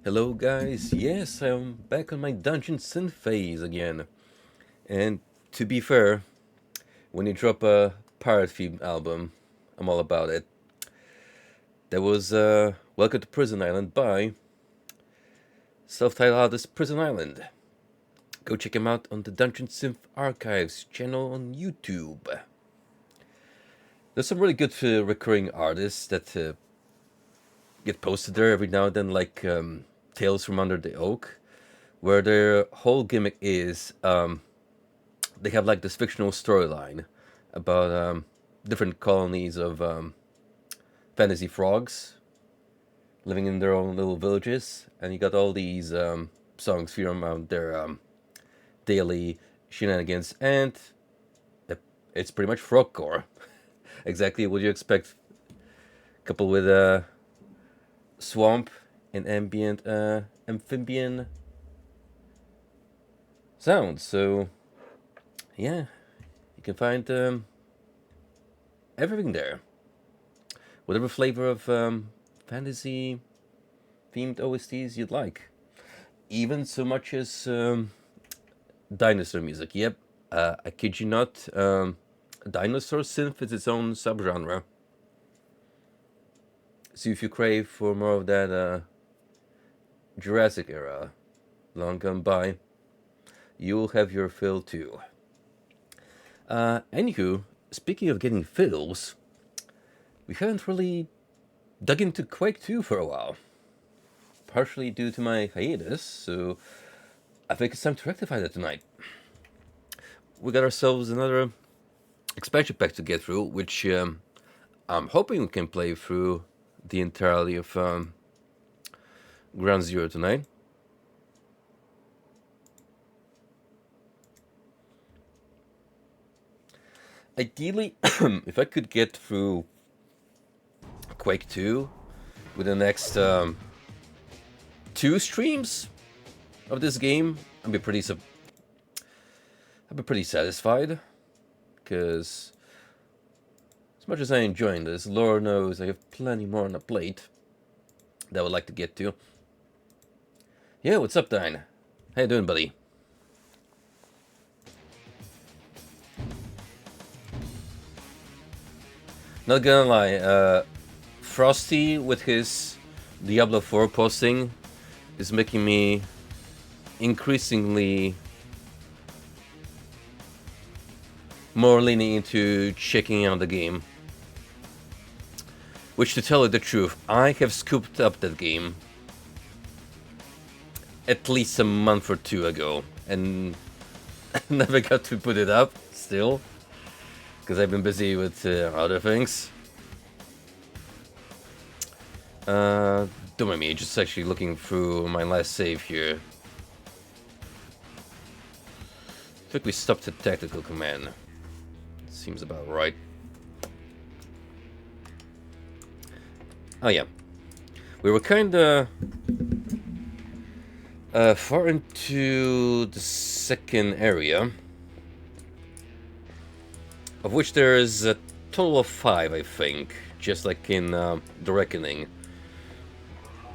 Hello guys, yes, I'm back on my Dungeon Synth phase again. And to be fair, when you drop a pirate theme album, I'm all about it. That was Welcome to Prison Island by self-titled artist Prison Island. Go check him out on the Dungeon Synth Archives channel on YouTube. There's some really good recurring artists that get posted there every now and then, like Tales from Under the Oak, where their whole gimmick is they have like this fictional storyline about different colonies of fantasy frogs living in their own little villages, and you got all these songs from their daily shenanigans, and it's pretty much frogcore. Exactly what you expect, coupled with swamp and ambient amphibian sounds. So yeah, you can find everything there. Whatever flavor of fantasy themed OSTs you'd like. Even so much as dinosaur music. Yep, I kid you not. Dinosaur synth is its own subgenre. So if you crave for more of that Jurassic era, long gone by, you'll have your fill too. Anywho, speaking of getting fills, we haven't really dug into Quake 2 for a while. Partially due to my hiatus, so I think it's time to rectify that tonight. We got ourselves another expansion pack to get through, which I'm hoping we can play through the entirety of Ground Zero tonight. Ideally, if I could get through Quake 2 with the next 2 streams of this game, I'd be pretty satisfied, because as much as I enjoy this, Lord knows I have plenty more on the plate that I would like to get to. Yeah, what's up, Dine? How you doing, buddy? Not gonna lie, Frosty with his Diablo 4 posting is making me increasingly more leaning into checking out the game. Which, to tell you the truth, I have scooped up that game at least a month or two ago, and never got to put it up still, because I've been busy with other things. Don't mind me, just actually looking through my last save here. I think we stopped at tactical command. Seems about right. Oh yeah. We were kinda far into the second area, of which there is a total of 5, I think, just like in The Reckoning,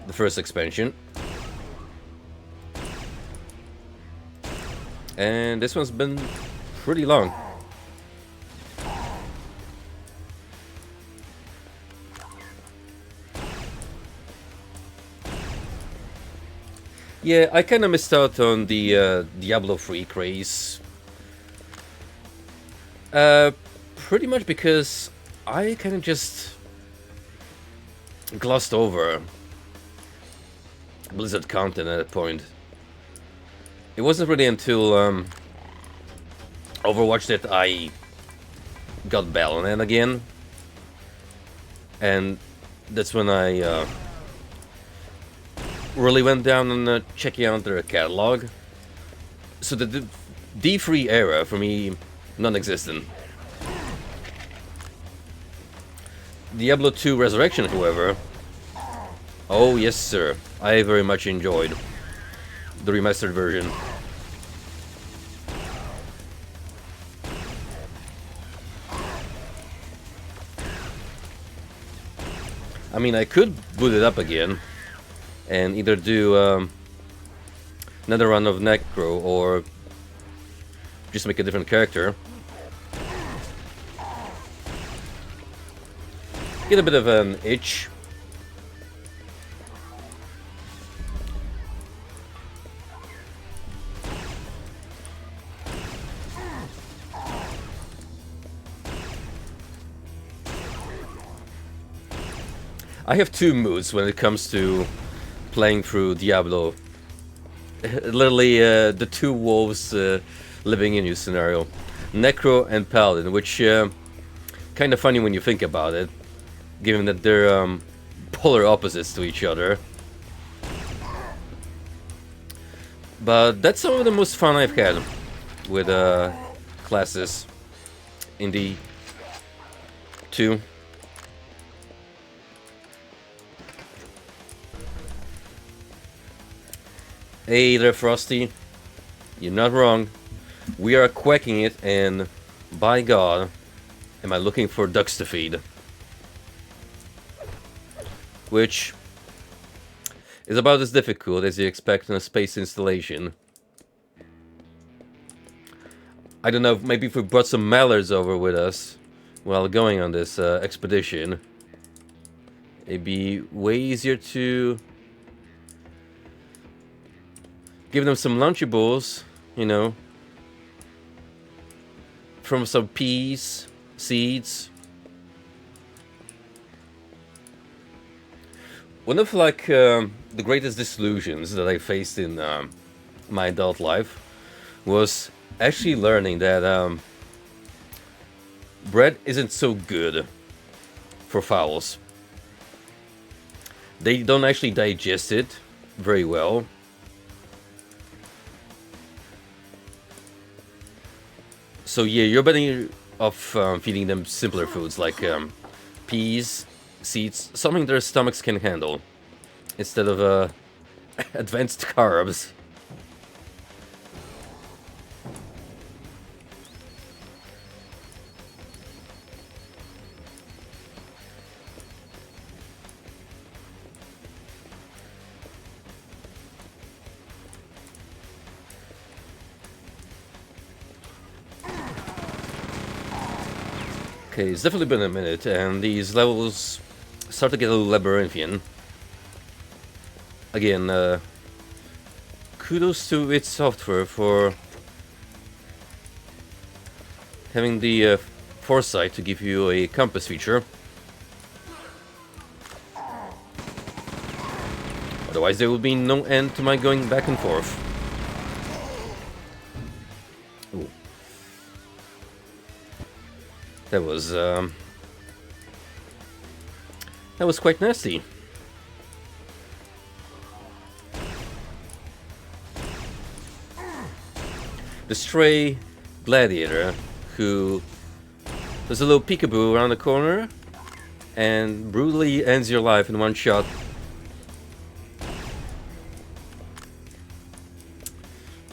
the first expansion. And this one's been pretty long. Yeah, I kind of missed out on the Diablo 3 craze. Pretty much because I kind of just glossed over Blizzard content at that point. It wasn't really until Overwatch that I got Battle.net again, and that's when I really went down and checking out their catalog. So the D3 era for me, non-existent. Diablo 2 Resurrection, however, oh yes sir, I very much enjoyed the remastered version. I mean, I could boot it up again, and either do another run of Necro or just make a different character. Get a bit of an itch. I have two moods when it comes to playing through Diablo. Literally the two wolves living in you scenario. Necro and Paladin, which kind of funny when you think about it, given that they're polar opposites to each other. But that's some of the most fun I've had with classes in the 2. Hey there, Frosty. You're not wrong. We are quacking it, and by God, am I looking for ducks to feed. Which is about as difficult as you expect in a space installation. I don't know, maybe if we brought some mallards over with us while going on this expedition, it'd be way easier to give them some Lunchables, you know, from some peas, seeds. One of like the greatest disillusions that I faced in my adult life was actually learning that bread isn't so good for fowls. They don't actually digest it very well. So yeah, you're better off feeding them simpler foods like peas, seeds, something their stomachs can handle, instead of advanced carbs. Okay, it's definitely been a minute, and these levels start to get a little labyrinthian. Again, kudos to its software for having the foresight to give you a compass feature. Otherwise there would be no end to my going back and forth. Ooh. That was quite nasty. The stray gladiator who does a little peekaboo around the corner and brutally ends your life in one shot.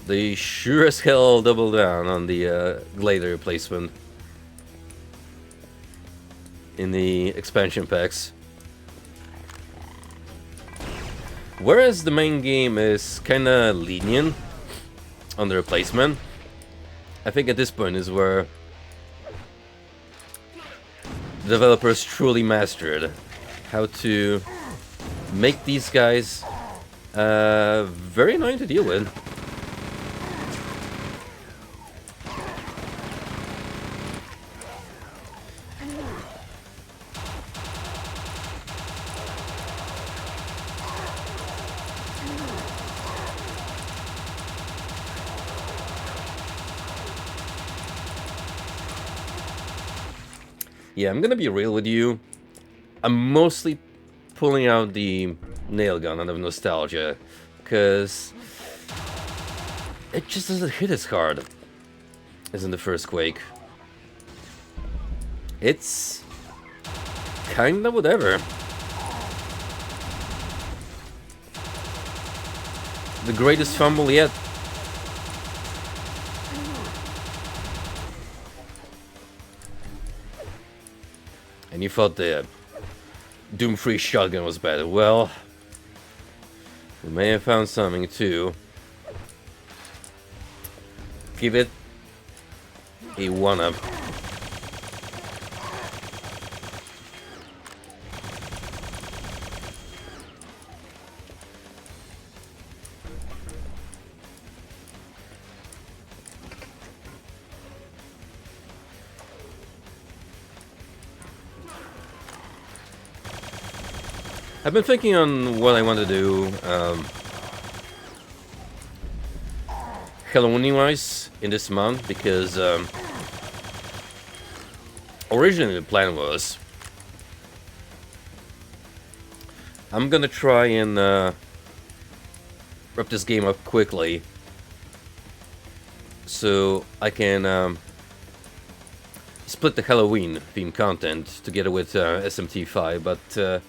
They sure as hell double down on the gladiator placement in the expansion packs. Whereas the main game is kinda lenient on the replacement, I think at this point is where the developers truly mastered how to make these guys very annoying to deal with. Yeah, I'm gonna be real with you. I'm mostly pulling out the nail gun out of nostalgia, because it just doesn't hit as hard as in the first Quake. It's kinda whatever. The greatest fumble yet. And you thought the Doom-free shotgun was better. Well, We may have found something too. Give it a 1-up. I've been thinking on what I want to do Halloween-wise in this month, because originally the plan was I'm gonna try and wrap this game up quickly so I can split the Halloween theme content together with SMT5, but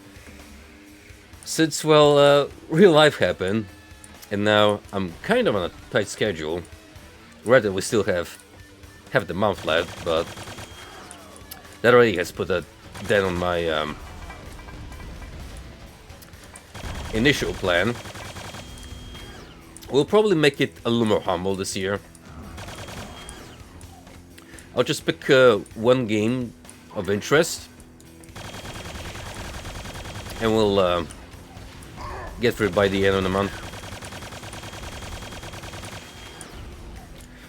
since, well, real life happened, and now I'm kind of on a tight schedule. Granted, we still have the month left, but that already has put a dent on my initial plan. We'll probably make it a little more humble this year. I'll just pick one game of interest, and we'll get through it by the end of the month.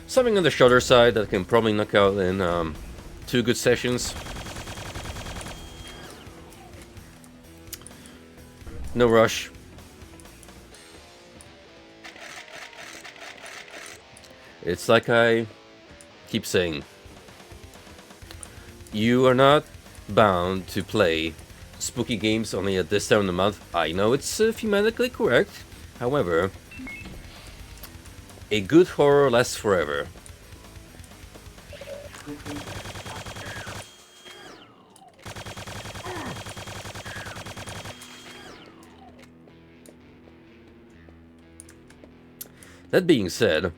Something on the shorter side that I can probably knock out in 2 good sessions. No rush. It's like I keep saying, you are not bound to play spooky games only at this time of the month. I know it's thematically correct. However, a good horror lasts forever. That being said,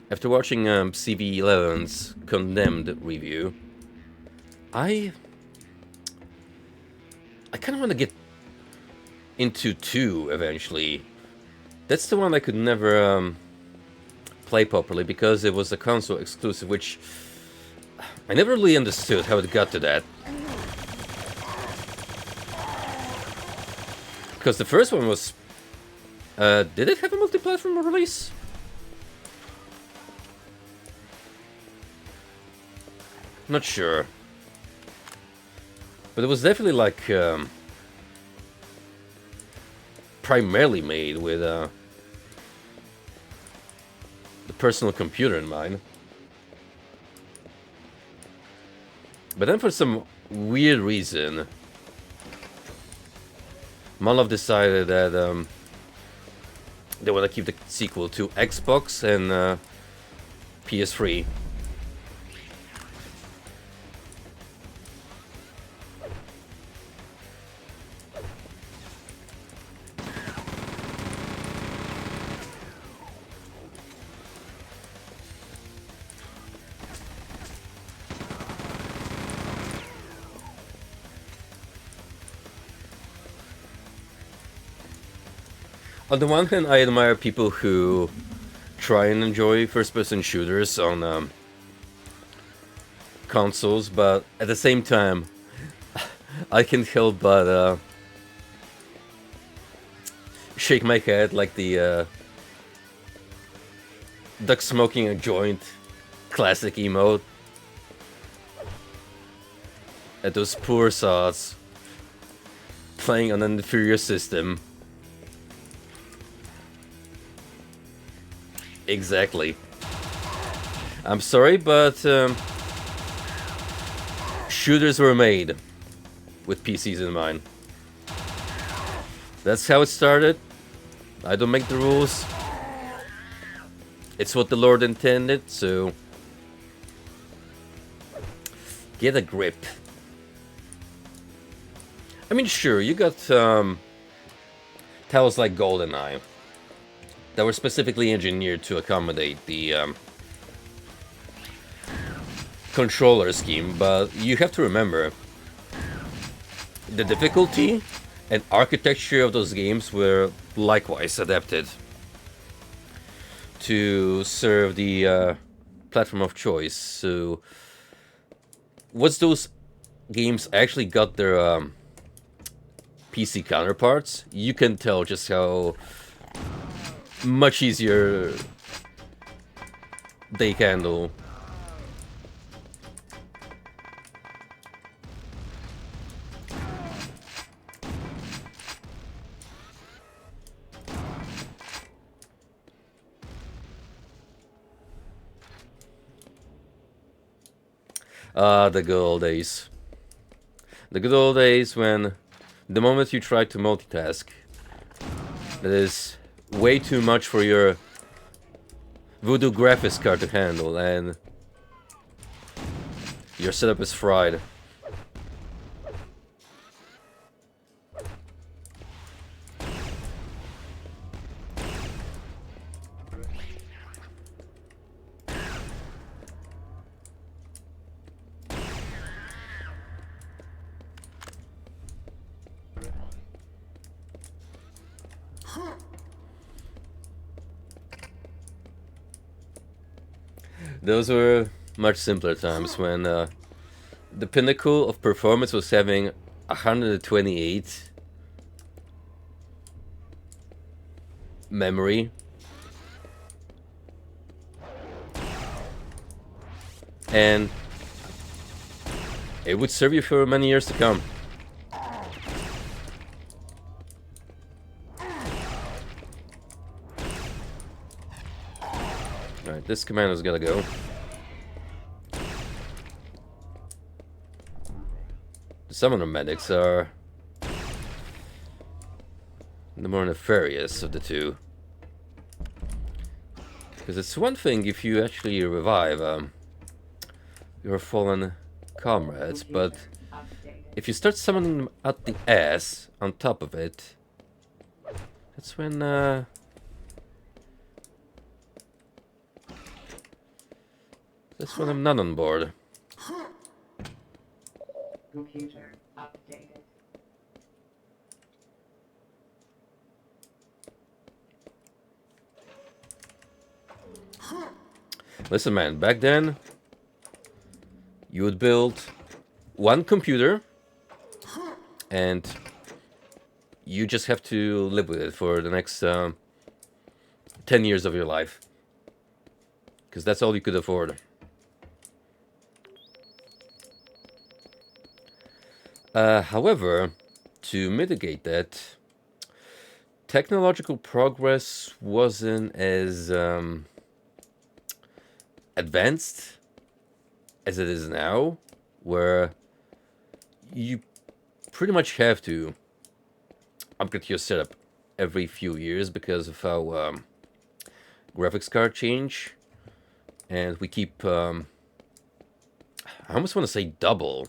after watching CV11's Condemned review, I kind of want to get into 2 eventually. That's the one I could never play properly because it was a console exclusive, which I never really understood how it got to that. Because the first one was... did it have a multi-platform release? Not sure. But it was definitely like primarily made with the personal computer in mind. But then for some weird reason, Molov decided that they want to keep the sequel to Xbox and PS3. On the one hand, I admire people who try and enjoy first-person shooters on consoles, but at the same time, I can't help but shake my head like the duck smoking a joint classic emote at those poor sods playing on an inferior system. Exactly. I'm sorry, but shooters were made with PCs in mind. That's how it started. I don't make the rules. It's what the Lord intended, so get a grip. I mean, sure, you got titles like GoldenEye that were specifically engineered to accommodate the controller scheme, but you have to remember the difficulty and architecture of those games were likewise adapted to serve the platform of choice. So once those games actually got their PC counterparts, you can tell just how much easier they handle. Ah, the good old days. The good old days when the moment you try to multitask, that is way too much for your Voodoo graphics card to handle, and your setup is fried. Those were much simpler times when the pinnacle of performance was having 128 memory, and it would serve you for many years to come. Alright, this commando's gotta go. The summoner medics are the more nefarious of the two. Because it's one thing if you actually revive your fallen comrades, but if you start summoning them out the ass on top of it, that's when I'm not on board. Computer updated. Listen, man, back then, you would build one computer, and you just have to live with it for the next 10 years of your life. Because that's all you could afford. However, to mitigate that, technological progress wasn't as advanced as it is now, where you pretty much have to upgrade your setup every few years because of how graphics card change, and we keep I almost want to say double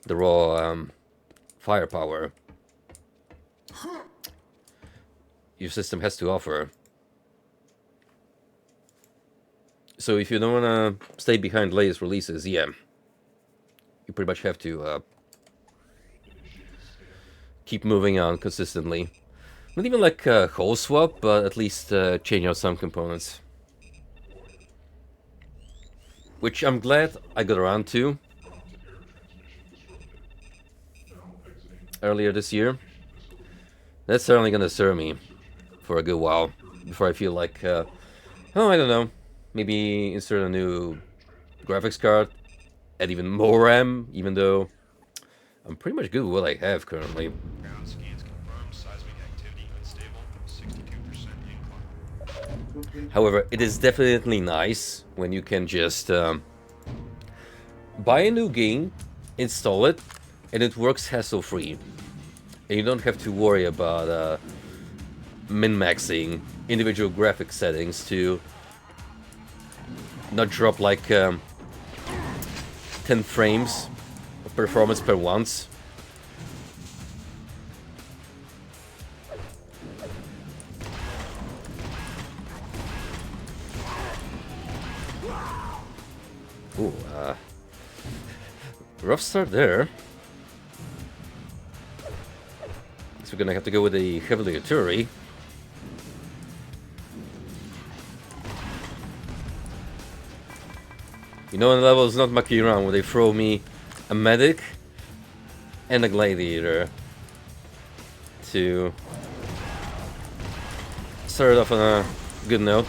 the raw firepower your system has to offer. So if you don't want to stay behind latest releases, yeah, you pretty much have to keep moving on consistently. Not even like a whole swap, but at least change out some components. Which I'm glad I got around to earlier this year. That's certainly gonna serve me for a good while before I feel like, oh, I don't know, maybe insert a new graphics card, add even more RAM, even though I'm pretty much good with what I have currently. Ground scans confirm seismic activity unstable, 62% incline. However, it is definitely nice when you can just buy a new game, install it, and it works hassle-free. And you don't have to worry about min-maxing individual graphic settings to not drop like 10 frames of performance per once. Ooh, rough start there. we're gonna have to go with a heavily artillery. You know, in level is not mucking around where they throw me a medic and a gladiator to start it off on a good note.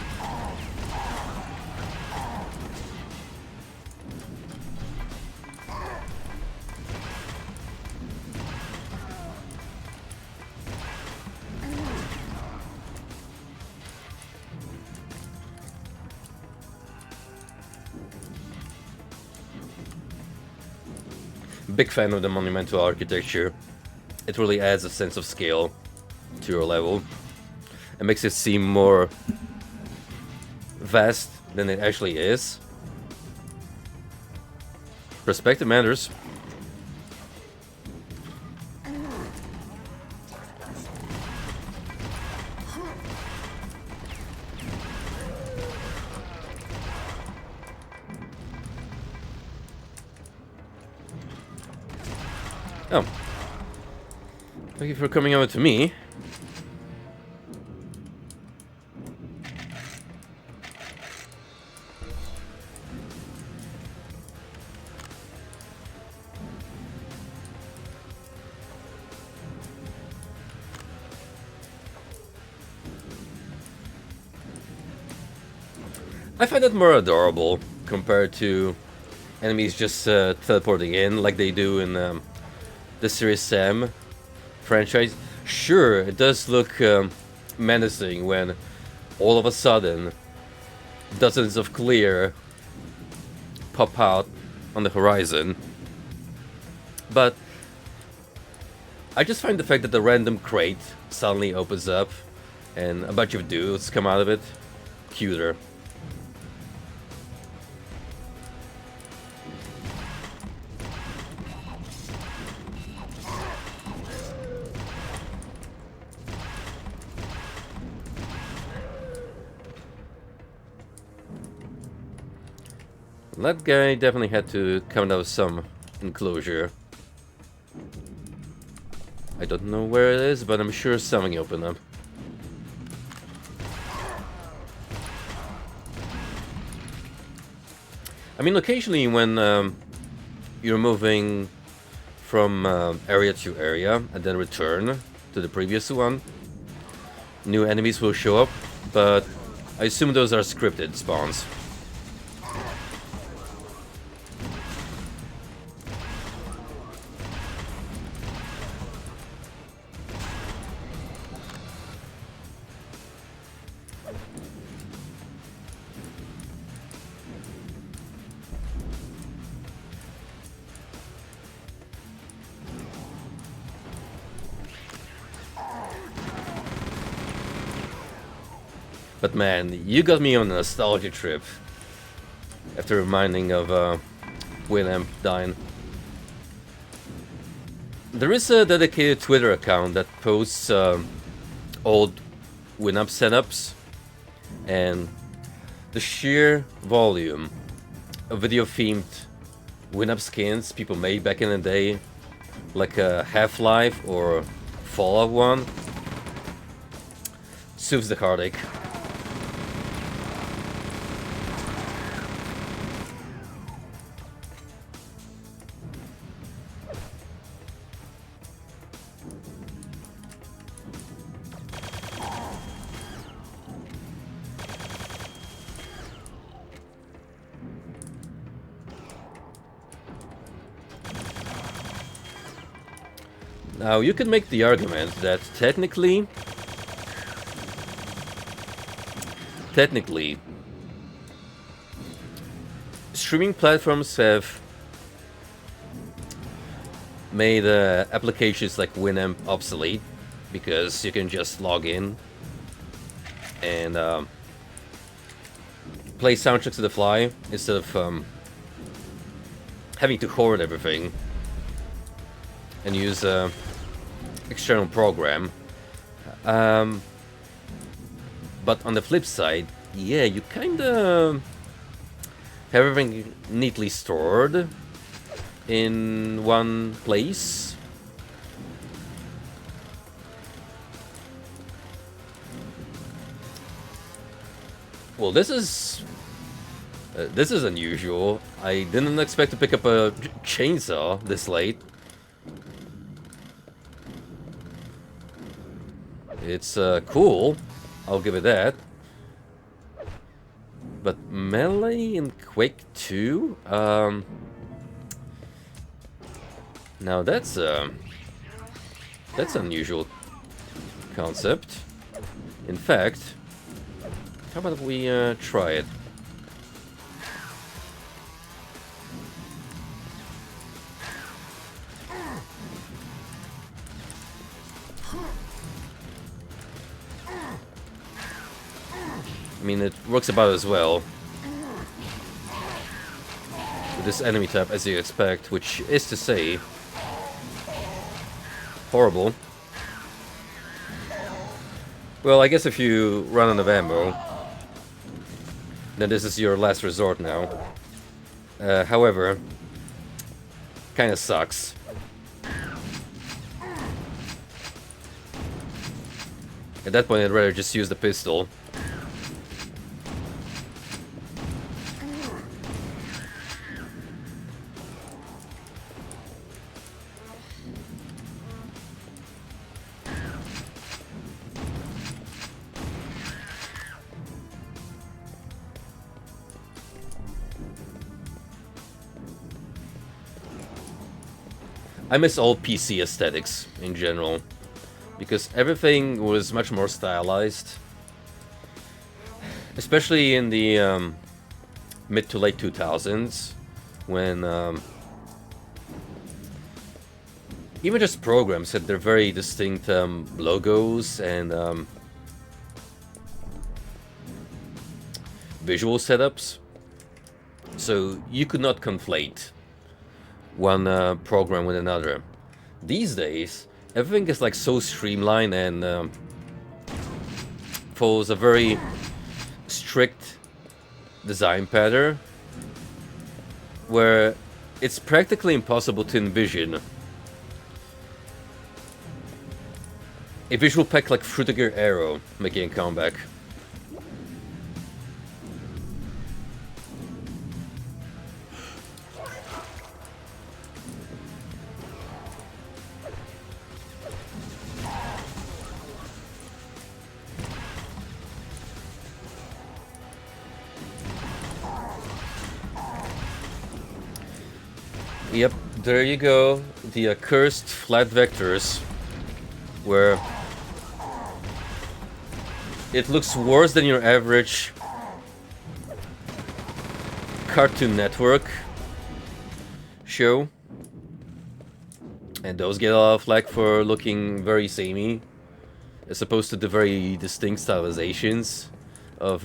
Big fan of the monumental architecture. It really adds a sense of scale to your level. It makes it seem more vast than it actually is. Perspective matters. Oh. Thank you for coming over to me. I find that more adorable compared to enemies just teleporting in like they do in the Series Sam franchise. Sure, it does look menacing when all of a sudden dozens of clear pop out on the horizon. But I just find the fact that the random crate suddenly opens up and a bunch of dudes come out of it cuter. That guy definitely had to come out of some enclosure. I don't know where it is, but I'm sure something opened up. I mean, occasionally when you're moving from area to area and then return to the previous one, new enemies will show up, but I assume those are scripted spawns. But man, you got me on a nostalgia trip after reminding of Winamp dying. There is a dedicated Twitter account that posts old Winamp setups, and the sheer volume of video-themed Winamp skins people made back in the day, like a Half-Life or Fallout 1, soothes the heartache. Now, you could make the argument that technically, streaming platforms have made applications like Winamp obsolete, because you can just log in and play soundtracks to the fly instead of having to hoard everything and use external program. But on the flip side, yeah, you kinda have everything neatly stored in one place. Well, this is unusual. I didn't expect to pick up a chainsaw this late. It's cool. I'll give it that. But melee in Quake 2? Now that's unusual concept. In fact, how about we try it? I mean, it works about as well with this enemy type as you expect, which is to say, horrible. Well, I guess if you run out of ammo, then this is your last resort now. However, kinda sucks. At that point, I'd rather just use the pistol. I miss all PC aesthetics in general, because everything was much more stylized, especially in the mid to late 2000s, when even just programs had their very distinct logos and visual setups, so you could not conflate one program with another. These days, everything is like so streamlined and follows a very strict design pattern, where it's practically impossible to envision a visual pack like Frutiger Arrow making a comeback. Yep, there you go. The accursed flat vectors, where it looks worse than your average Cartoon Network show. And those get a lot of flack for looking very samey, as opposed to the very distinct stylizations of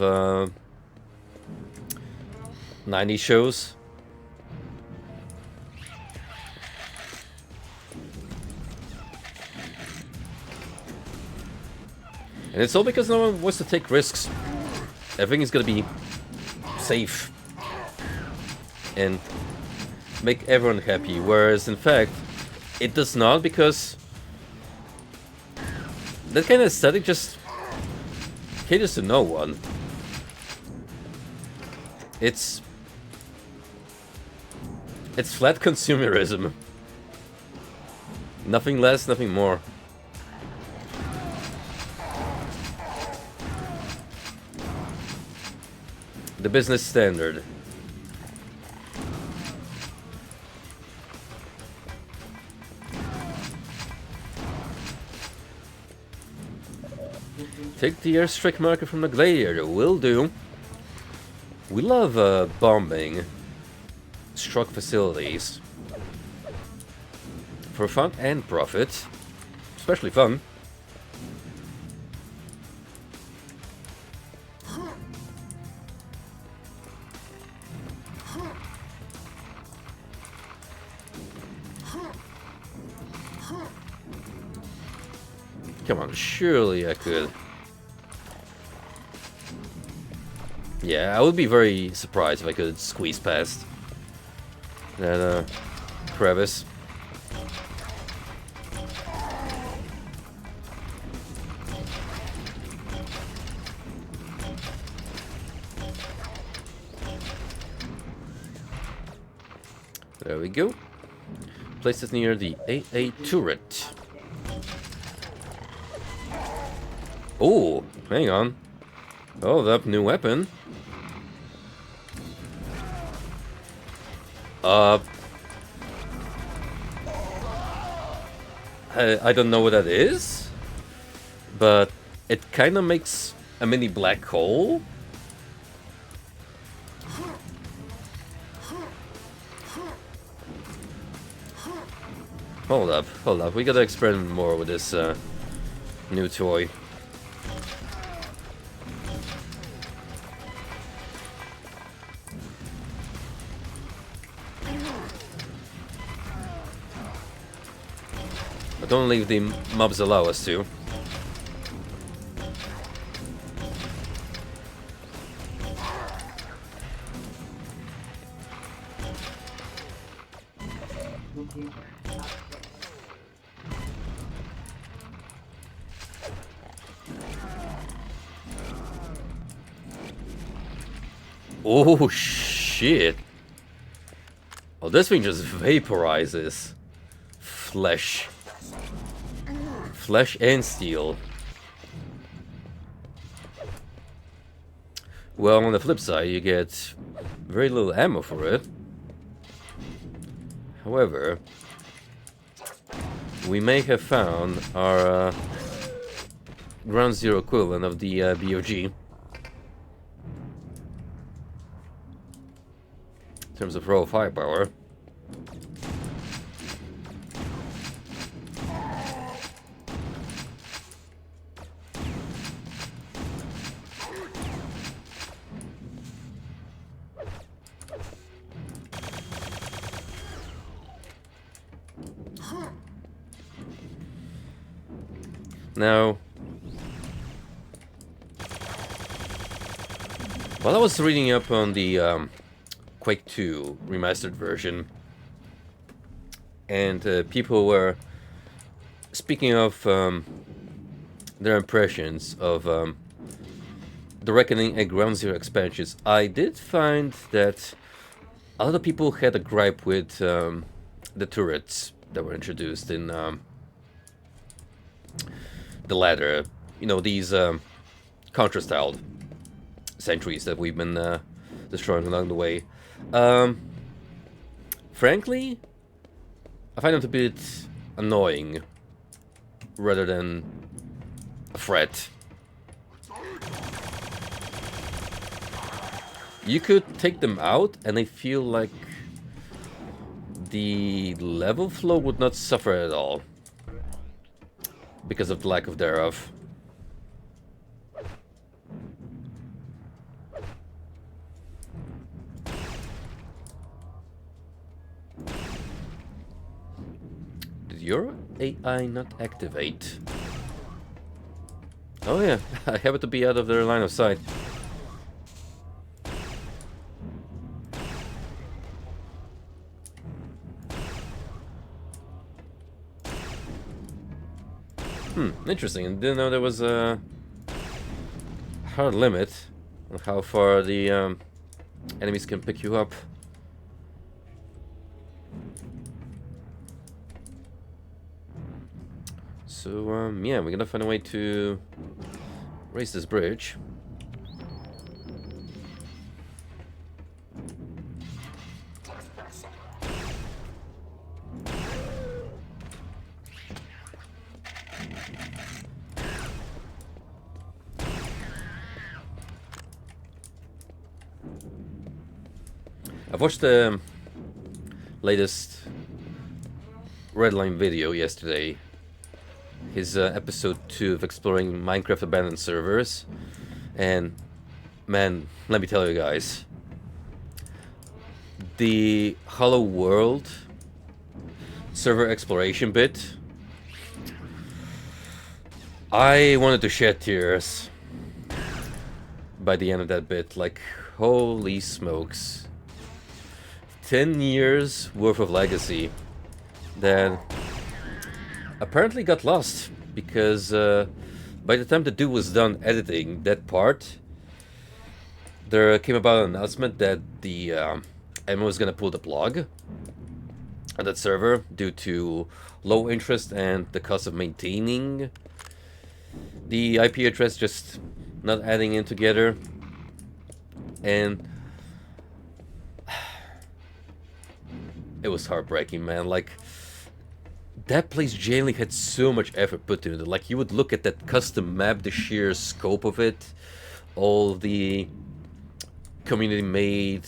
90s shows. And it's all because no one wants to take risks. Everything is gonna be safe and make everyone happy, whereas in fact it does not, because that kind of aesthetic just caters to no one. It's flat consumerism. Nothing less, nothing more. The business standard. Take the airstrike marker from the Gladiator. Will do. We love bombing struck facilities for fun and profit, especially fun. Come on, surely I could. Yeah, I would be very surprised if I could squeeze past that crevice. There we go. Place it near the AA turret. Oh, hang on. Hold up, new weapon. I don't know what that is, but it kind of makes a mini black hole. Hold up. We gotta experiment more with this new toy. But don't leave the mobs allow us to. Computer update. Oh shit! Oh, this thing just vaporizes flesh. Flesh and steel. Well, on the flip side, you get very little ammo for it. However, we may have found our ground zero equivalent of the BOG. In terms of raw firepower. Now, while I was reading up on the Quake 2 remastered version, and people were speaking of their impressions of the Reckoning and Ground Zero expansions, I did find that a lot of people had a gripe with the turrets that were introduced in the latter, you know, these Contra-styled sentries that we've been destroying along the way. Frankly, I find them to be a bit annoying rather than a threat. You could take them out and I feel like the level flow would not suffer at all because of the lack of thereof. Did your AI not activate? Oh yeah, I happen to be out of their line of sight. Interesting. I didn't know there was a hard limit on how far the enemies can pick you up. So, yeah, we're gonna find a way to raise this bridge. I've watched the latest Redline video yesterday. His episode 2 of exploring Minecraft abandoned servers. And man, let me tell you guys. The Hollow World server exploration bit. I wanted to shed tears by the end of that bit. Like, holy smokes. 10 years worth of legacy that apparently got lost because by the time the dude was done editing that part, there came about an announcement that the MMO was gonna pull the plug, on that server due to low interest and the cost of maintaining the IP address just not adding in together. And it was heartbreaking, man. Like, that place genuinely had so much effort put into it. Like, you would look at that custom map, the sheer scope of it, all the community-made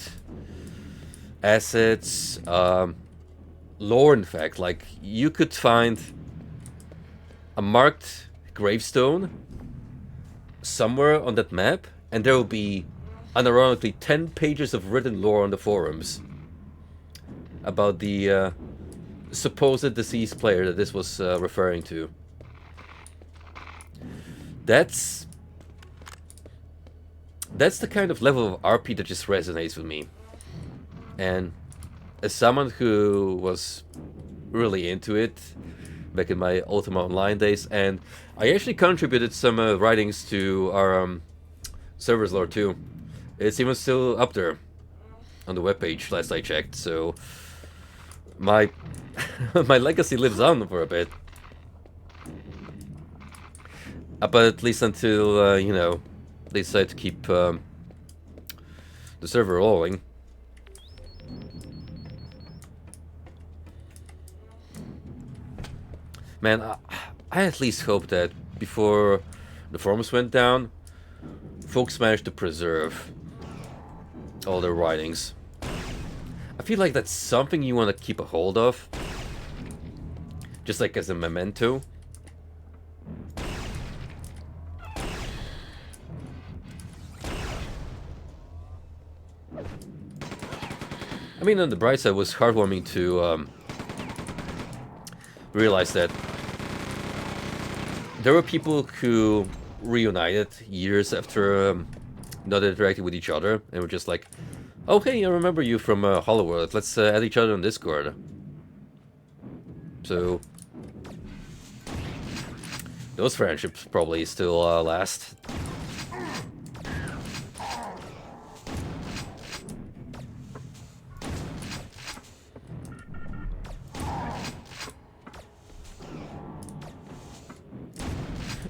assets, lore, in fact. Like, you could find a marked gravestone somewhere on that map, and there will be, unironically, 10 pages of written lore on the forums about the supposed deceased player that this was referring to. That's the kind of level of RP that just resonates with me. And as someone who was really into it back in my Ultima Online days, and I actually contributed some writings to our server's lore too. It's even still up there on the webpage last I checked, so my my legacy lives on for a bit. But at least until, you know, they decide to keep the server rolling. Man, I at least hope that before the forums went down, folks managed to preserve all their writings. I feel like that's something you want to keep a hold of, just like as a memento. I mean, on the bright side, it was heartwarming to realize that there were people who reunited years after not interacting with each other, and were just like, "Oh, hey, I remember you from Hollow World. Let's add each other on Discord." So those friendships probably still last.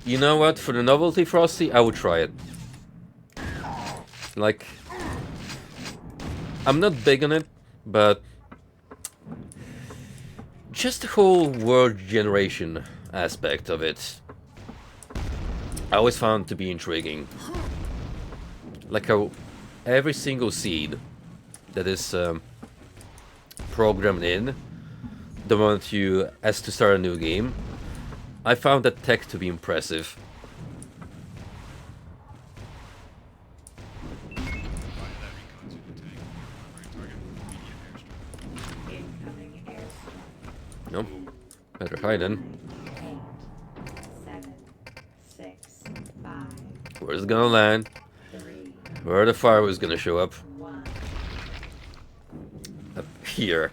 You know what? For the novelty, Frosty, I would try it. Like, I'm not big on it, but just the whole world generation aspect of it, I always found to be intriguing. Like how every single seed that is programmed in the moment you ask to start a new game, I found that tech to be impressive. Incoming airstrike. Nope. Better hide then. 8, 7, 6, 5, Where's it gonna land? 3, Where the fire was gonna show up? 1. Up here.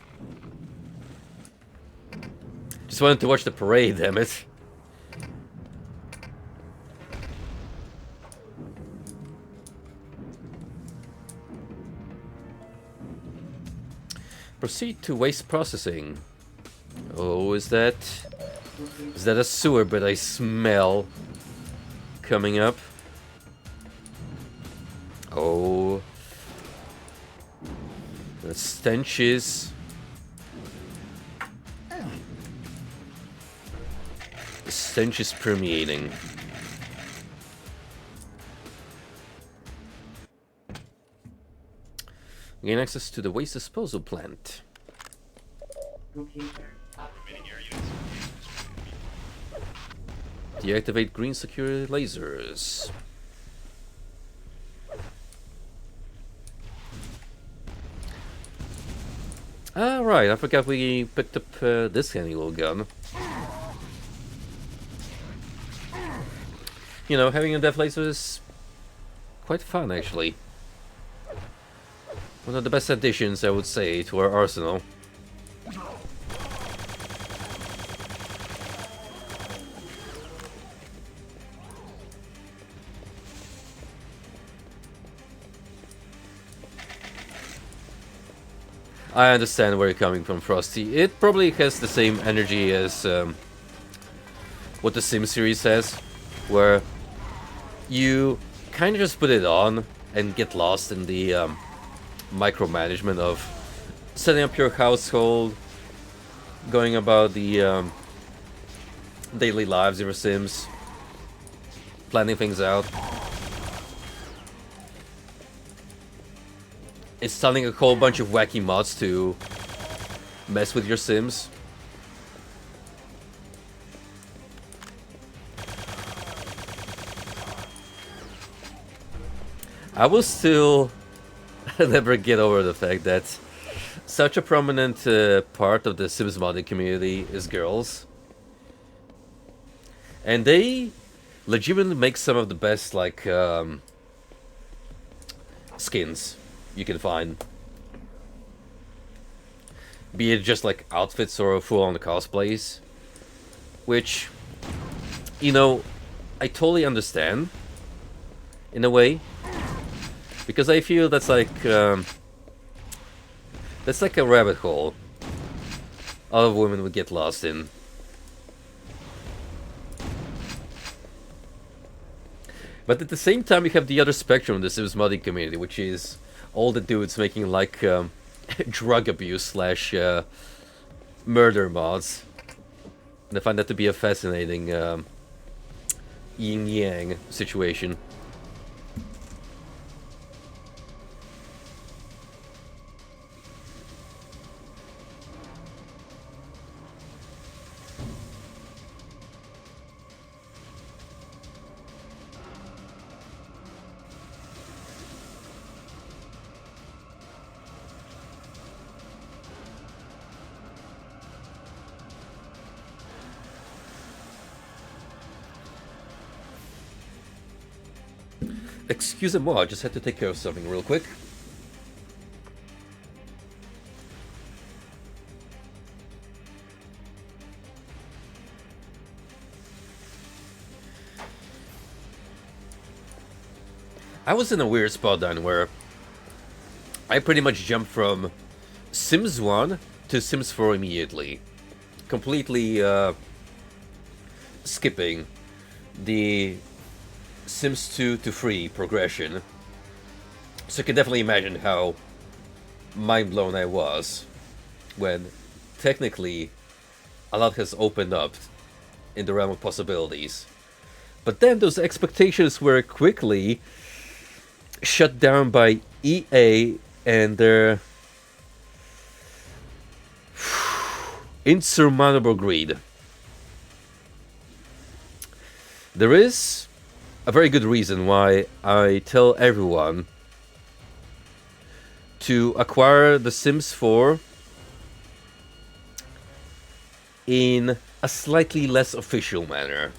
Just wanted to watch the parade, damn it. Proceed to waste processing. Oh, is that a sewer bed I smell coming up? Oh, the stench is... The stench is permeating. Gain access to the waste disposal plant. Computer Remaining air units. Deactivate green security lasers. Ah, right, I forgot we picked up this handy little gun. You know, having a death laser is quite fun, actually. One of the best additions, I would say, to our arsenal. I understand where you're coming from, Frosty. It probably has the same energy as what the Sim series has, where you kind of just put it on and get lost in the micromanagement of setting up your household, going about the daily lives of your Sims, planning things out, installing a whole bunch of wacky mods to mess with your Sims. I will still never get over the fact that such a prominent part of the Sims modding community is girls. And they legitimately make some of the best, like, skins you can find. Be it just, like, outfits or full-on cosplays. Which, you know, I totally understand, in a way. Because I feel that's like a rabbit hole a lot of women would get lost in. But at the same time, you have the other spectrum of the Sims modding community, which is all the dudes making like drug abuse slash murder mods. And I find that to be a fascinating yin-yang situation. Excusez-moi, I just had to take care of something real quick. I was in a weird spot then where I pretty much jumped from Sims 1 to Sims 4 immediately. Completely skipping the Sims 2 to 3 progression. So you can definitely imagine how mind-blown I was when technically a lot has opened up in the realm of possibilities. But then those expectations were quickly shut down by EA and their insurmountable greed. There is a very good reason why I tell everyone to acquire The Sims 4 in a slightly less official manner.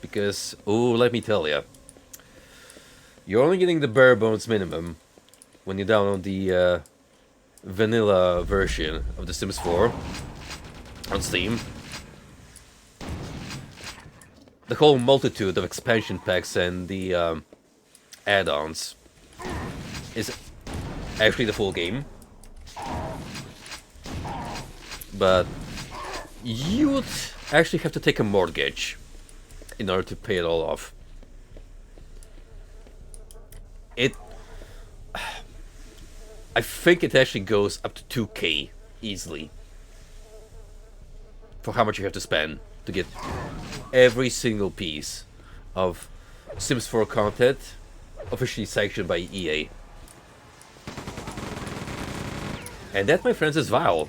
Because, oh, let me tell you, you're only getting the bare bones minimum when you download the vanilla version of The Sims 4 on Steam. The whole multitude of expansion packs and the add-ons is actually the full game. But you would actually have to take a mortgage in order to pay it all off. I think it actually goes up to 2K easily for how much you have to spend to get every single piece of Sims 4 content officially sanctioned by EA. And that, my friends, is vile.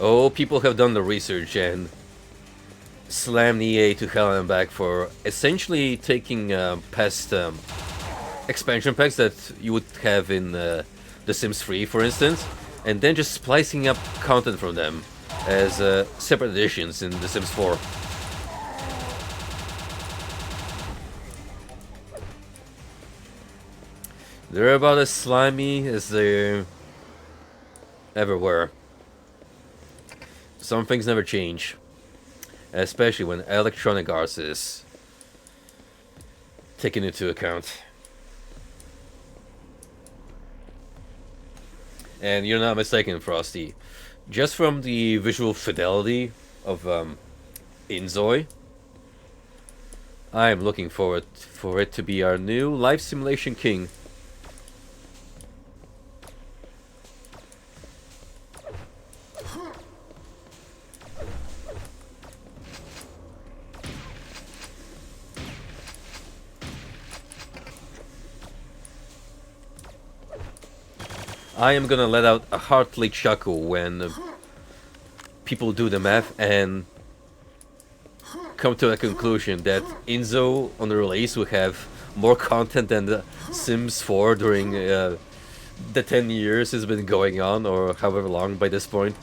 Oh, people have done the research and slammed EA to hell and back for essentially taking past expansion packs that you would have in The Sims 3, for instance, and then just splicing up content from them as separate editions in The Sims 4. They're about as slimy as they ever were. Some things never change, especially when Electronic Arts is taken into account. And you're not mistaken, Frosty. Just from the visual fidelity of Inzoi, I am looking forward for it to be our new life simulation king. I am gonna let out a heartly chuckle when people do the math and come to a conclusion that Inzo on the release will have more content than the Sims 4 during the 10 years it's been going on, or however long by this point.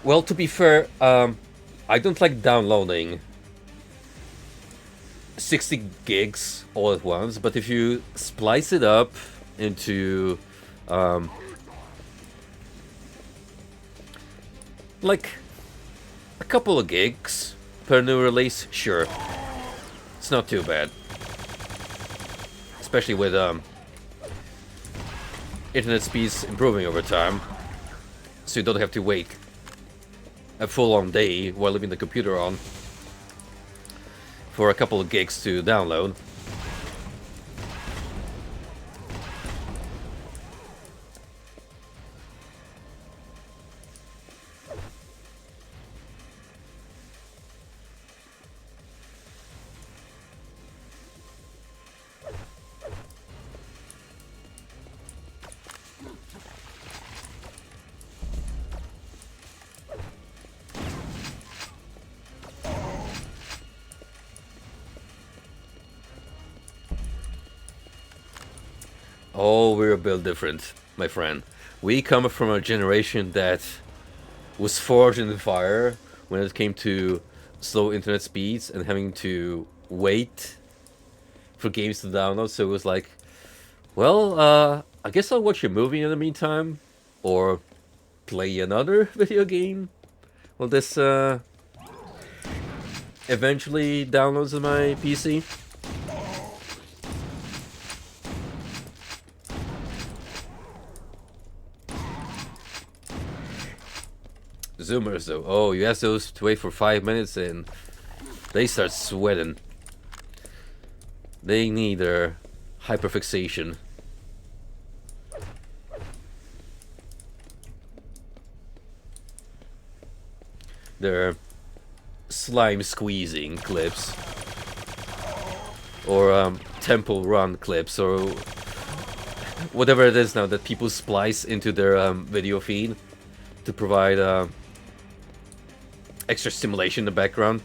Well, to be fair, I don't like downloading 60 gigs all at once, but if you splice it up into like a couple of gigs per new release, sure, it's not too bad, especially with internet speeds improving over time, so you don't have to wait a full-on day while leaving the computer on for a couple of gigs to download. Oh, we're built different, my friend. We come from a generation that was forged in the fire when it came to slow internet speeds and having to wait for games to download. So it was like, well, I guess I'll watch a movie in the meantime, or play another video game. Well, this eventually downloads on my PC. Zoomers though, oh, you ask those to wait for 5 minutes and they start sweating. They need their hyperfixation. Their slime squeezing clips, or temple run clips, or whatever it is now that people splice into their video feed to provide extra stimulation in the background.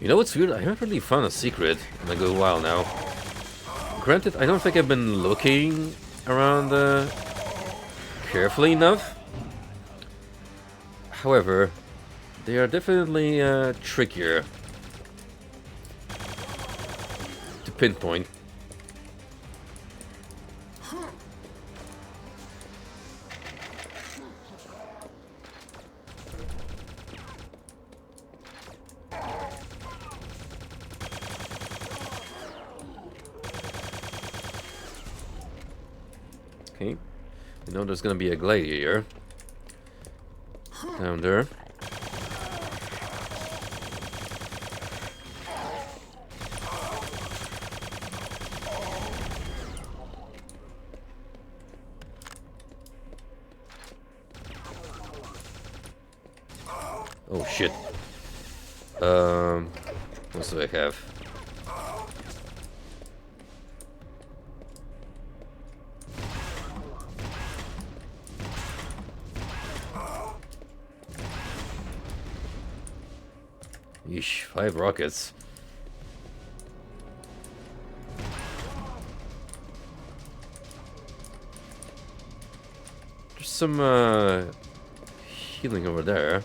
You know what's weird? I haven't really found a secret in a good while now. Granted, I don't think I've been looking around carefully enough. However, they are definitely trickier to pinpoint. You know there's gonna be a gladiator down there. Oh shit. What do I have? Yeesh, 5 rockets. There's some healing over there.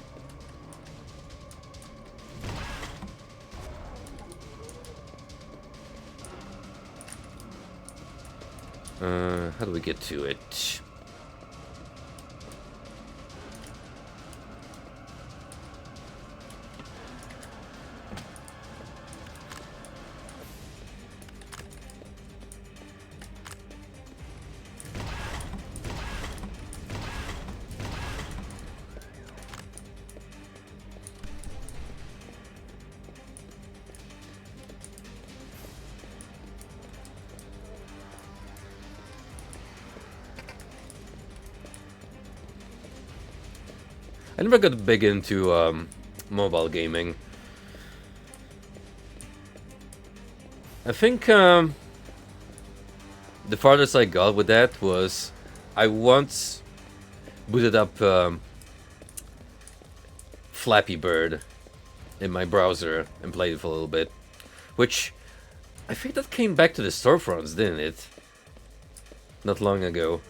How do we get to it? I never got big into mobile gaming. I think the farthest I got with that was I once booted up Flappy Bird in my browser and played it for a little bit, which I think that came back to the storefronts, didn't it? Not long ago.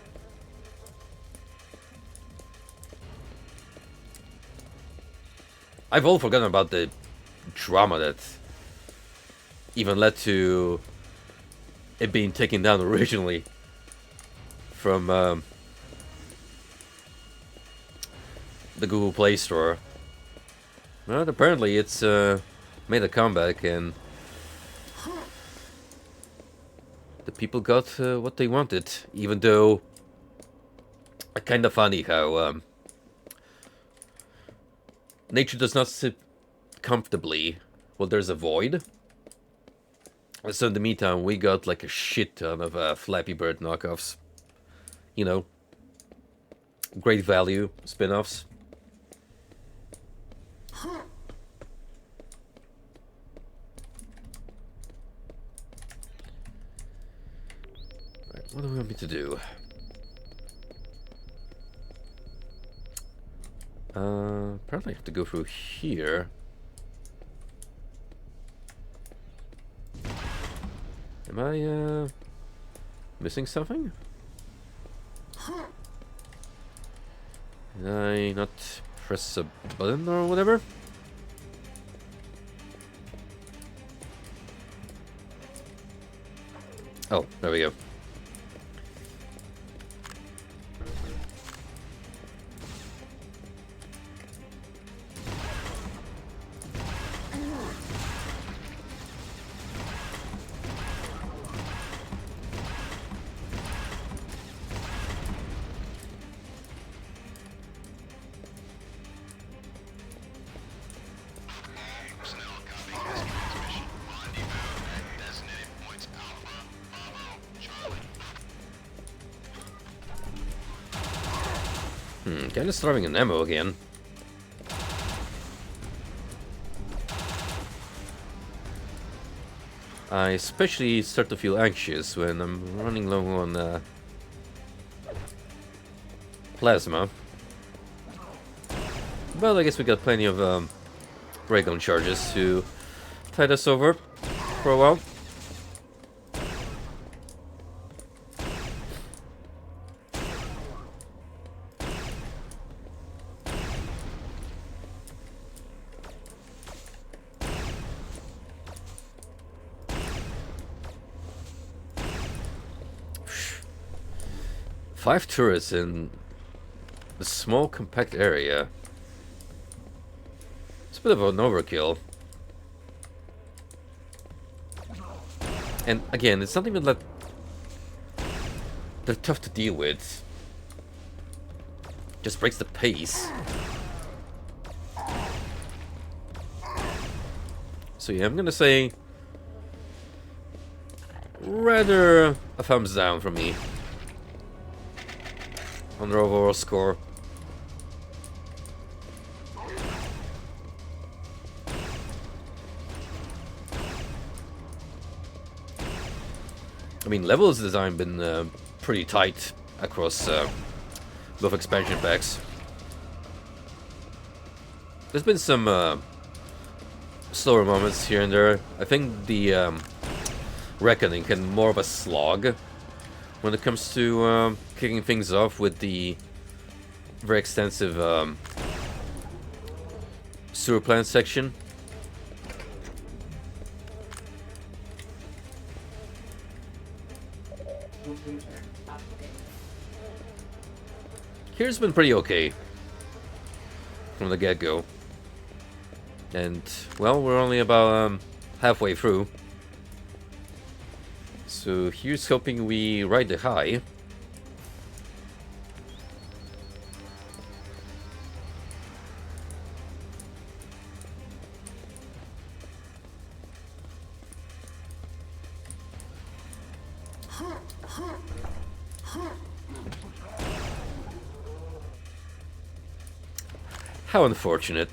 I've all forgotten about the drama that even led to it being taken down originally from the Google Play Store. Well, apparently it's made a comeback and the people got what they wanted, even though kind of funny how nature does not sit comfortably while there's a void. So in the meantime, we got like a shit ton of Flappy Bird knockoffs. You know, great value spin-offs. Right, what do we want me to do? Apparently I have to go through here. Am I, missing something? Did I not press a button or whatever? Oh, there we go. Personnel copying this transmission. Rendezvous at designated points Alpha, Bravo, Charlie. Kinda starving in ammo again. I especially start to feel anxious when I'm running low on plasma. But I guess we got plenty of ray gun charges to tide us over for a while. Five turrets in a small, compact area. It's a bit of an overkill. And again, it's not even that they're tough to deal with. just breaks the pace. So yeah, I'm gonna say rather a thumbs down from me on the overall score. I mean, levels design been pretty tight across both expansion packs. There's been some slower moments here and there. I think the Reckoning can more of a slog when it comes to kicking things off with the very extensive sewer plant section. Computer update. Here's been pretty okay from the get-go. And, well, we're only about halfway through. So here's hoping we ride the high. How unfortunate.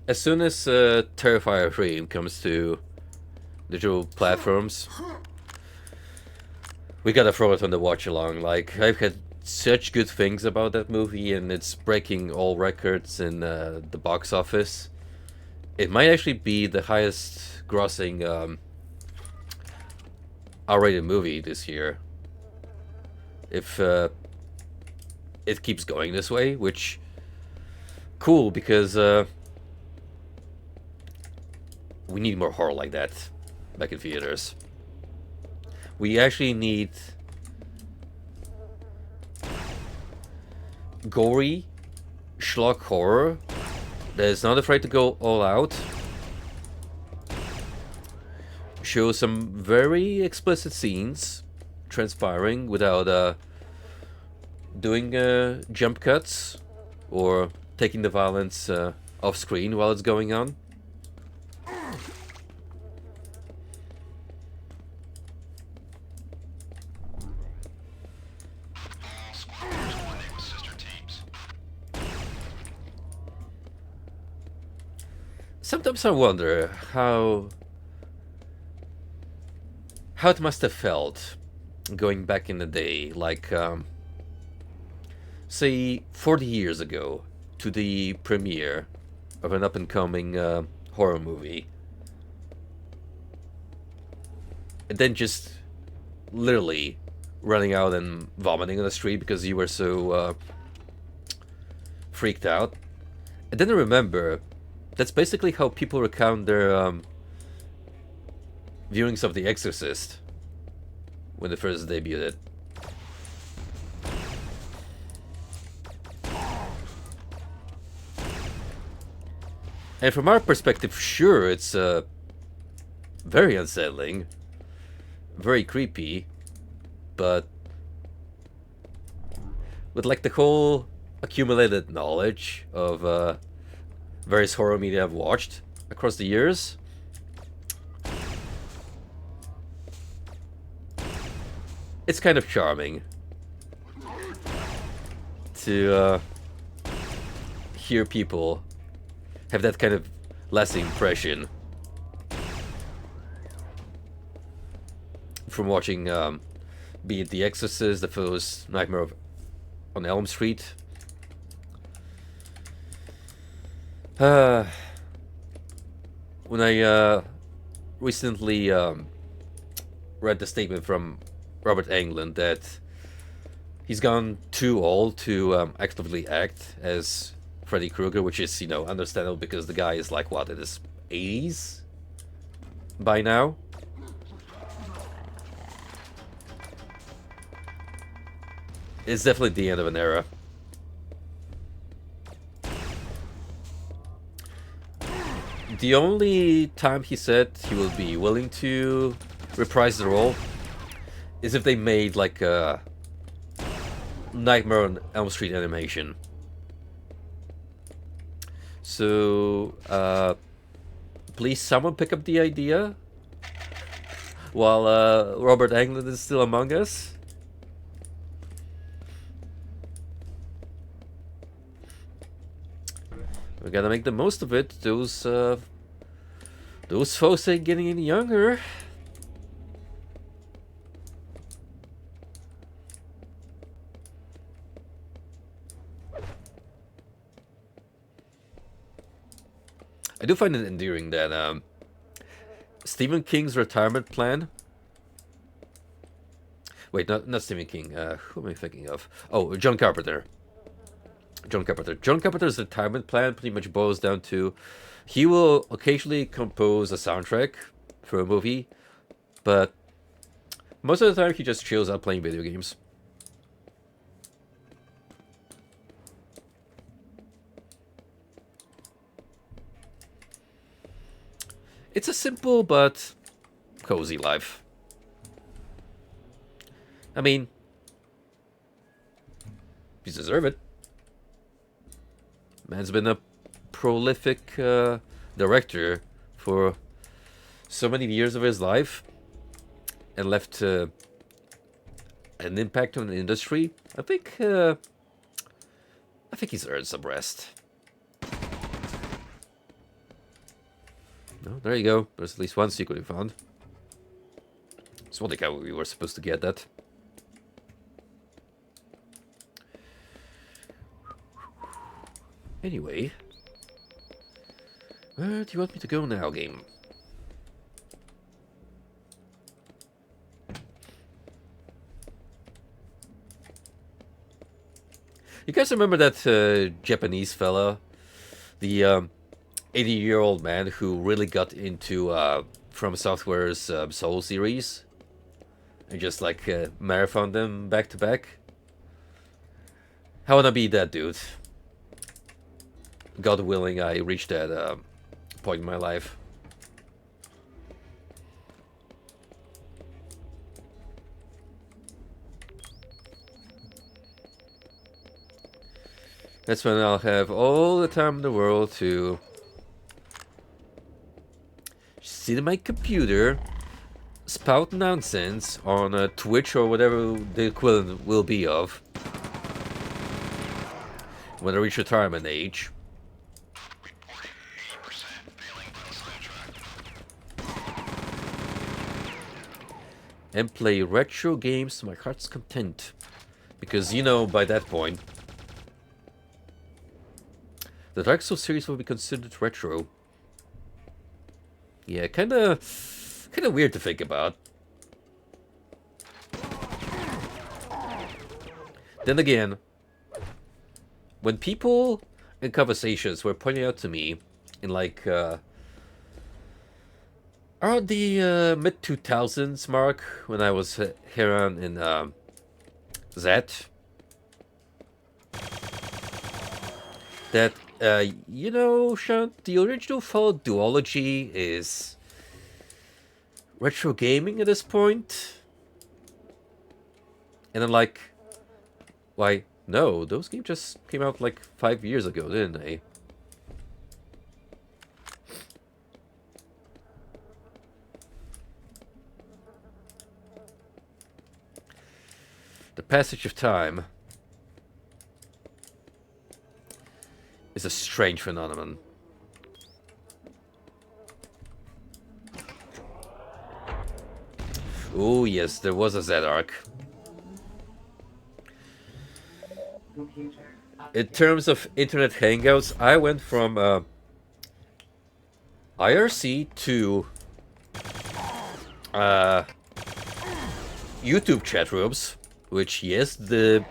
As soon as Terrifier 3 comes to digital platforms, we gotta throw it on the watch along. Like, I've had such good things about that movie, and it's breaking all records in the box office. It might actually be the highest grossing R-rated movie this year. If it keeps going this way, which, cool, because we need more horror like that back in theaters. We actually need gory schlock horror that is not afraid to go all out. Show some very explicit scenes transpiring without doing jump cuts or taking the violence off screen while it's going on. All squads coordinate with sister teams. Sometimes I wonder how it must have felt going back in the day, like say 40 years ago, to the premiere of an up-and-coming horror movie, and then just literally running out and vomiting on the street because you were so freaked out. And then I remember that's basically how people recount their viewings of The Exorcist when they first debuted it. And from our perspective, sure, it's very unsettling, very creepy, but with like the whole accumulated knowledge of various horror media I've watched across the years, it's kind of charming to hear people have that kind of lasting impression from watching be it The Exorcist, the first Nightmare on Elm Street. When I recently read the statement from Robert Englund that he's gone too old to actively act as Freddy Krueger, which is, you know, understandable because the guy is like, what, in his 80s by now? It's definitely the end of an era. The only time he said he will be willing to reprise the role is if they made like a Nightmare on Elm Street animation. So, please someone pick up the idea while Robert Englund is still among us. We gotta make the most of it. Those folks ain't getting any younger. I do find it endearing that Stephen King's retirement plan. Wait, not Stephen King. Who am I thinking of? Oh, John Carpenter. John Carpenter's retirement plan pretty much boils down to he will occasionally compose a soundtrack for a movie, but most of the time he just chills out playing video games. It's a simple but cozy life. I mean, you deserve it. Man's been a prolific director for so many years of his life and left an impact on the industry. I think he's earned some rest. No, there you go. There's at least one secret we found. It's not like how we were supposed to get that. Anyway, where do you want me to go now, game? You guys remember that Japanese fella? The 80-year-old man who really got into From Software's Soul series? And just like marathon them back to back? I wanna be that dude. God willing, I reach that point in my life. That's when I'll have all the time in the world to sit in my computer, spout nonsense on Twitch or whatever the equivalent will be of when I reach retirement age. And play retro games to my heart's content. Because, you know, by that point, the Dark Souls series will be considered retro. Yeah, kinda weird to think about. Then again, when people in conversations were pointing out to me in like around the mid-2000s mark, when I was here on in Z, that, you know, Sean, the original Fallout duology is retro gaming at this point. And I'm like, why, no, those games just came out like 5 years ago, didn't they? The passage of time is a strange phenomenon. Oh yes, there was a Z arc. In terms of internet hangouts, I went from IRC to uh, YouTube chat rooms, which yes, that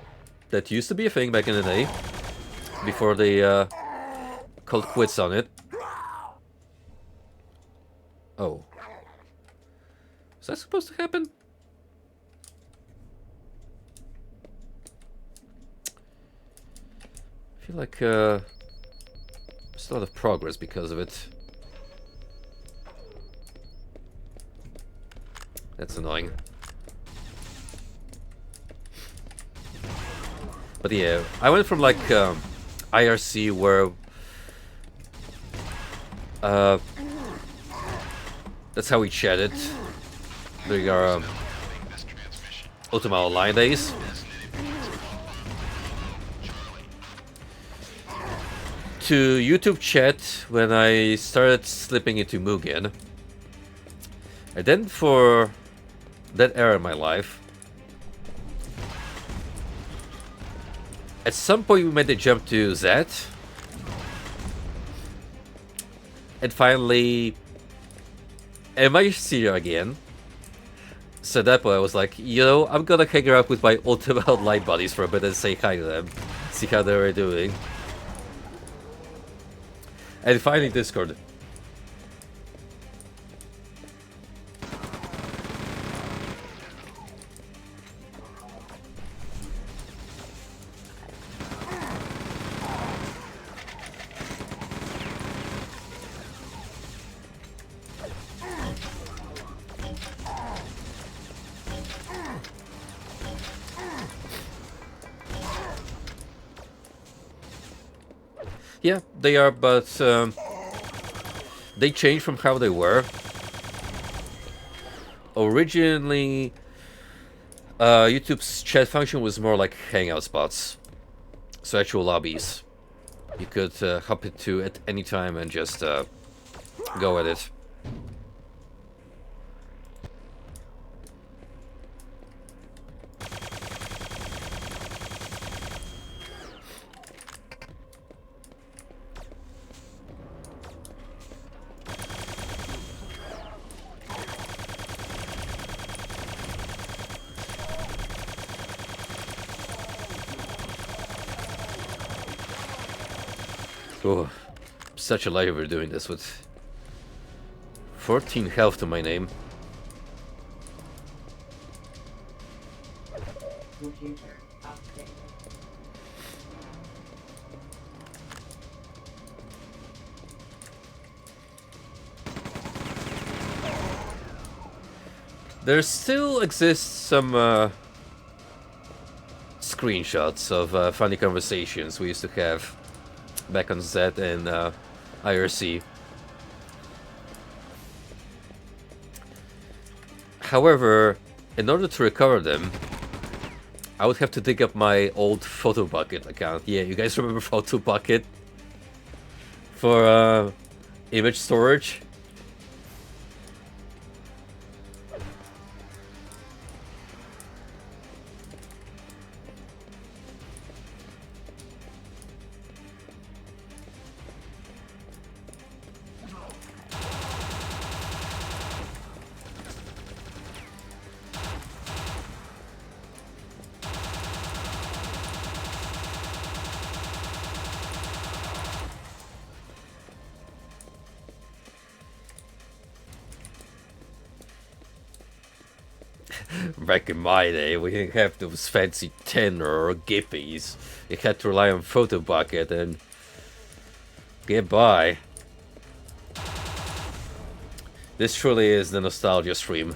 used to be a thing back in the day, before they called quits on it. Oh, is that supposed to happen? I feel like there's a lot of progress because of it. That's annoying. But yeah, I went from like IRC where that's how we chatted during our Ultima Online days. To YouTube chat when I started slipping into Mugen. And then for that era in my life, at some point we made the jump to Zed. And finally, MIC again. So at that point I was like, you know, I'm gonna hang out with my Ultima Online buddies for a bit and say hi to them. See how they were doing. And finally Discord. Yeah, they are, but they changed from how they were. Originally, YouTube's chat function was more like hangout spots. So actual lobbies. You could hop into at any time and just go at it. Oh, such a liar doing this with 14 health to my name. Computer updated. There still exists some screenshots of funny conversations we used to have back on Z and IRC. However, in order to recover them, I would have to dig up my old PhotoBucket account. Yeah, you guys remember PhotoBucket? For image storage? Back in my day, we didn't have those fancy Tenor or Gippies. You had to rely on PhotoBucket and get by. This truly is the nostalgia stream.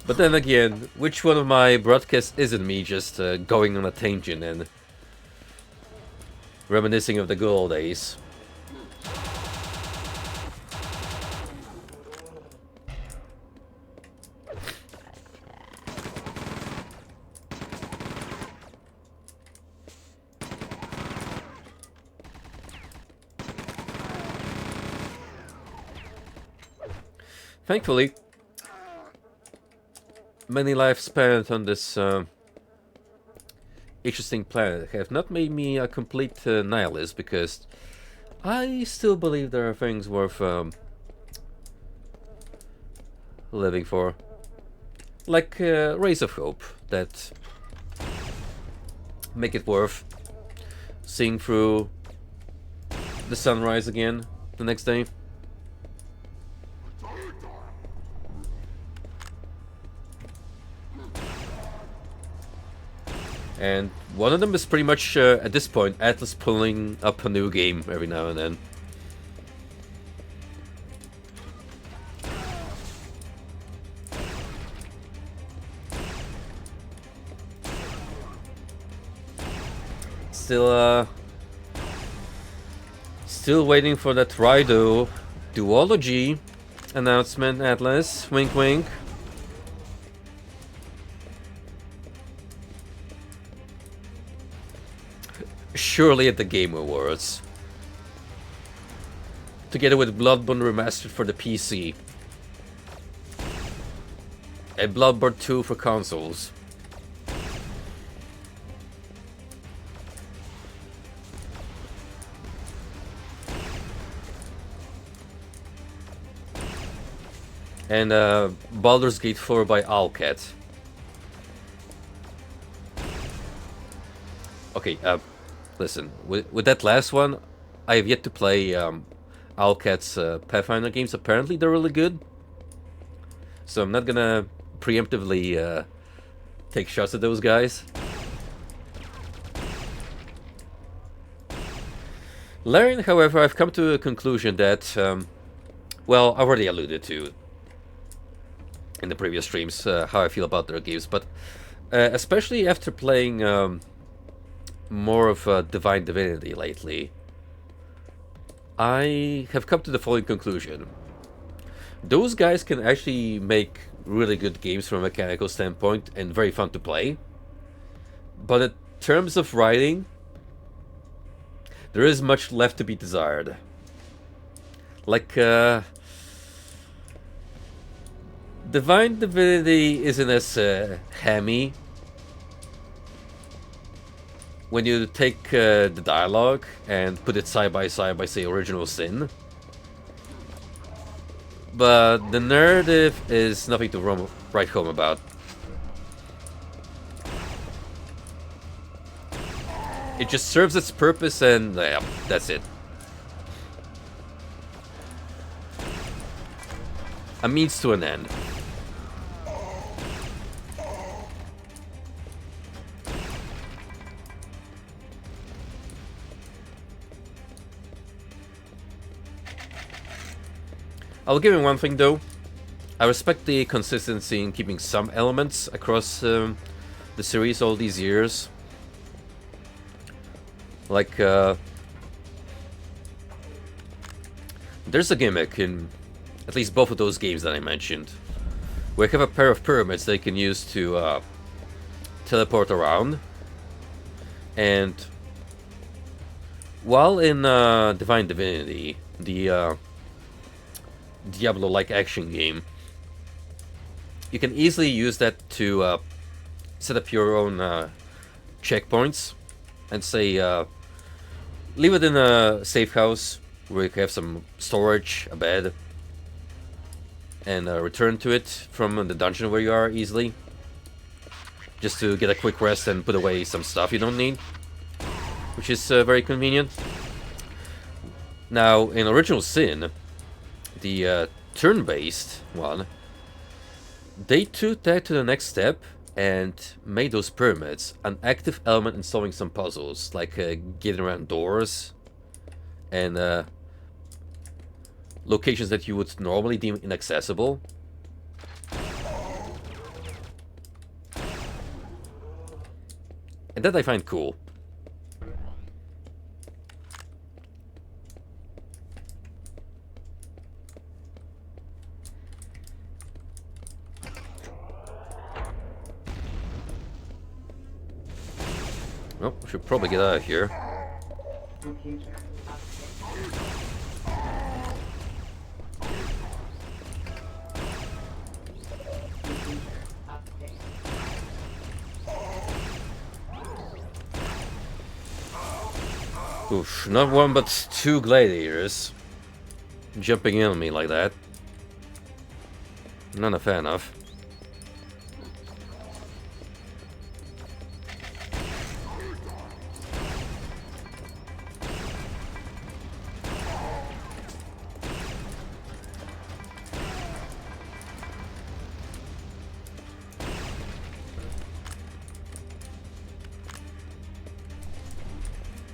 But then again, which one of my broadcasts isn't me just going on a tangent and reminiscing of the good old days? Thankfully, many lives spent on this interesting planet have not made me a complete nihilist, because I still believe there are things worth living for. Like rays of hope that make it worth seeing through the sunrise again the next day. And one of them is pretty much, at this point, Atlas pulling up a new game every now and then. Still waiting for that Raido duology announcement, Atlas. Wink wink. Surely at the Game Awards. Together with Bloodborne Remastered for the PC. And Bloodborne 2 for consoles. And Baldur's Gate 4 by Owlcat. Okay, listen, with that last one, I have yet to play Owlcat's Pathfinder games. Apparently they're really good. So I'm not gonna preemptively take shots at those guys. Larian, however, I've come to a conclusion that, well, I already alluded to in the previous streams how I feel about their games, but especially after playing more of Divine Divinity lately, I have come to the following conclusion. Those guys can actually make really good games from a mechanical standpoint and very fun to play, but in terms of writing, there is much left to be desired. Like, Divine Divinity isn't as hammy when you take the dialogue and put it side by, say, Original Sin. But the narrative is nothing to write home about. It just serves its purpose and yeah, that's it. A means to an end. I'll give him one thing though. I respect the consistency in keeping some elements across the series all these years. Like, there's a gimmick in at least both of those games that I mentioned, where you have a pair of pyramids they can use to teleport around. And while in Divine Divinity, the Diablo-like action game, you can easily use that to set up your own checkpoints and say, leave it in a safe house where you can have some storage, a bed, and return to it from the dungeon where you are easily, just to get a quick rest and put away some stuff you don't need, which is very convenient. Now, in Original Sin, the turn-based one, they took that to the next step and made those pyramids an active element in solving some puzzles, like getting around doors and locations that you would normally deem inaccessible. And that I find cool. Oh, we should probably get out of here. Computer update. Oof, not one but two gladiators jumping in on me like that. Not a fan of.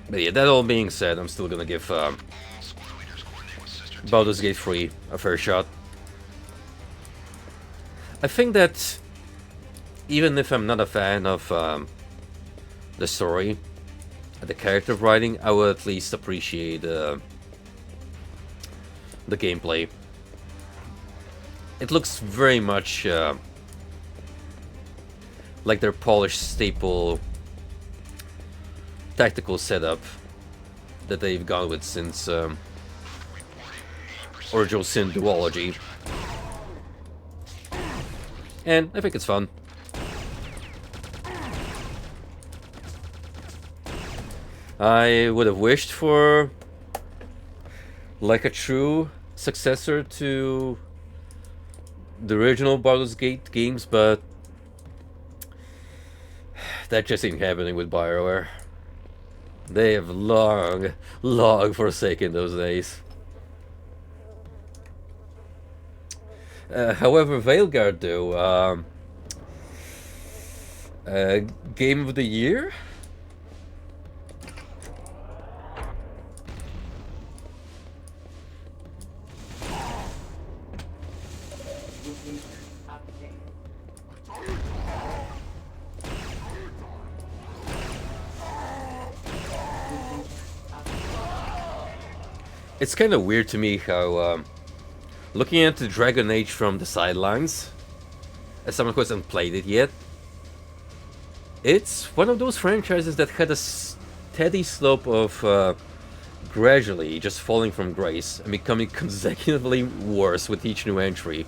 But yeah, that all being said, I'm still gonna give All squad leaders coordinate with sister team. Baldur's Gate 3 a fair shot. I think that even if I'm not a fan of the story, the character writing, I will at least appreciate the gameplay. It looks very much like their polished staple tactical setup that they've gone with since Original Sin duology. And I think it's fun. I would have wished for like a true successor to the original Baldur's Gate games, but that just ain't happening with BioWare. They have long forsaken those days. However, Veilguard, though, Game of the Year? It's kind of weird to me how, looking at the Dragon Age from the sidelines, as someone who hasn't played it yet, it's one of those franchises that had a steady slope of gradually just falling from grace and becoming consecutively worse with each new entry.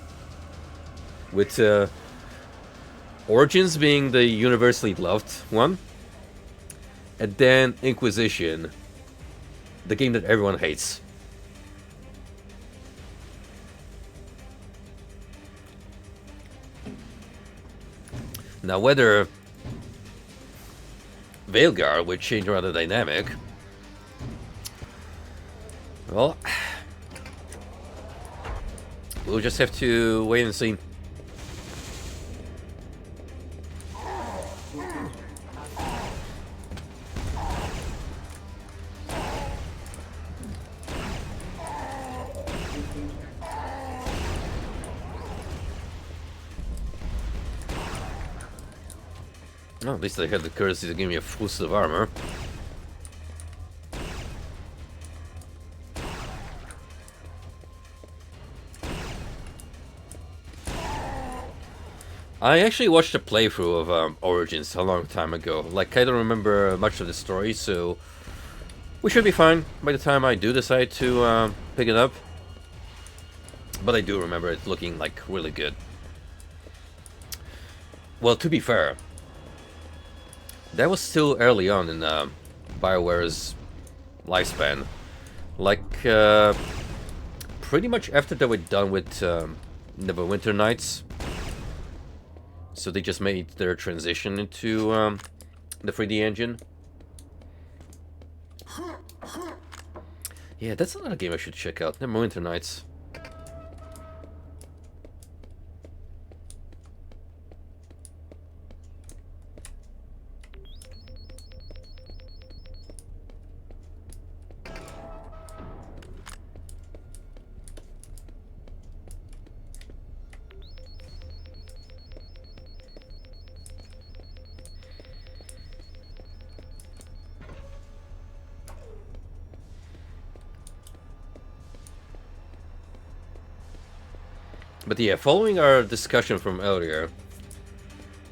With Origins being the universally loved one, and then Inquisition, the game that everyone hates. Now, whether Veilguard would change around the dynamic, well, we'll just have to wait and see. Oh, at least they had the courtesy to give me a full set of armor. I actually watched a playthrough of Origins a long time ago. Like, I don't remember much of the story, so we should be fine by the time I do decide to pick it up. But I do remember it looking, like, really good. Well, to be fair, that was still early on in BioWare's lifespan. Like, pretty much after they were done with Neverwinter Nights. So they just made their transition into the 3D engine. Yeah, that's another game I should check out. Neverwinter Nights. But yeah, following our discussion from earlier,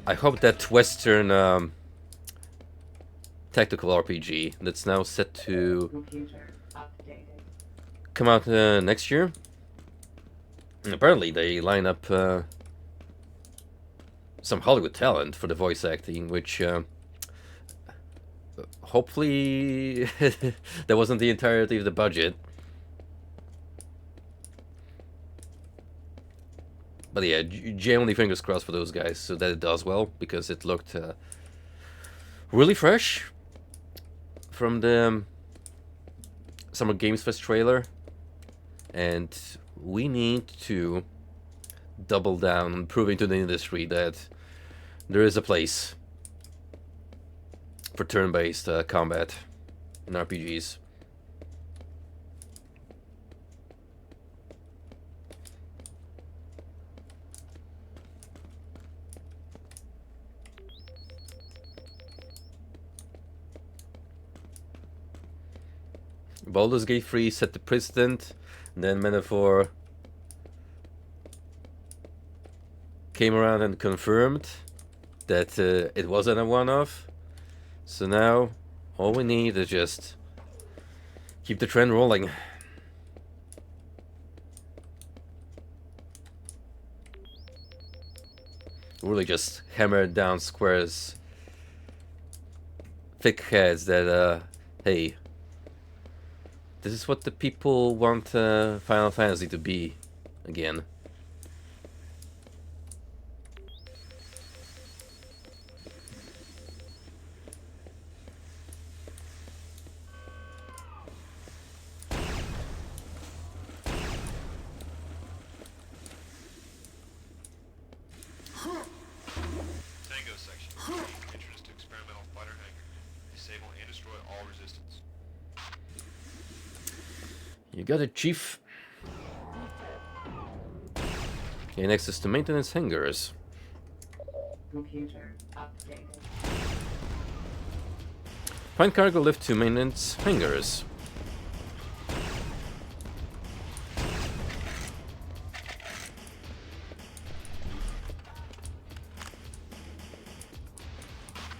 I hope that Western tactical RPG that's now set to Computer updated. come out next year. And apparently they line up some Hollywood talent for the voice acting, which hopefully that wasn't the entirety of the budget. But yeah, genuinely fingers crossed for those guys so that it does well, because it looked really fresh from the Summer Games Fest trailer. And we need to double down on proving to the industry that there is a place for turn-based combat in RPGs. Baldur's Gate 3 set the precedent, then Metaphor came around and confirmed that it wasn't a one-off. So now all we need is just keep the trend rolling. Really just hammer down Square's thick heads that, hey, this is what the people want Final Fantasy to be again. Tango section. Entrance to experimental fighter hangar. Disable and destroy all resistance. You got it, Chief. Gain access to maintenance hangars. Computer updated. Find cargo lift to maintenance hangars.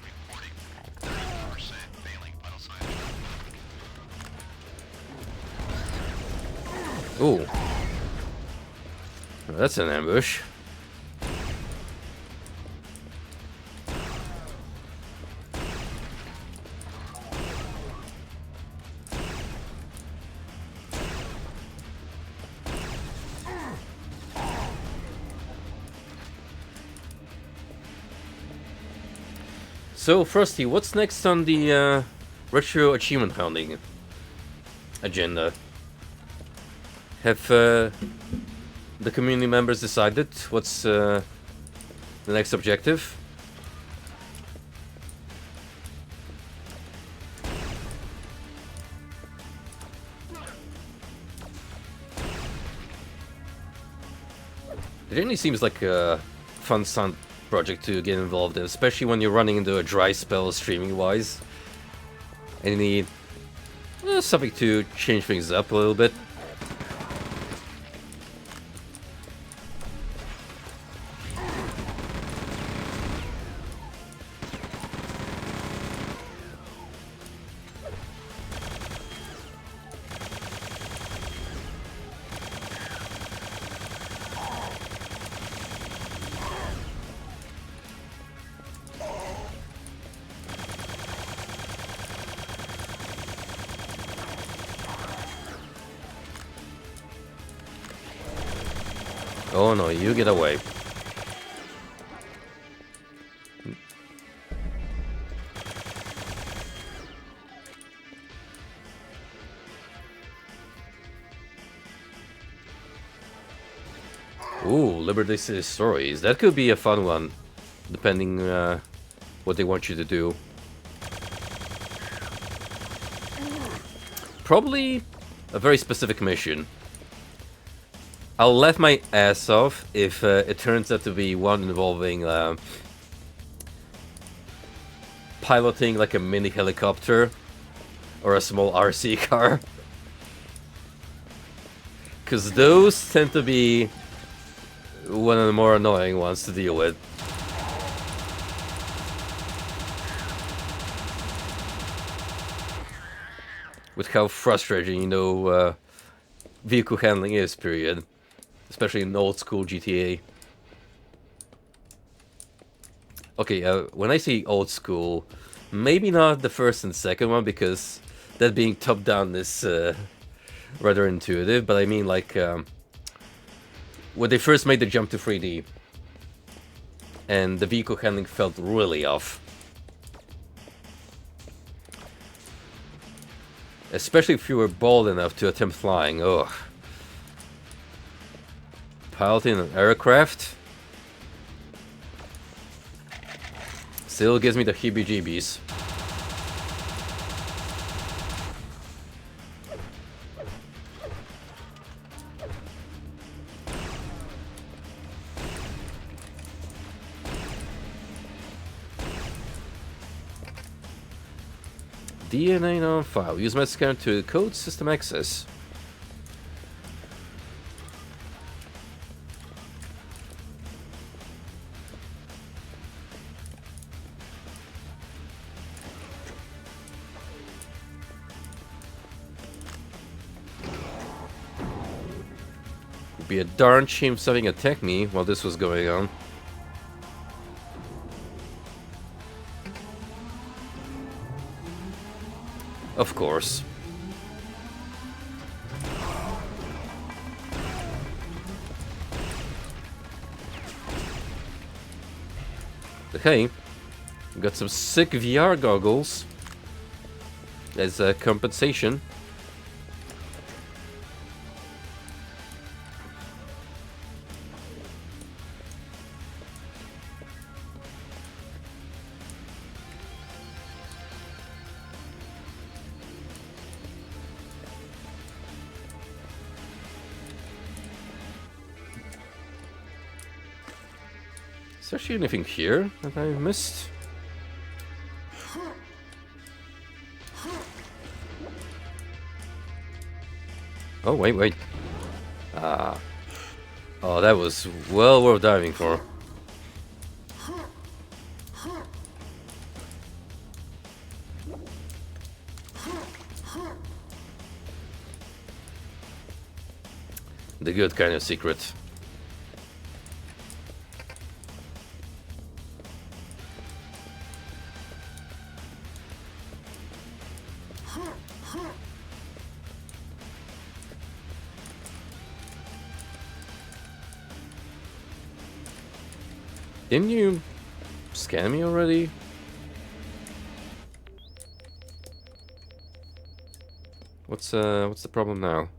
Reporting 30% failing vital signs. Ooh. Well, that's an ambush. So, Frosty, what's next on the retro achievement hunting agenda? Have the community members decided what's the next objective? It really seems like a fun stunt project to get involved in, especially when you're running into a dry spell streaming-wise. And you need something to change things up a little bit. Oh no, you get away. Ooh, Liberty City Stories. That could be a fun one, depending what they want you to do. Probably a very specific mission. I'll laugh my ass off if it turns out to be one involving piloting like a mini helicopter or a small RC car. Because those tend to be one of the more annoying ones to deal with. With how frustrating, vehicle handling is, period. Especially in old school GTA. Okay, when I say old school, maybe not the first and second one, because that being top down is rather intuitive, but I mean like when they first made the jump to 3D, and the vehicle handling felt really off. Especially if you were bold enough to attempt flying. Ugh. Piloting an aircraft still gives me the heebie-jeebies. DNA on file. Use my scanner to code system access. It'd be a darn shame something attacked me while this was going on. Of course. But hey, got some sick VR goggles as a compensation. Is there actually anything here that I missed? Oh, wait. Ah. Oh, that was well worth diving for. The good kind of secret. Didn't you scan me already? What's the problem now?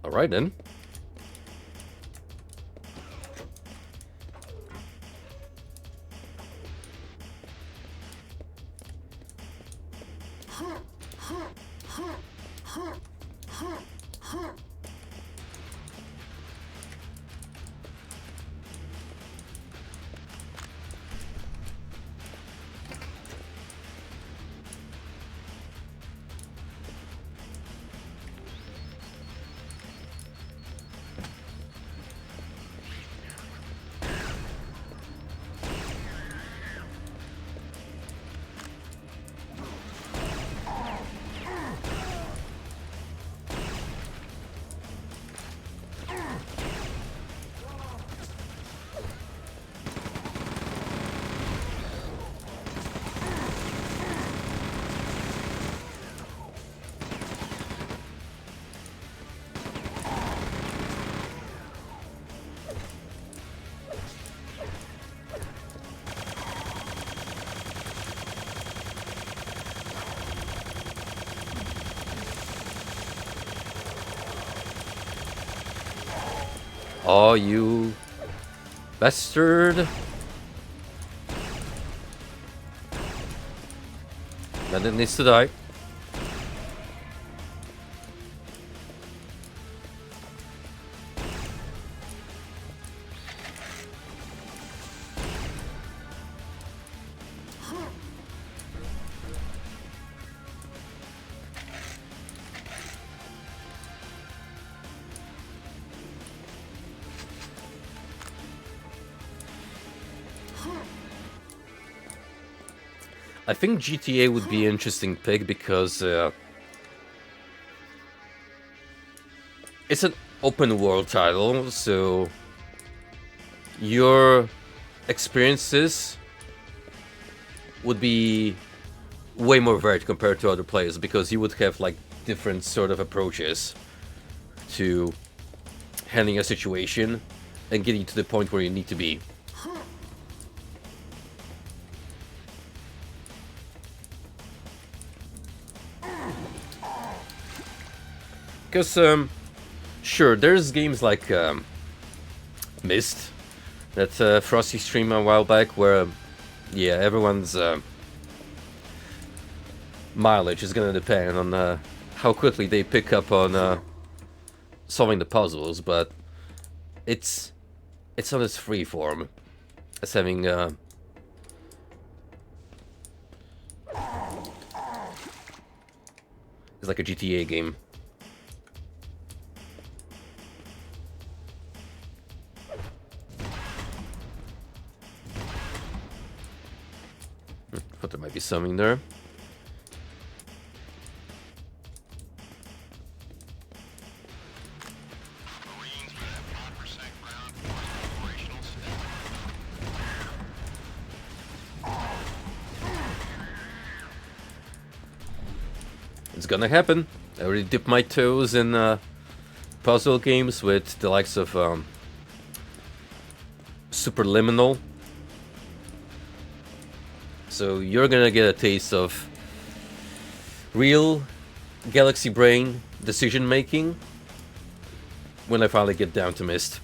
All right then. Oh, you bastard. Bandit needs to die. I think GTA would be an interesting pick because it's an open world title, so your experiences would be way more varied compared to other players, because you would have like different sort of approaches to handling a situation and getting to the point where you need to be. Because, sure, there's games like Myst that Frosty streamed a while back, where, yeah, everyone's mileage is gonna depend on how quickly they pick up on solving the puzzles, but it's on its free form as having it's like a GTA game. Thought there might be something there. Marines with that 5% ground force operational status. It's gonna happen. I already dipped my toes in puzzle games with the likes of Superliminal. So you're gonna get a taste of real Galaxy Brain decision making when I finally get down to Myst.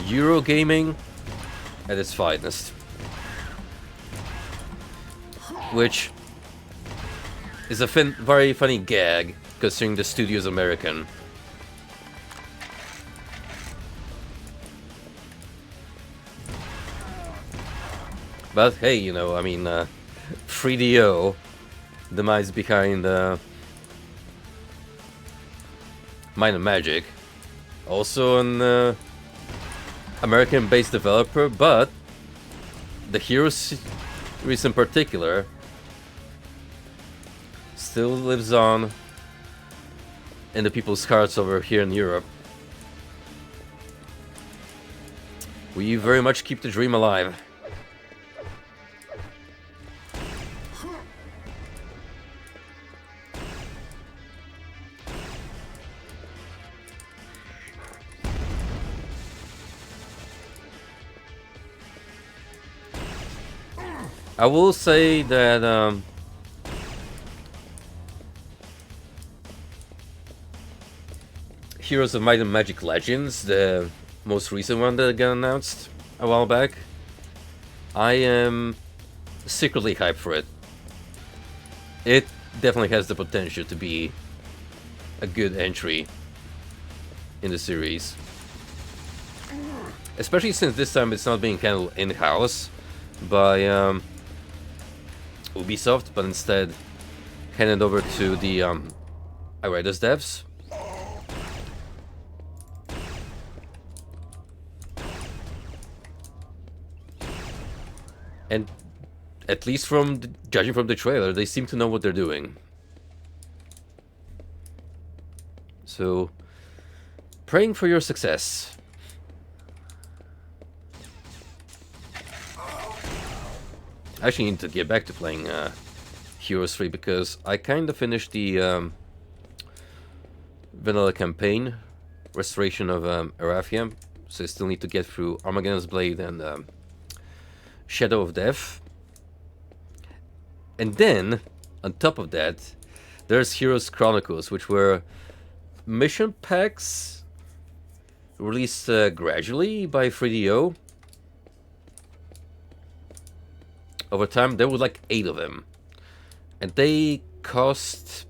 Eurogaming at its finest. Which is a very funny gag, considering the studio's American. But hey, you know, I mean, 3DO, the minds behind Mind and Magic, also an American-based developer, but the Heroes series in particular still lives on in the people's hearts over here in Europe. We very much keep the dream alive. I will say that Heroes of Might and Magic Legends, the most recent one that got announced a while back, I am secretly hyped for it. It definitely has the potential to be a good entry in the series. Especially since this time it's not being handled in-house by Ubisoft, but instead handed over to the Iridus devs. And at least judging from the trailer, they seem to know what they're doing. So, praying for your success. I actually need to get back to playing Heroes 3, because I kind of finished the vanilla campaign, Restoration of Arathia, so I still need to get through Armageddon's Blade and Shadow of Death. And then, on top of that, there's Heroes Chronicles, which were mission packs released gradually by 3DO. Over time, there were like 8 of them. And they cost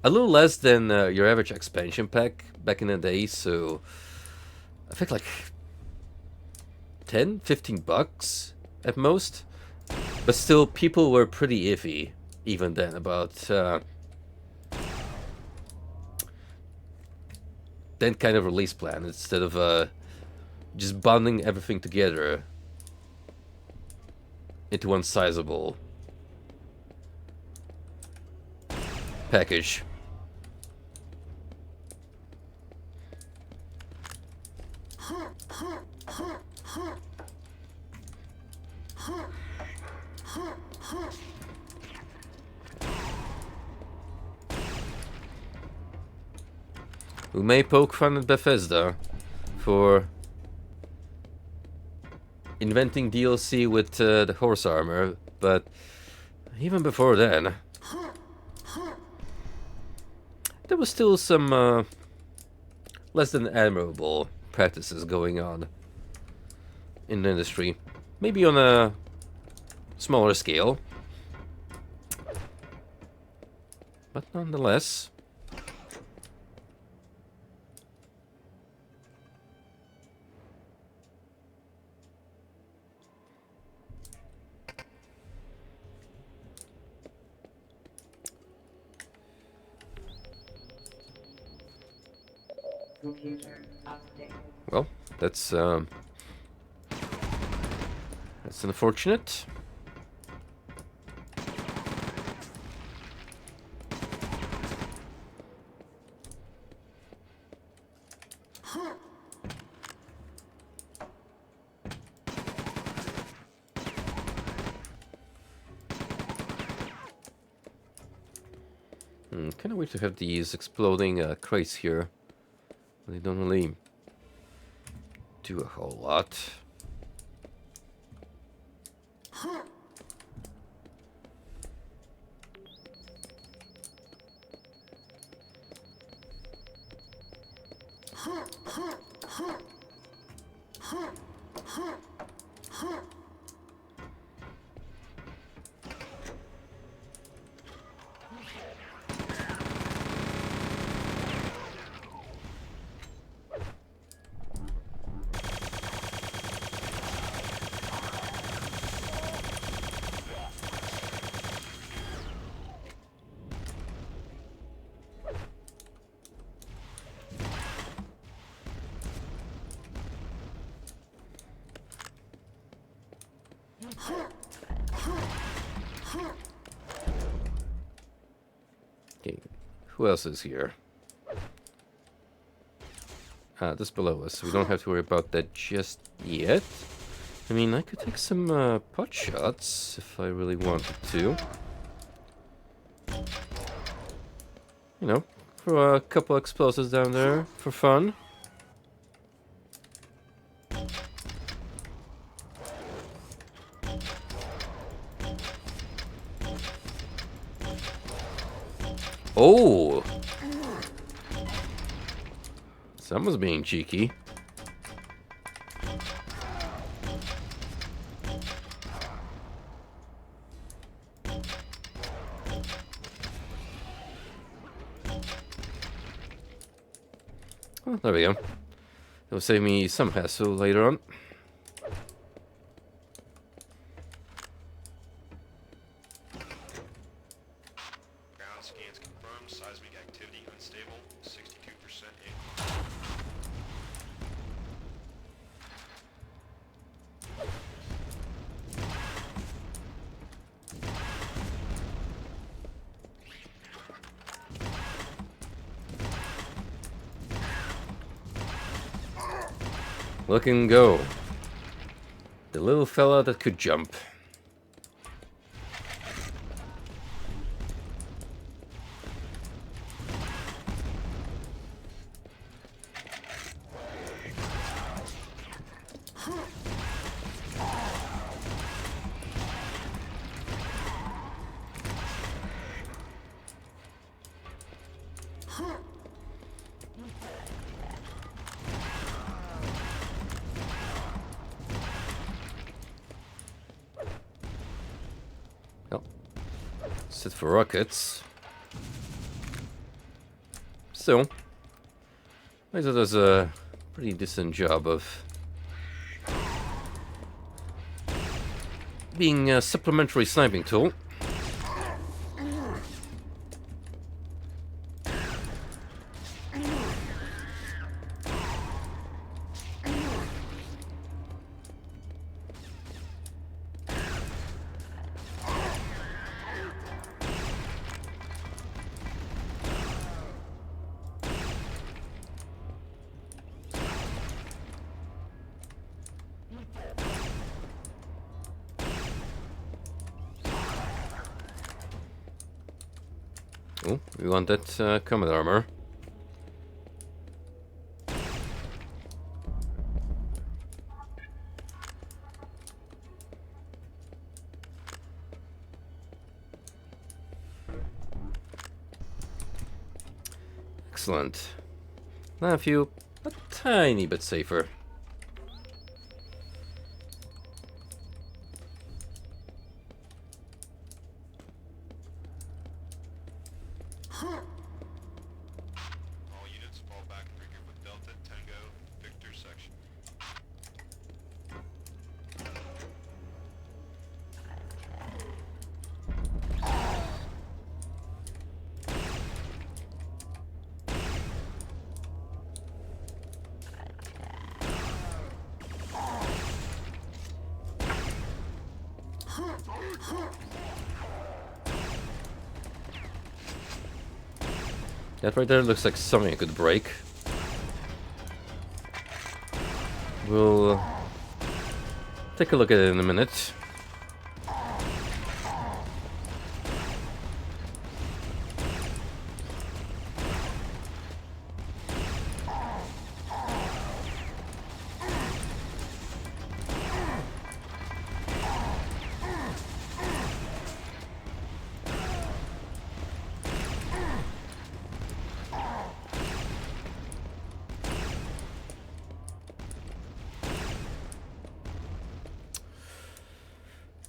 a little less than your average expansion pack back in the day, so I think like 10, 15 bucks at most. But still, people were pretty iffy even then about that kind of release plan, instead of just bundling everything together into one sizable package. We may poke fun at Bethesda for inventing DLC with the horse armor, but even before then, there was still some less than admirable practices going on in the industry. Maybe on a smaller scale, but nonetheless. Computer update. Well, that's unfortunate. Kind of wish to have these exploding crates here. They don't really do a whole lot. Okay, who else is here? Just below us. We don't have to worry about that just yet. I mean, I could take some pot shots if I really wanted to. You know, throw a couple explosives down there for fun. Oh! Someone's being cheeky. Oh, there we go. It'll save me some hassle later on. Ground scans confirmed. Seismic activity unstable. 62% incline. Look and go. The little fella that could jump. Set for rockets. Still, laser does a pretty decent job of being a supplementary sniping tool. Oh, we want that combat armor. Excellent. Now I feel a tiny bit safer. All units fall back and regroup with Delta, Tango, Victor section. That right there looks like something I could break. We'll take a look at it in a minute.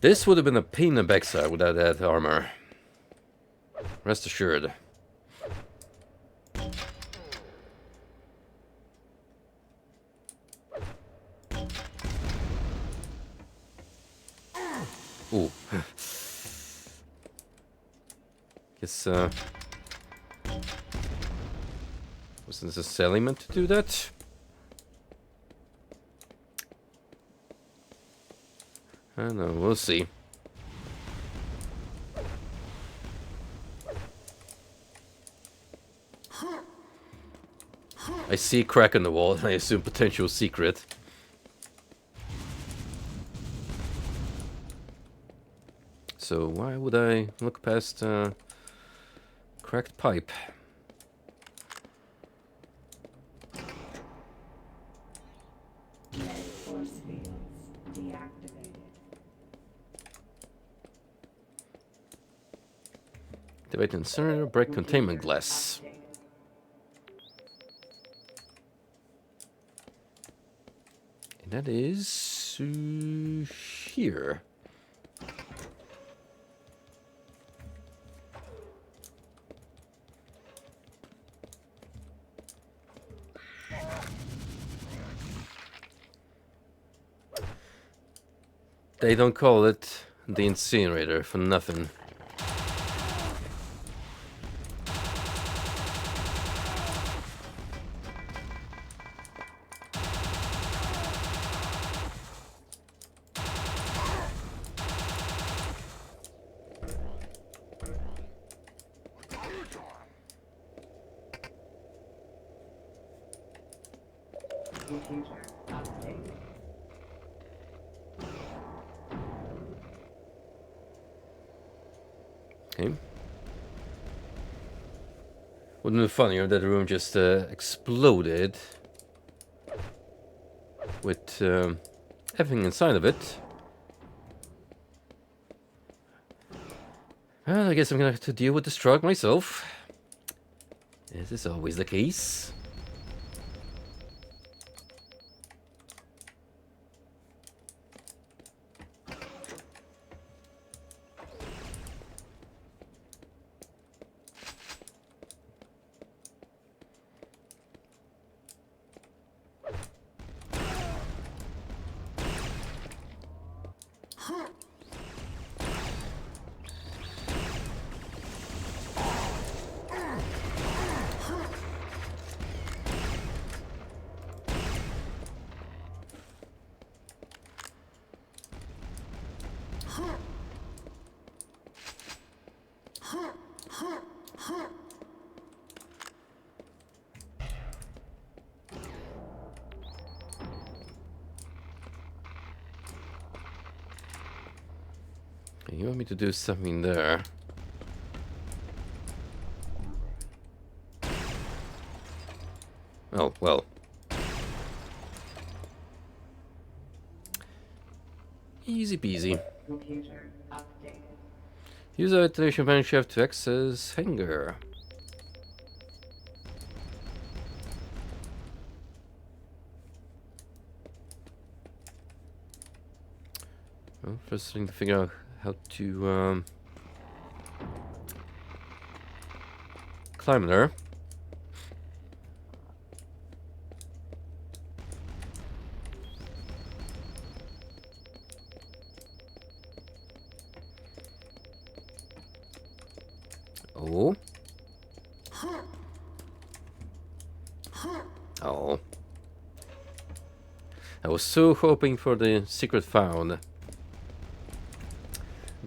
This would have been a pain in the backside without that armor. Rest assured. Ooh. Guess, wasn't necessarily meant to do that. I don't know, we'll see. I see a crack in the wall, and I assume potential secret. So why would I look past cracked pipe? Med force fields deactivated. Activate incinerator, break containment glass. Updated. And that is here. They don't call it the incinerator for nothing. Computer updated. Okay. Wouldn't it be funnier that the room just exploded with everything inside of it? Well, I guess I'm gonna have to deal with this truck myself. As is always the case. Okay, you want me to do something there? Oh, well. Easy peasy. Computer updated. Use the activation manager to access hangar. Well, first thing to figure out how to climb there. Oh. Oh. I was so hoping for the secret found.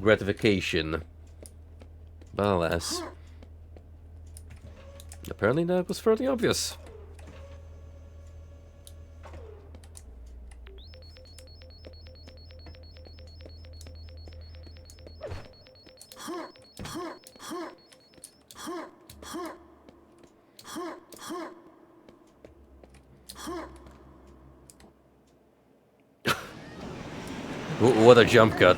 Gratification. But alas. Apparently that was fairly obvious. What a jump cut.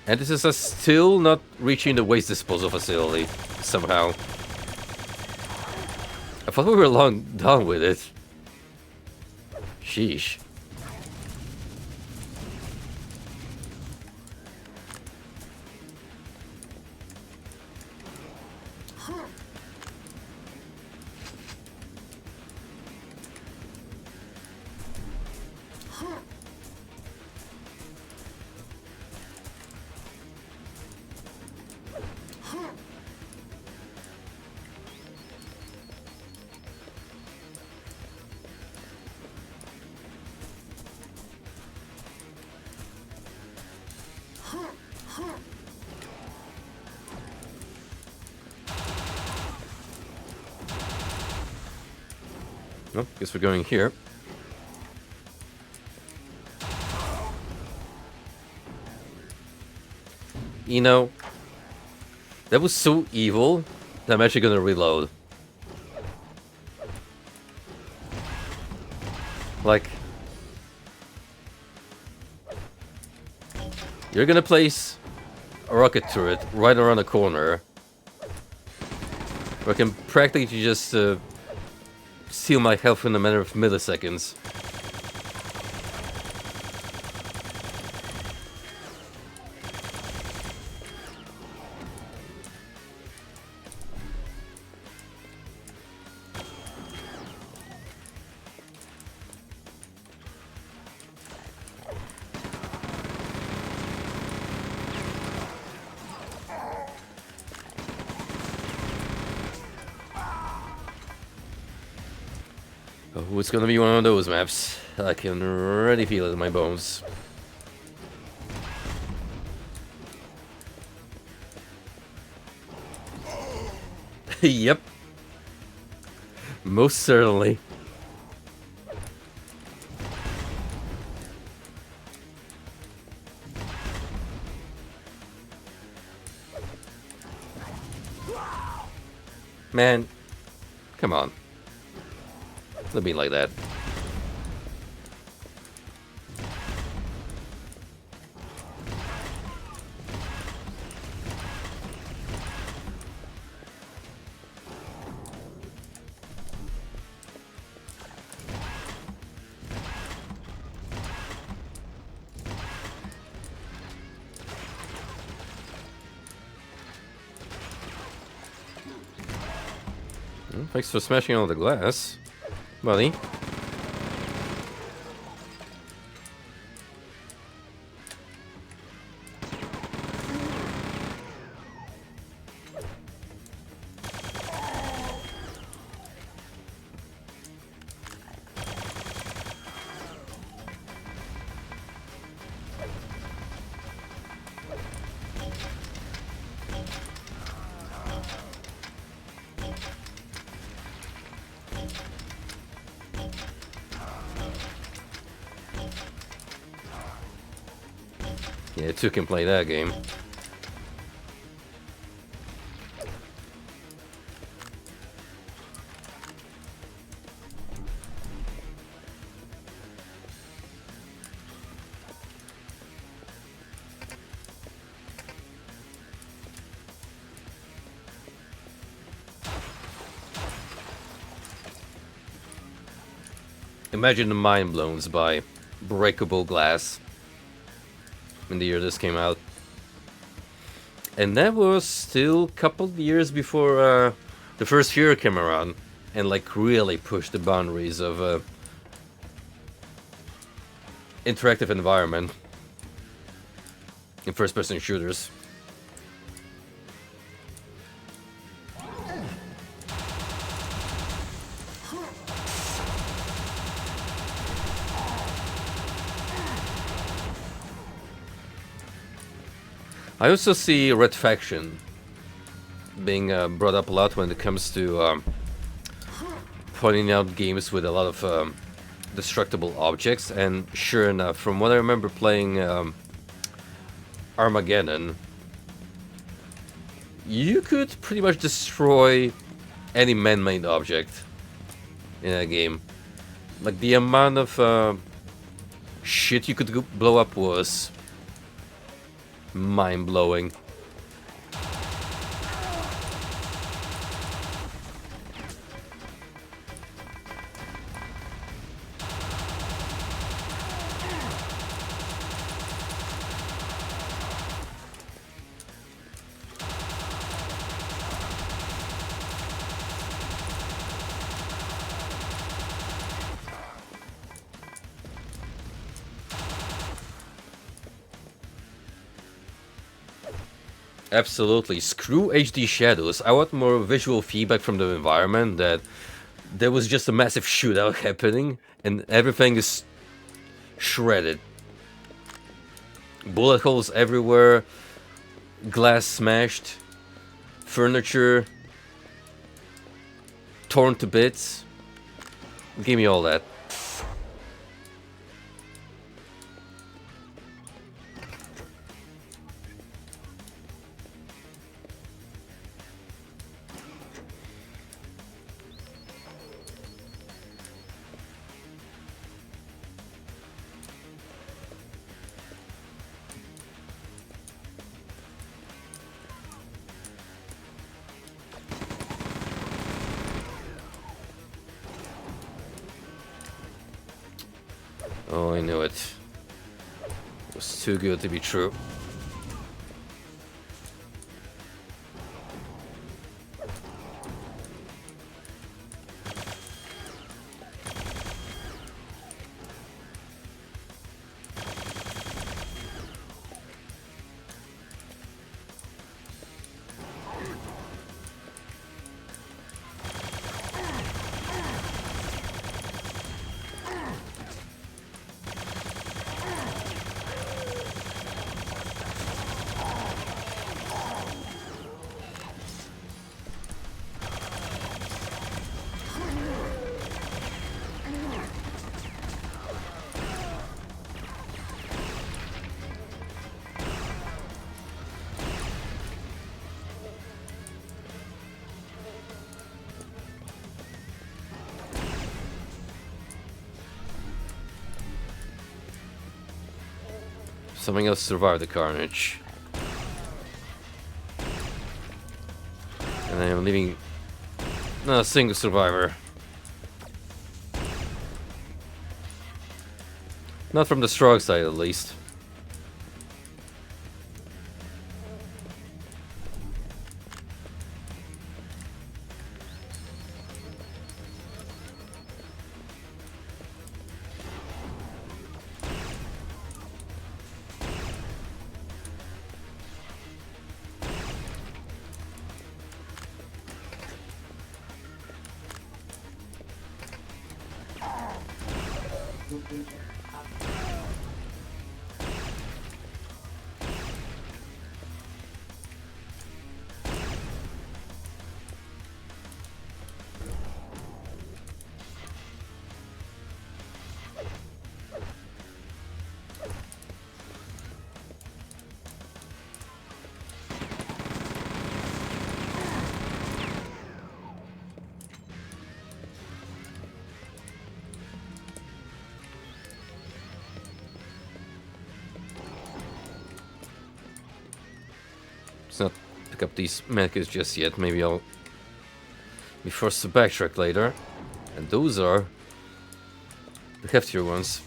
And this is still not reaching the waste disposal facility, somehow. I thought we were long done with it. Sheesh. Well, guess we're going here. You know, that was so evil that I'm actually gonna reload. Like, you're gonna place a rocket turret right around the corner, where I can practically just steal my health in a matter of milliseconds. Oh, it's gonna be one of those maps. I can already feel it in my bones. Yep. Most certainly. Man, come on. Don't be like that. Well, thanks for smashing all the glass, buddy. Yeah, two can play that game. Imagine the mind blown by breakable glass in the year this came out. And that was still a couple of years before the first year came around and like really pushed the boundaries of interactive environment in first-person shooters. I also see Red Faction being brought up a lot when it comes to pointing out games with a lot of destructible objects, and sure enough, from what I remember playing Armageddon, you could pretty much destroy any man-made object in a game. Like, the amount of shit you could blow up was mind-blowing. Absolutely. Screw HD shadows. I want more visual feedback from the environment, that there was just a massive shootout happening and everything is shredded. Bullet holes everywhere, glass smashed, furniture torn to bits. Give me all that. Oh, I knew it. It was too good to be true. Something else survived the carnage. And I am leaving not a single survivor. Not from the strong side, at least. pick up these medkits just yet. Maybe I'll be forced to backtrack later. And those are the heftier ones.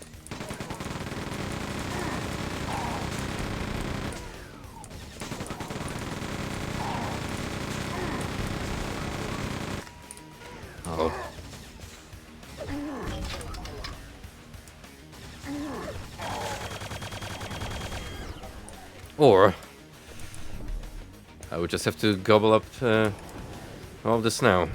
Oh. Or I would just have to gobble up all of this now.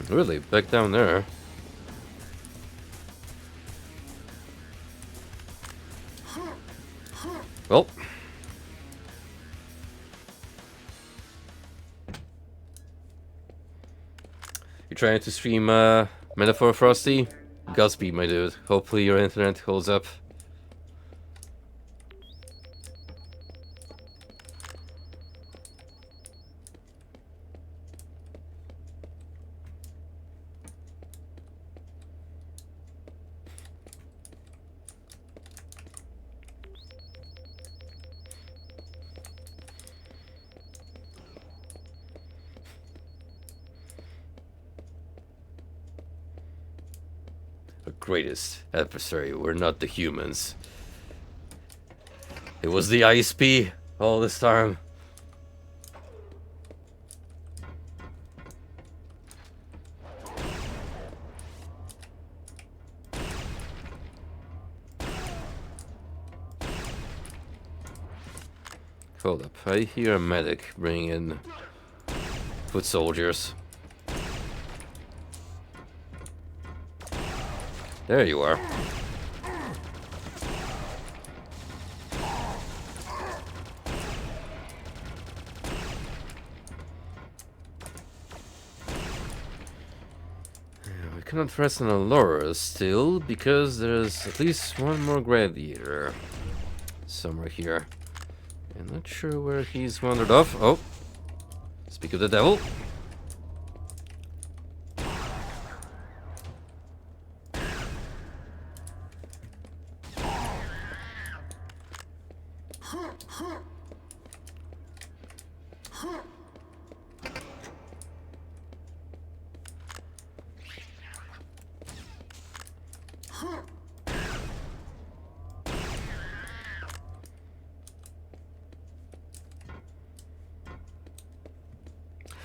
Really? Back down there? Well. You're trying to stream Metaphor Frosty? Godspeed, my dude. Hopefully your internet holds up. Our greatest adversary were not the humans. It was the ISP all this time. Hold up, I hear a medic bringing in foot soldiers. There you are. We cannot rest on our laurels still, because there's at least one more gladiator somewhere here. I'm not sure where he's wandered off. Oh, speak of the devil.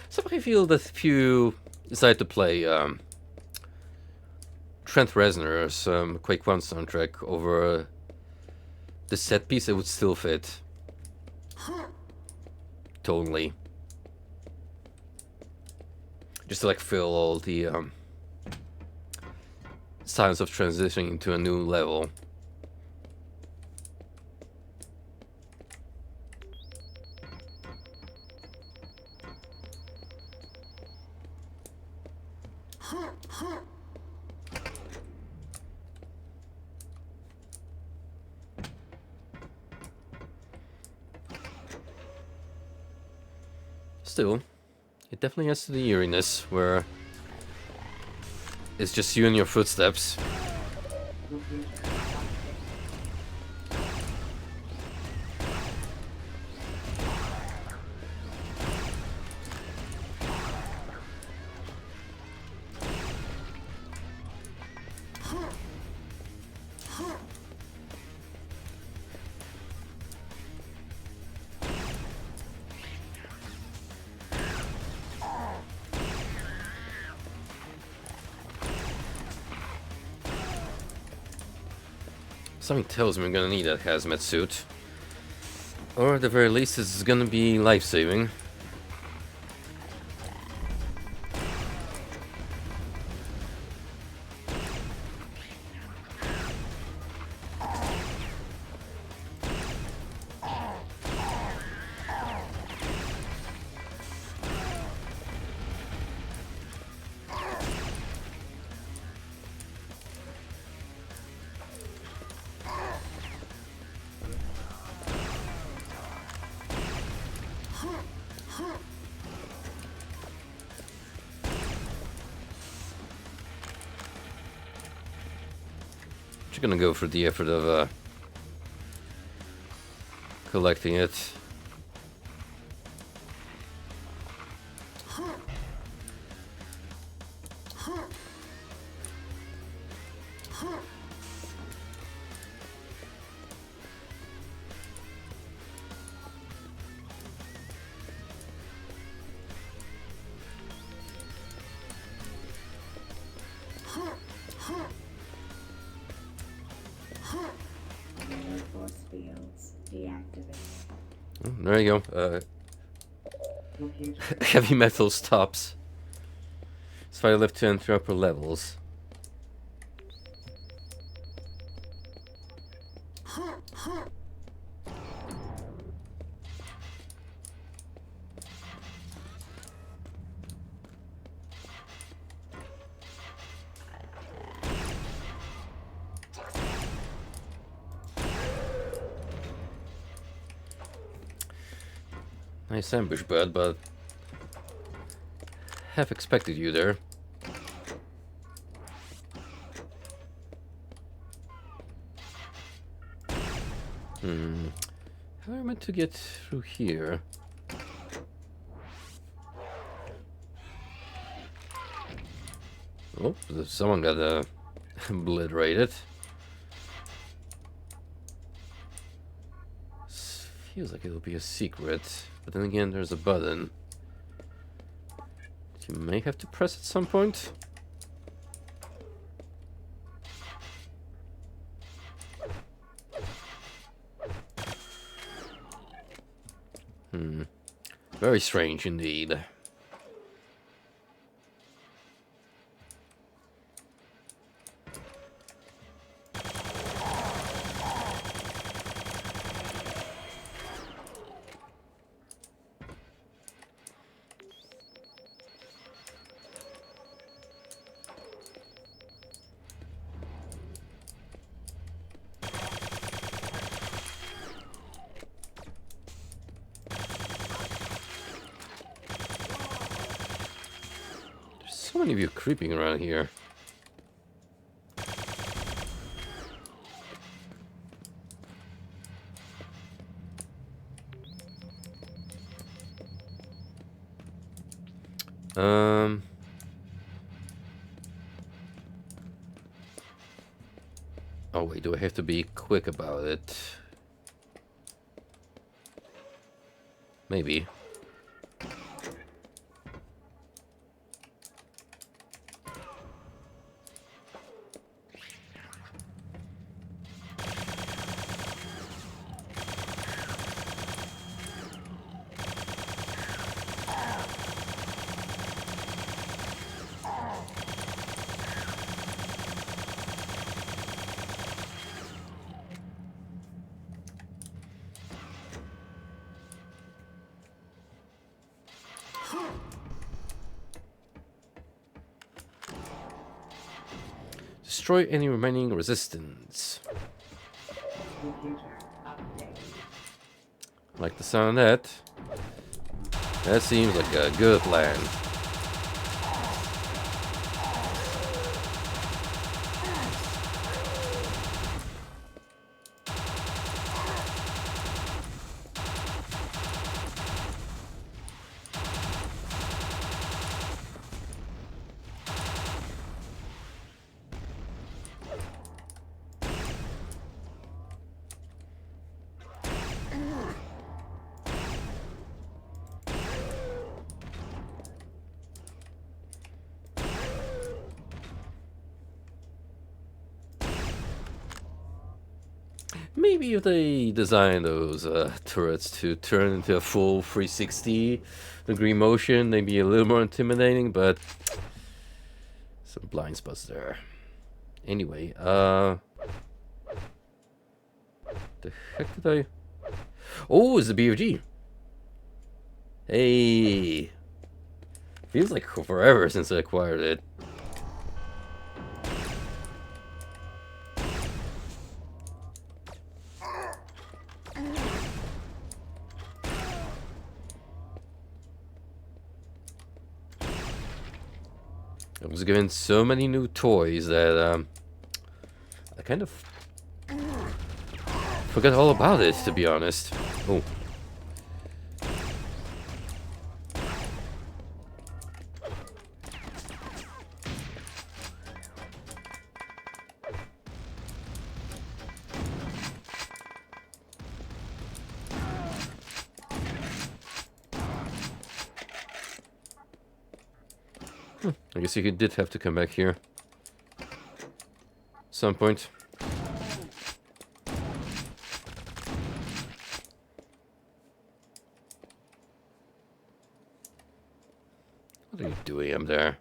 So I feel that if you decide to play Trent Reznor's Quake 1 soundtrack over the set piece, it would still fit. Totally. Just to like fill all the signs of transitioning into a new level. Still, it definitely has the eeriness where it's just you and your footsteps. Something tells me I'm gonna need that hazmat suit. Or at the very least, it's gonna be life-saving. just gonna go through the effort of collecting it. Force fields deactivated. Oh, there you go. Computer. Heavy metal stops. Fire left to enter upper levels. Nice ambush, bud, but half expected you there. How am I meant to get through here? Oh, someone got obliterated. Feels like it'll be a secret, but then again, there's a button that you may have to press at some point. Very strange indeed. So many of you creeping around here. Oh wait, do I have to be quick about it? Maybe. Destroy any remaining resistance. Computer update. Like the sound of that. That seems like a good plan. Maybe if they design those turrets to turn into a full 360-degree motion, they'd be a little more intimidating, but some blind spots there. Anyway, the heck did I... Oh, it's the BFG! Hey! Feels like forever since I acquired it. I was given so many new toys that I kind of Forgot all about it, to be honest. Oh. I guess you did have to come back here. Some point. What are you doing up there?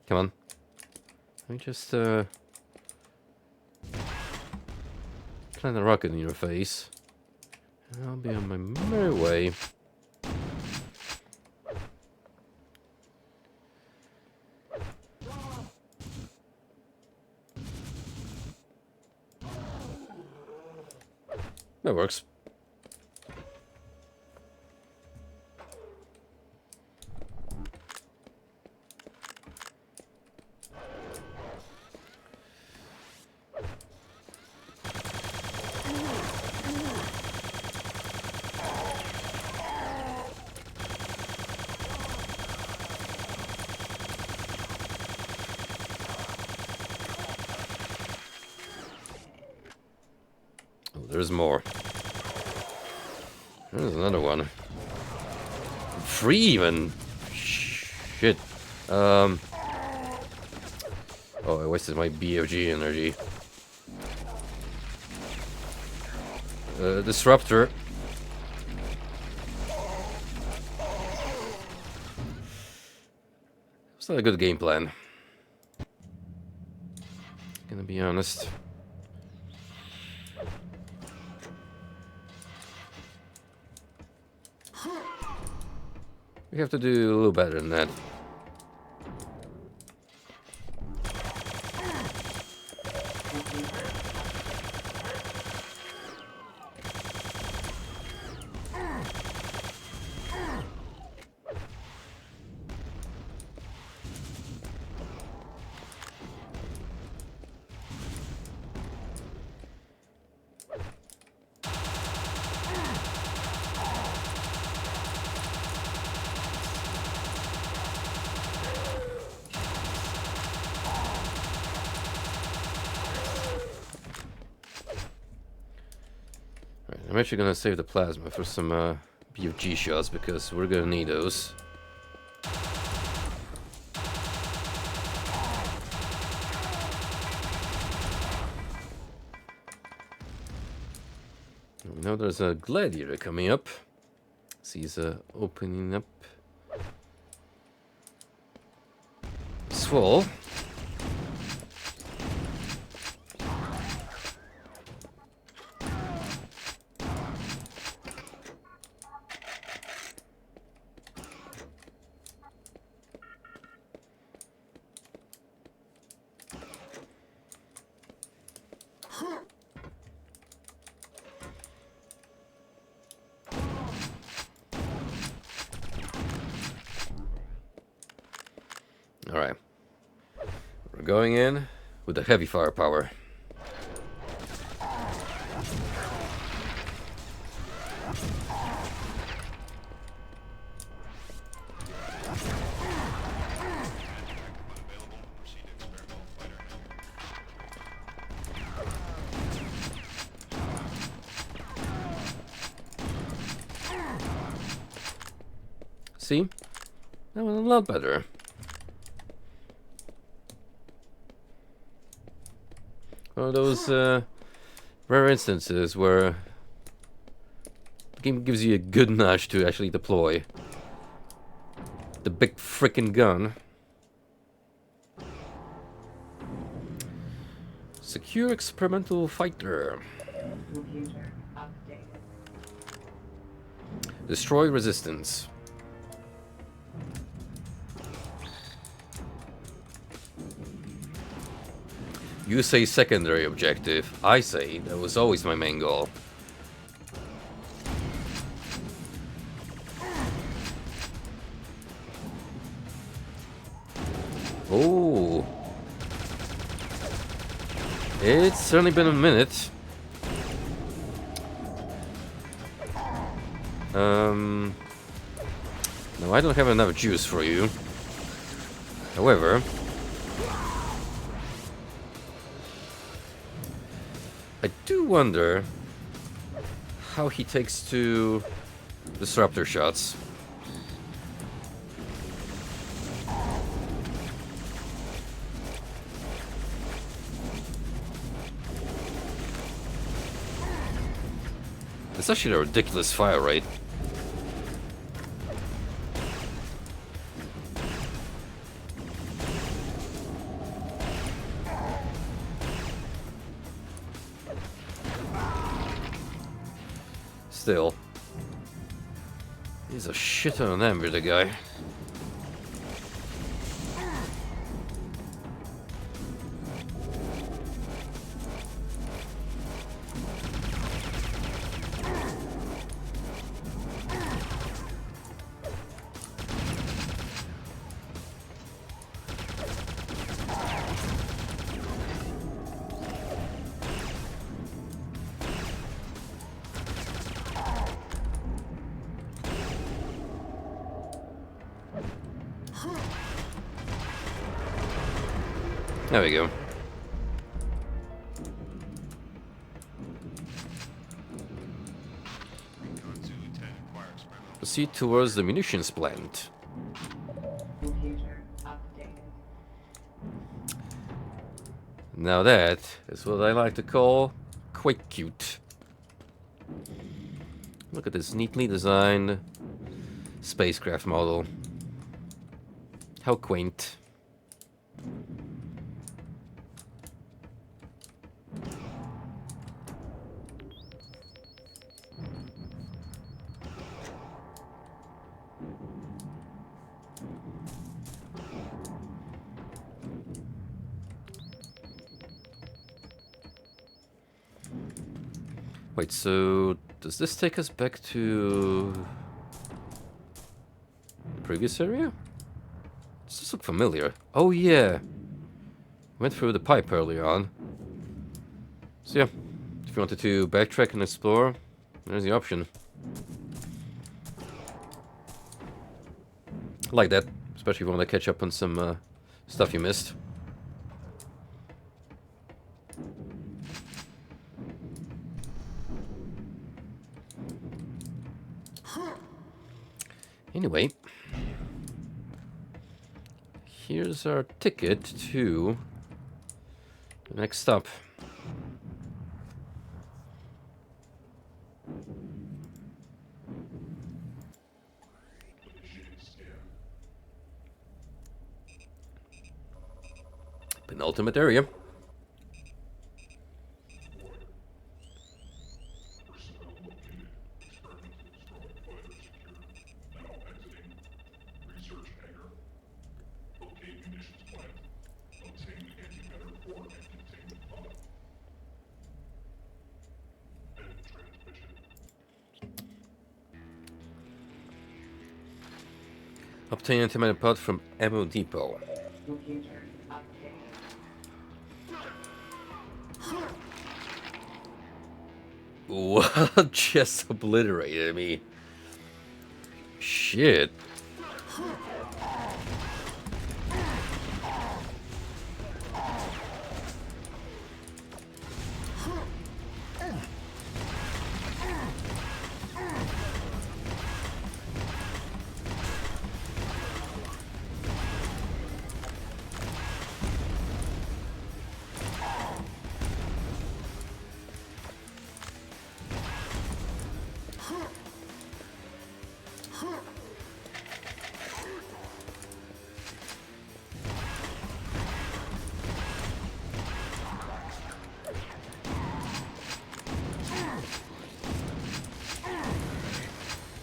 Come on. Let me just plant a rocket in your face. And I'll be on my merry way. That works. Oh, there's more. There's another one. 3 even. Shit. Oh, I wasted my BFG energy. Disruptor. It's not a good game plan. Gonna be honest. We have to do a little better than that. I'm actually gonna save the plasma for some BFG shots because we're gonna need those. We know there's a gladiator coming up. See, he's opening up. Swole. Alright. We're going in with the heavy firepower. See? That was a lot better. One of those rare instances where the game gives you a good nudge to actually deploy the big frickin' gun. Secure experimental fighter. Computer updated. Destroy resistance. You say secondary objective. I say that was always my main goal. Oh. It's certainly been a minute. No, I don't have enough juice for you. However, I do wonder how he takes to disruptor shots. It's actually a ridiculous fire rate. Still, he's a shit on an amber, the guy. There we go. Proceed towards the munitions plant. Computer updated. Now that is what I like to call Quake cute. Look at this neatly designed spacecraft model. How quaint. Wait, so does this take us back to the previous area? Does this look familiar? Oh yeah, went through the pipe earlier on. So yeah, if you wanted to backtrack and explore, there's the option. I like that, especially if you want to catch up on some stuff you missed. Anyway, here's our ticket to the next stop. Penultimate area. Obtain antimatter pod from Ammo Depot. Computer updated. What just obliterated me? Shit.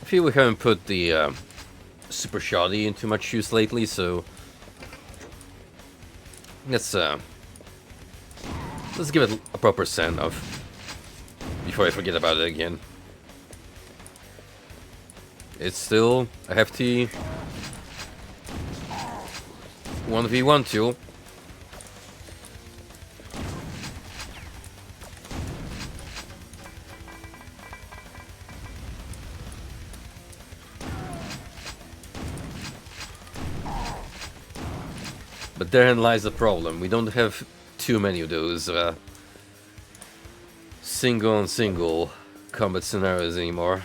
I feel we haven't put the super shoddy into much use lately, so let's Let's give it a proper send off before I forget about it again. It's still a hefty 1v1 tool. But therein lies the problem. We don't have too many of those single-on-single combat scenarios anymore.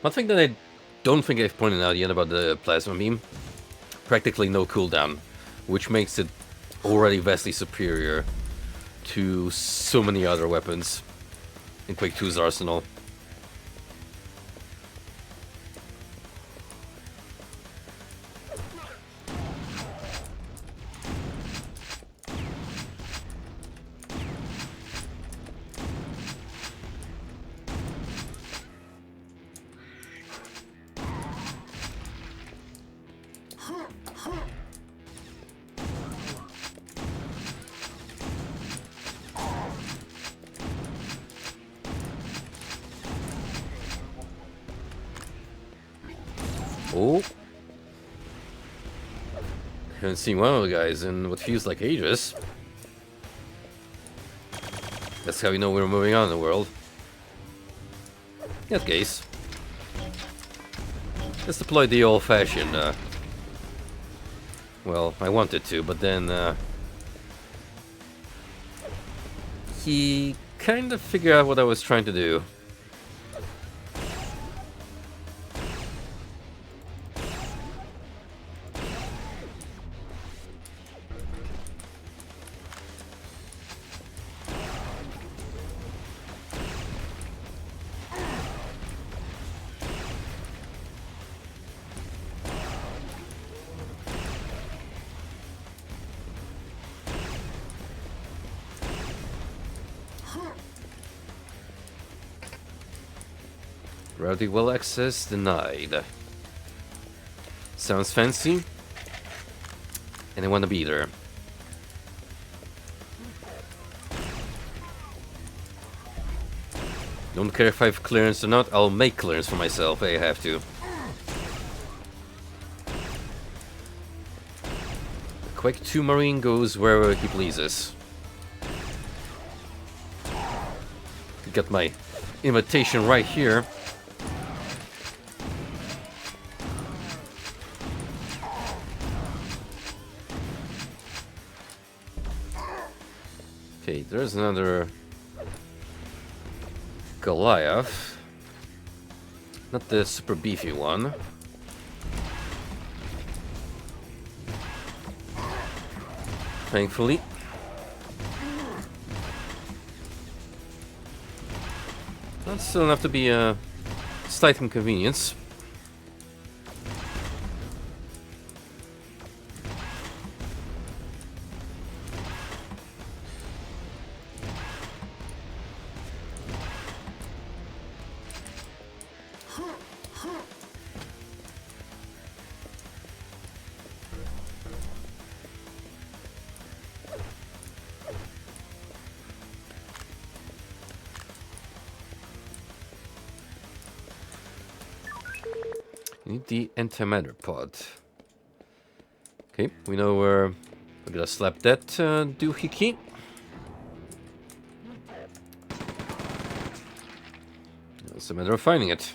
One thing that I don't think I've pointed out yet about the plasma beam, practically no cooldown, which makes it already vastly superior to so many other weapons in Quake 2's arsenal. Oh. Haven't seen one of the guys in what feels like ages. That's how you know we're moving on in the world. In that case, let's deploy the old-fashioned, well, I wanted to, but then, he kind of figured out what I was trying to do. Routing well access denied. Sounds fancy, and I want to be there. Don't care if I have clearance or not, I'll make clearance for myself if I have to. Quake 2 Marine goes wherever he pleases. Got my invitation right here. Okay, there's another Goliath. Not the super beefy one. Thankfully. That's still enough to be a slight inconvenience. Need the antimatter pod. Okay, we know where we're gonna slap that doohickey. It's a matter of finding it.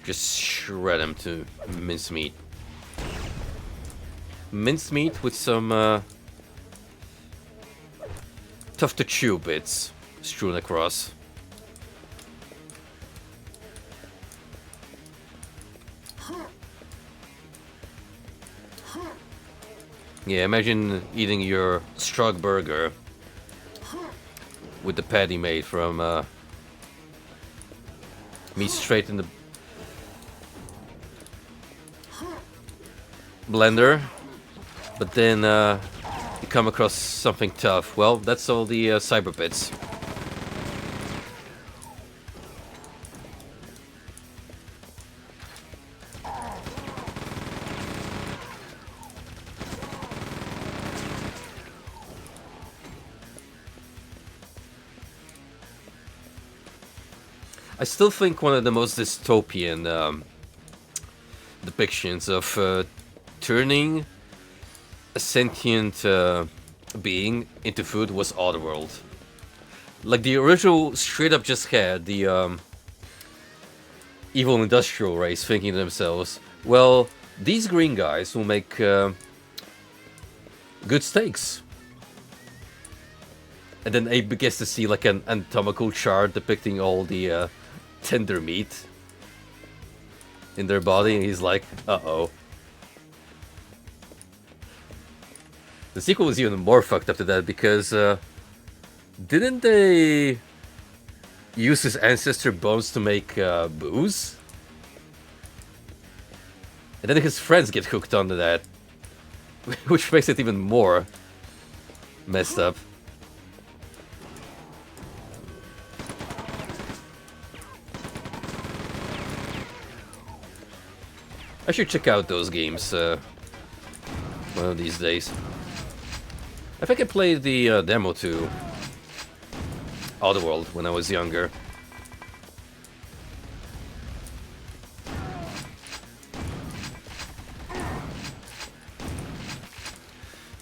Just shred him to mincemeat. Mincemeat with some tough to chew bits strewn across. Yeah, imagine eating your Strug burger with the patty made from meat straight in the blender, but then you come across something tough. Well, that's all the cyber bits. I still think one of the most dystopian depictions of turning a sentient being into food was Oddworld. Like the original straight up just had the evil industrial race thinking to themselves, well, these green guys will make good steaks. And then Abe gets to see like an anatomical chart depicting all the tender meat in their body, and he's like, uh-oh. The sequel was even more fucked up to that because didn't they use his ancestor bones to make booze? And then his friends get hooked onto that, which makes it even more messed up. I should check out those games one of these days. I think I played the demo to Oddworld when I was younger.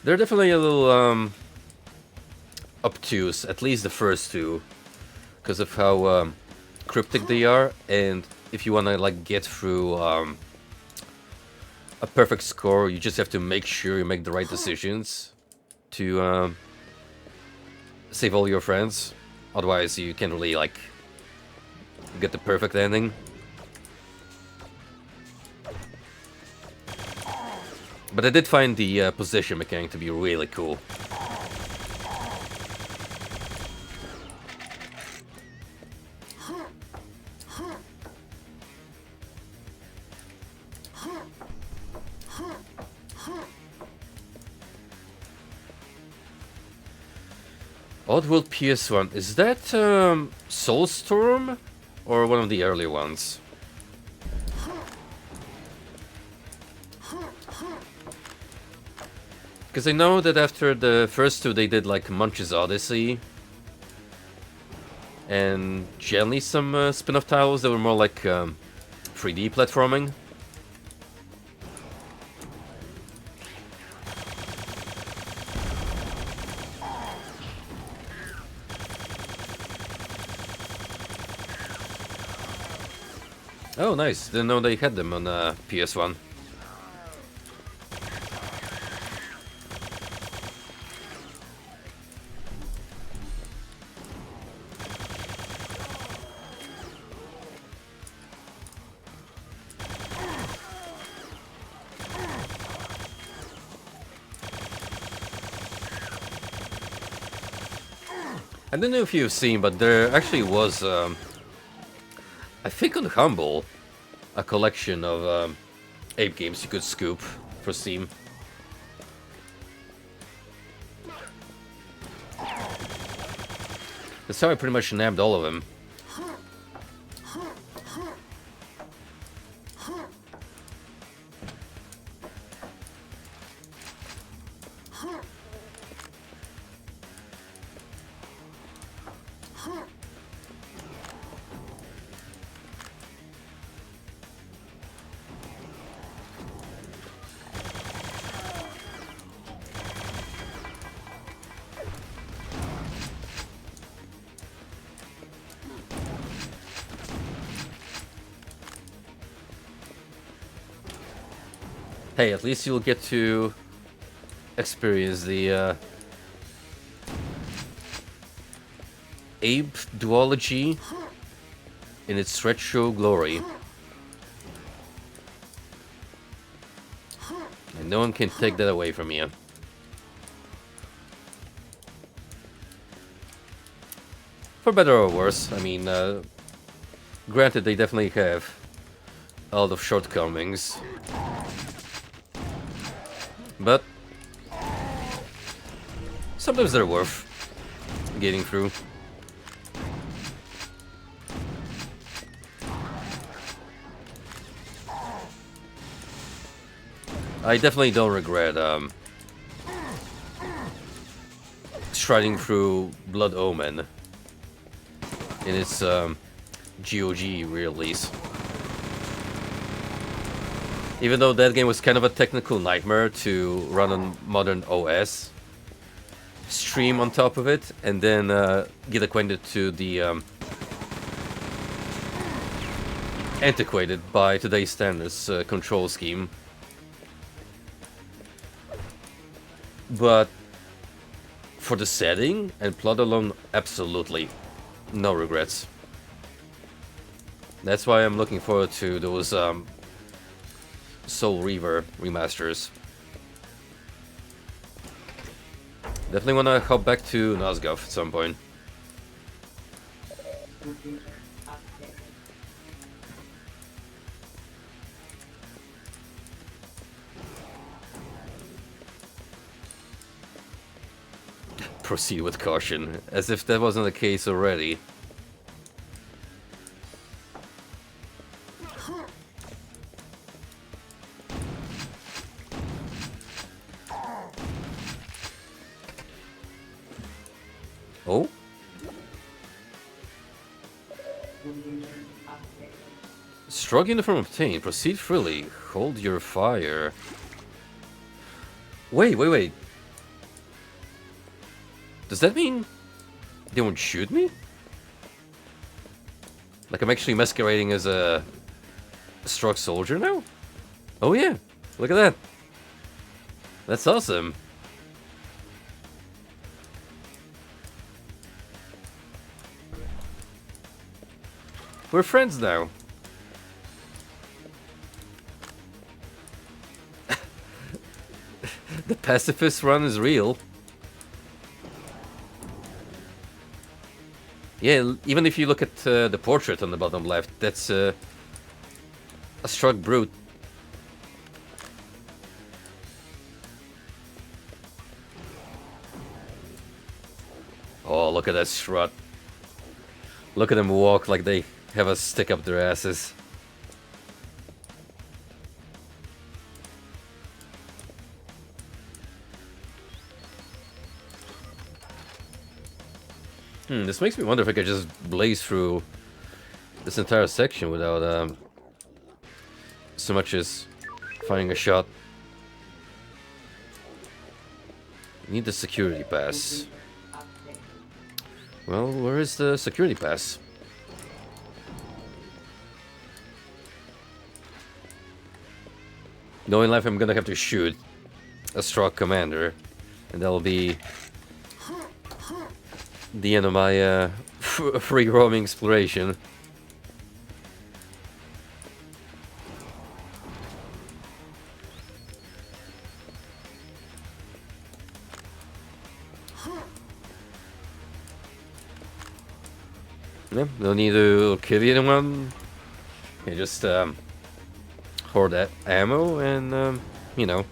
They're definitely a little obtuse, at least the first two, because of how cryptic they are, and if you want to like get through a perfect score, you just have to make sure you make the right decisions to save all your friends. Otherwise, you can't really like get the perfect ending. But I did find the position mechanic to be really cool. Oddworld PS1, is that Soulstorm or one of the early ones? Because I know that after the first two they did like Munch's Odyssey and generally some spin-off titles that were more like 3D platforming. Oh, nice. Didn't know they had them on PS1. I don't know if you've seen, but there actually was, I think on Humble, a collection of Ape games you could scoop for Steam. That's how I pretty much nabbed all of them. Hey, at least you'll get to experience the Ape duology in its retro glory. And no one can take that away from you. For better or worse, I mean, granted, they definitely have a lot of shortcomings. But sometimes they're worth getting through. I definitely don't regret striding through Blood Omen in its GOG release. Even though that game was kind of a technical nightmare to run on modern OS, stream on top of it, and then get acquainted to the antiquated by today's standards control scheme. But for the setting and plot alone, absolutely no regrets. That's why I'm looking forward to those Soul Reaver remasters. Definitely want to hop back to Nosgoth at some point. Computer update. Proceed with caution, as if that wasn't the case already. Oh? Computer update. Strong uniform obtained. Proceed freely. Hold your fire. Wait. Does that mean they won't shoot me? Like I'm actually masquerading as a struck soldier now? Oh yeah, look at that. That's awesome. We're friends now. The pacifist run is real. Yeah, even if you look at the portrait on the bottom left, that's a struck brute. Oh, look at that strut. Look at them walk like they have a stick up their asses. This makes me wonder if I could just blaze through this entire section without so much as finding a shot. Need the security pass. Update. Well, where is the security pass? Knowing life, I'm gonna have to shoot a struck commander, and that'll be the end of my free roaming exploration. Yeah, no need to kill anyone. You just hoard that ammo and you know.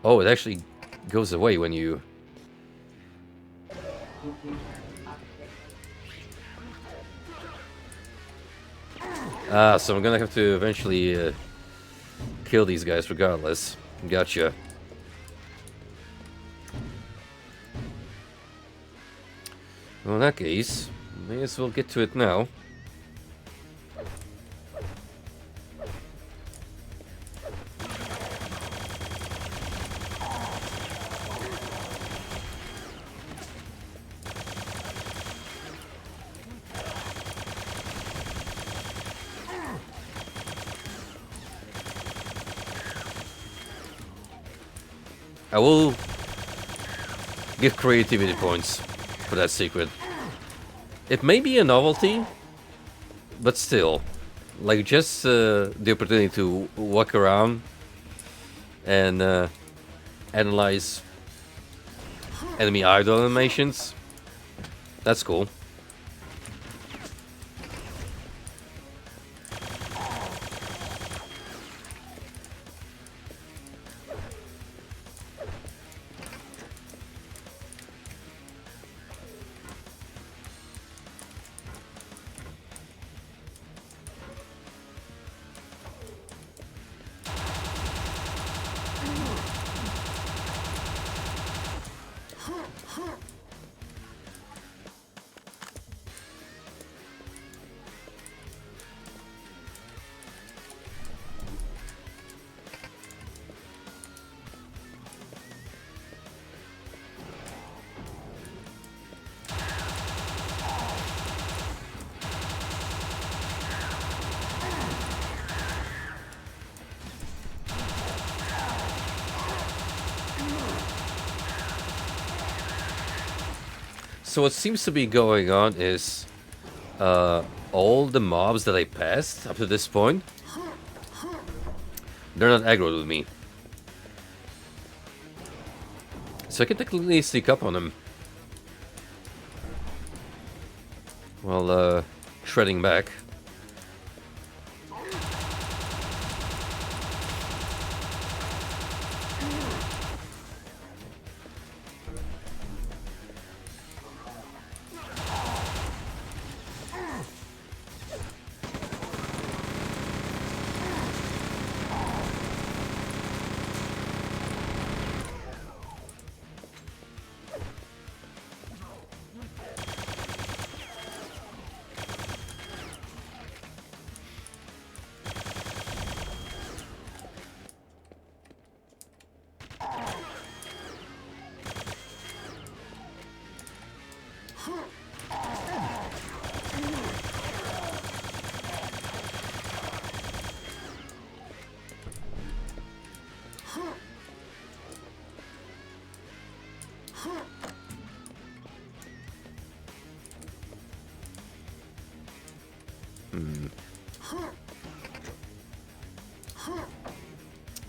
Oh, it actually goes away when you... Computer update. Ah, so I'm gonna have to eventually kill these guys regardless. Gotcha. Well, in that case, may as well get to it now. I will give creativity points for that secret. It may be a novelty, but still, like just the opportunity to walk around and analyze enemy idol animations. That's cool. So what seems to be going on is all the mobs that I passed up to this point, they're not aggroed with me. So I can technically sneak up on them while shredding back.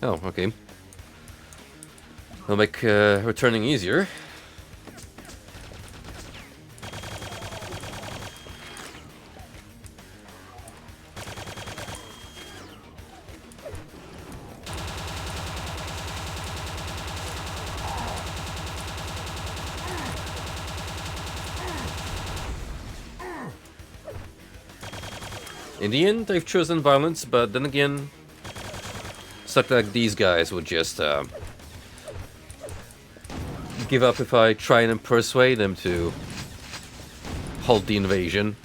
Oh, okay. It'll make returning easier. In the end, I've chosen violence, but then again, suck like these guys would just give up if I try and persuade them to halt the invasion.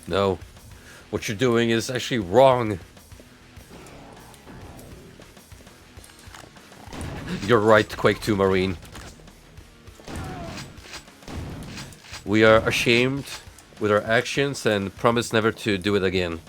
No, what you're doing is actually wrong. You're right, Quake 2 Marine. We are ashamed with our actions and promise never to do it again.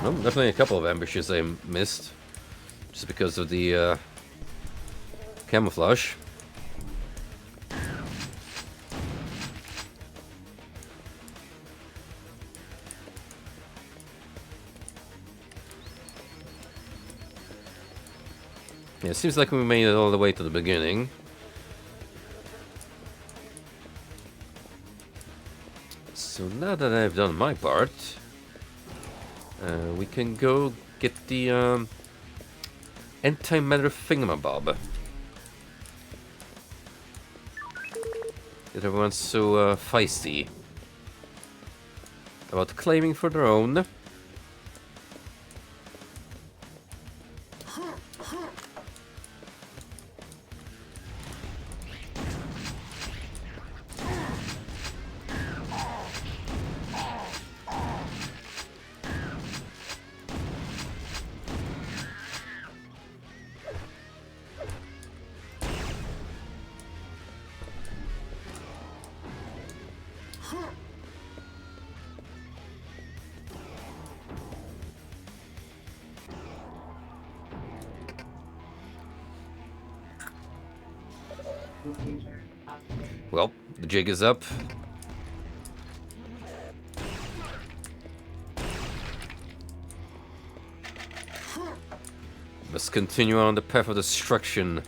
Oh, definitely a couple of ambushes I missed, just because of the camouflage. Yeah, it seems like we made it all the way to the beginning. So now that I've done my part, we can go get the antimatter thingamabob. That everyone's so feisty about claiming for their own. Computer update. Well, the jig is up. Must continue on the path of destruction.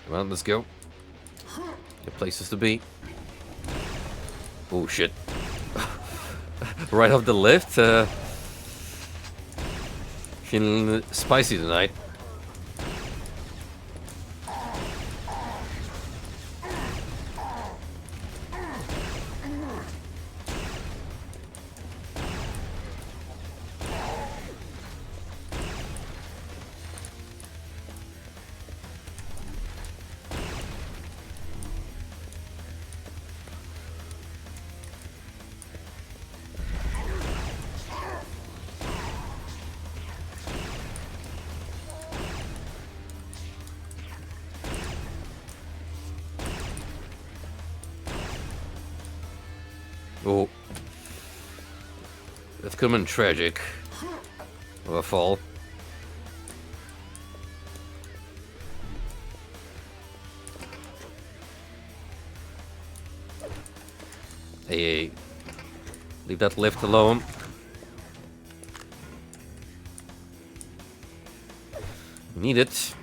Come on, let's go. Good places to be. Oh shit. Right off the lift. Feeling spicy tonight. Oh. That could have been tragic. Of a fall. Hey, leave that lift alone. Need it.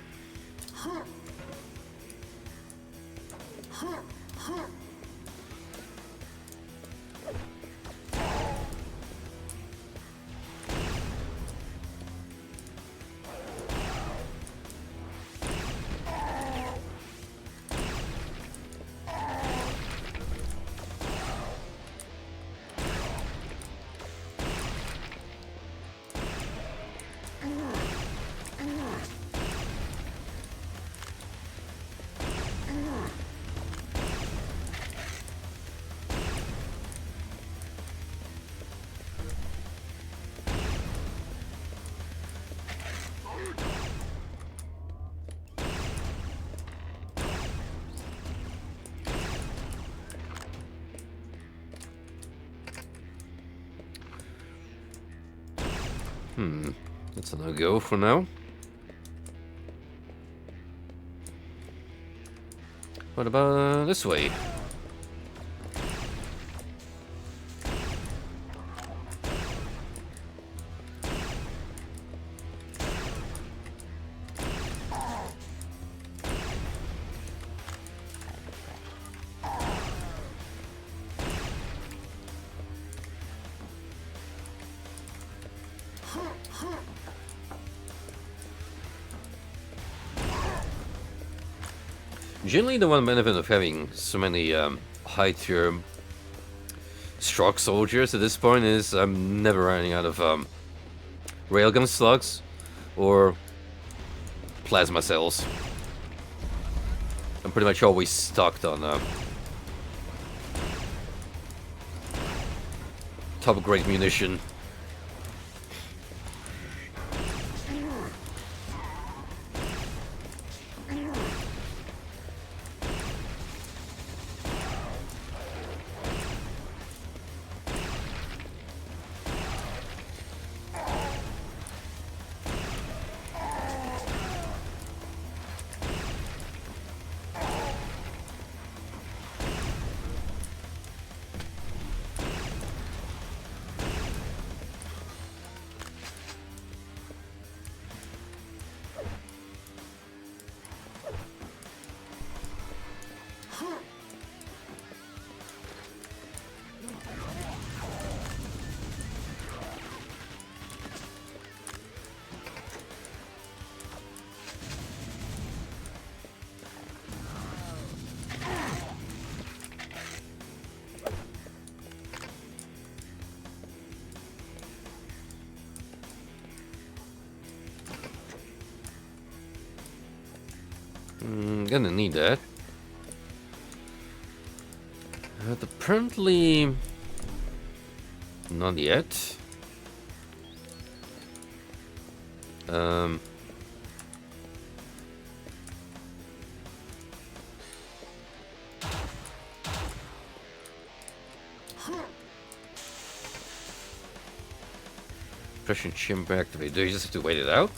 That's a no-go for now. What about this way? Generally, the one benefit of having so many high-tier Stroke soldiers at this point is I'm never running out of railgun slugs or plasma cells. I'm pretty much always stocked on top-grade munition. gonna need that. Apparently... Not yet. Pressure chamber activate. Do you just have to wait it out?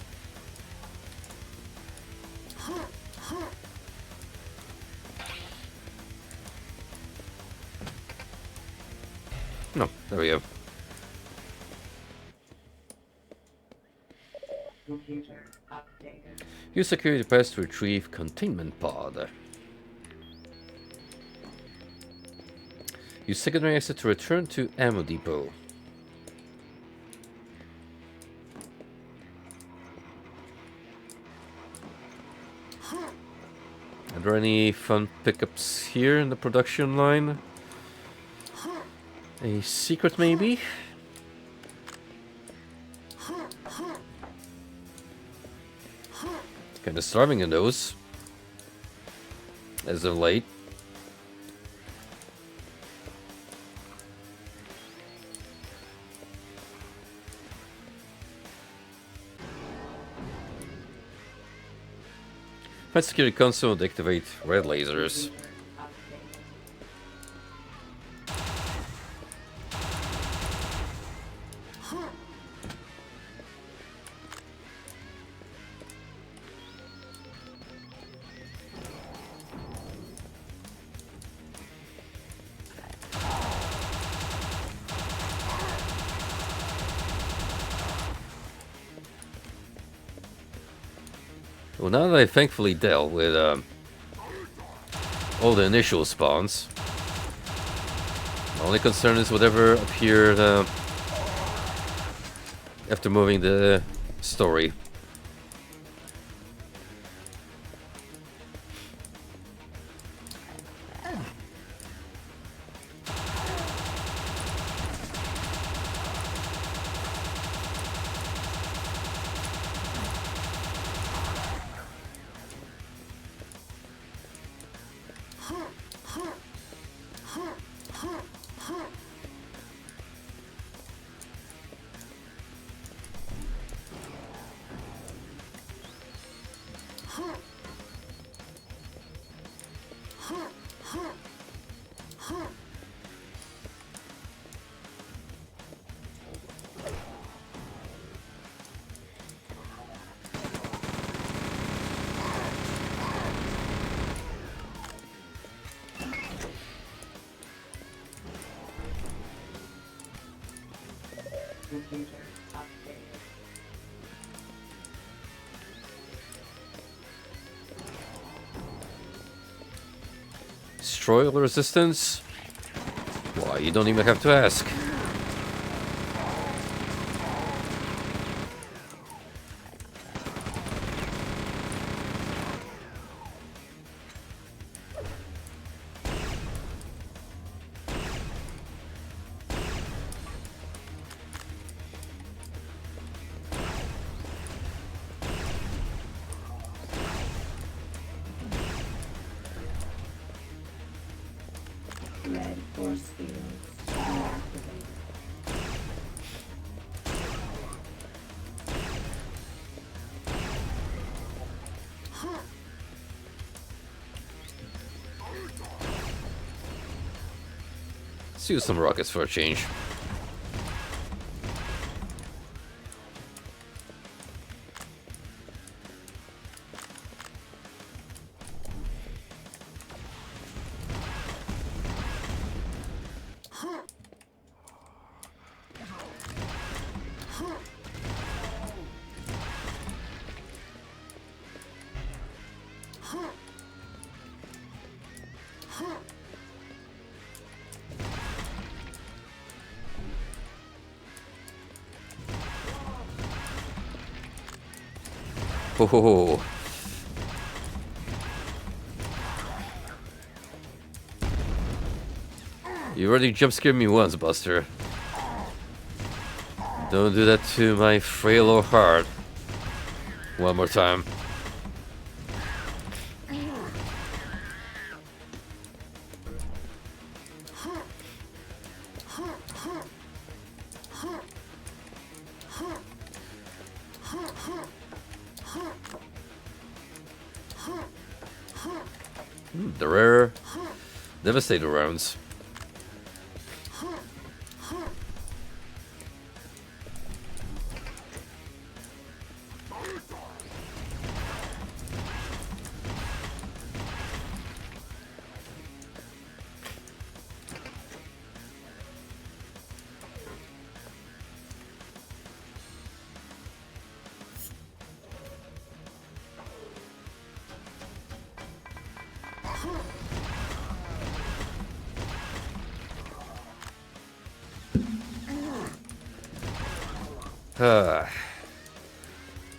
No, there we go. Computer updated. Use security pass to retrieve containment pod. Use secondary exit to return to ammo depot. Are there any fun pickups here in the production line? A secret, maybe? Kinda starving in those. As of late. Find security console to activate red lasers. Well, now that I thankfully dealt with all the initial spawns, my only concern is whatever appeared after moving the story. Computer updated. Destroy all resistance? Why, you don't even have to ask. Red force fields activated. Let's use some rockets for a change. Oh, you already jump scared me once, Buster. Don't do that to my frail old heart. One more time. The rare Devastator rounds.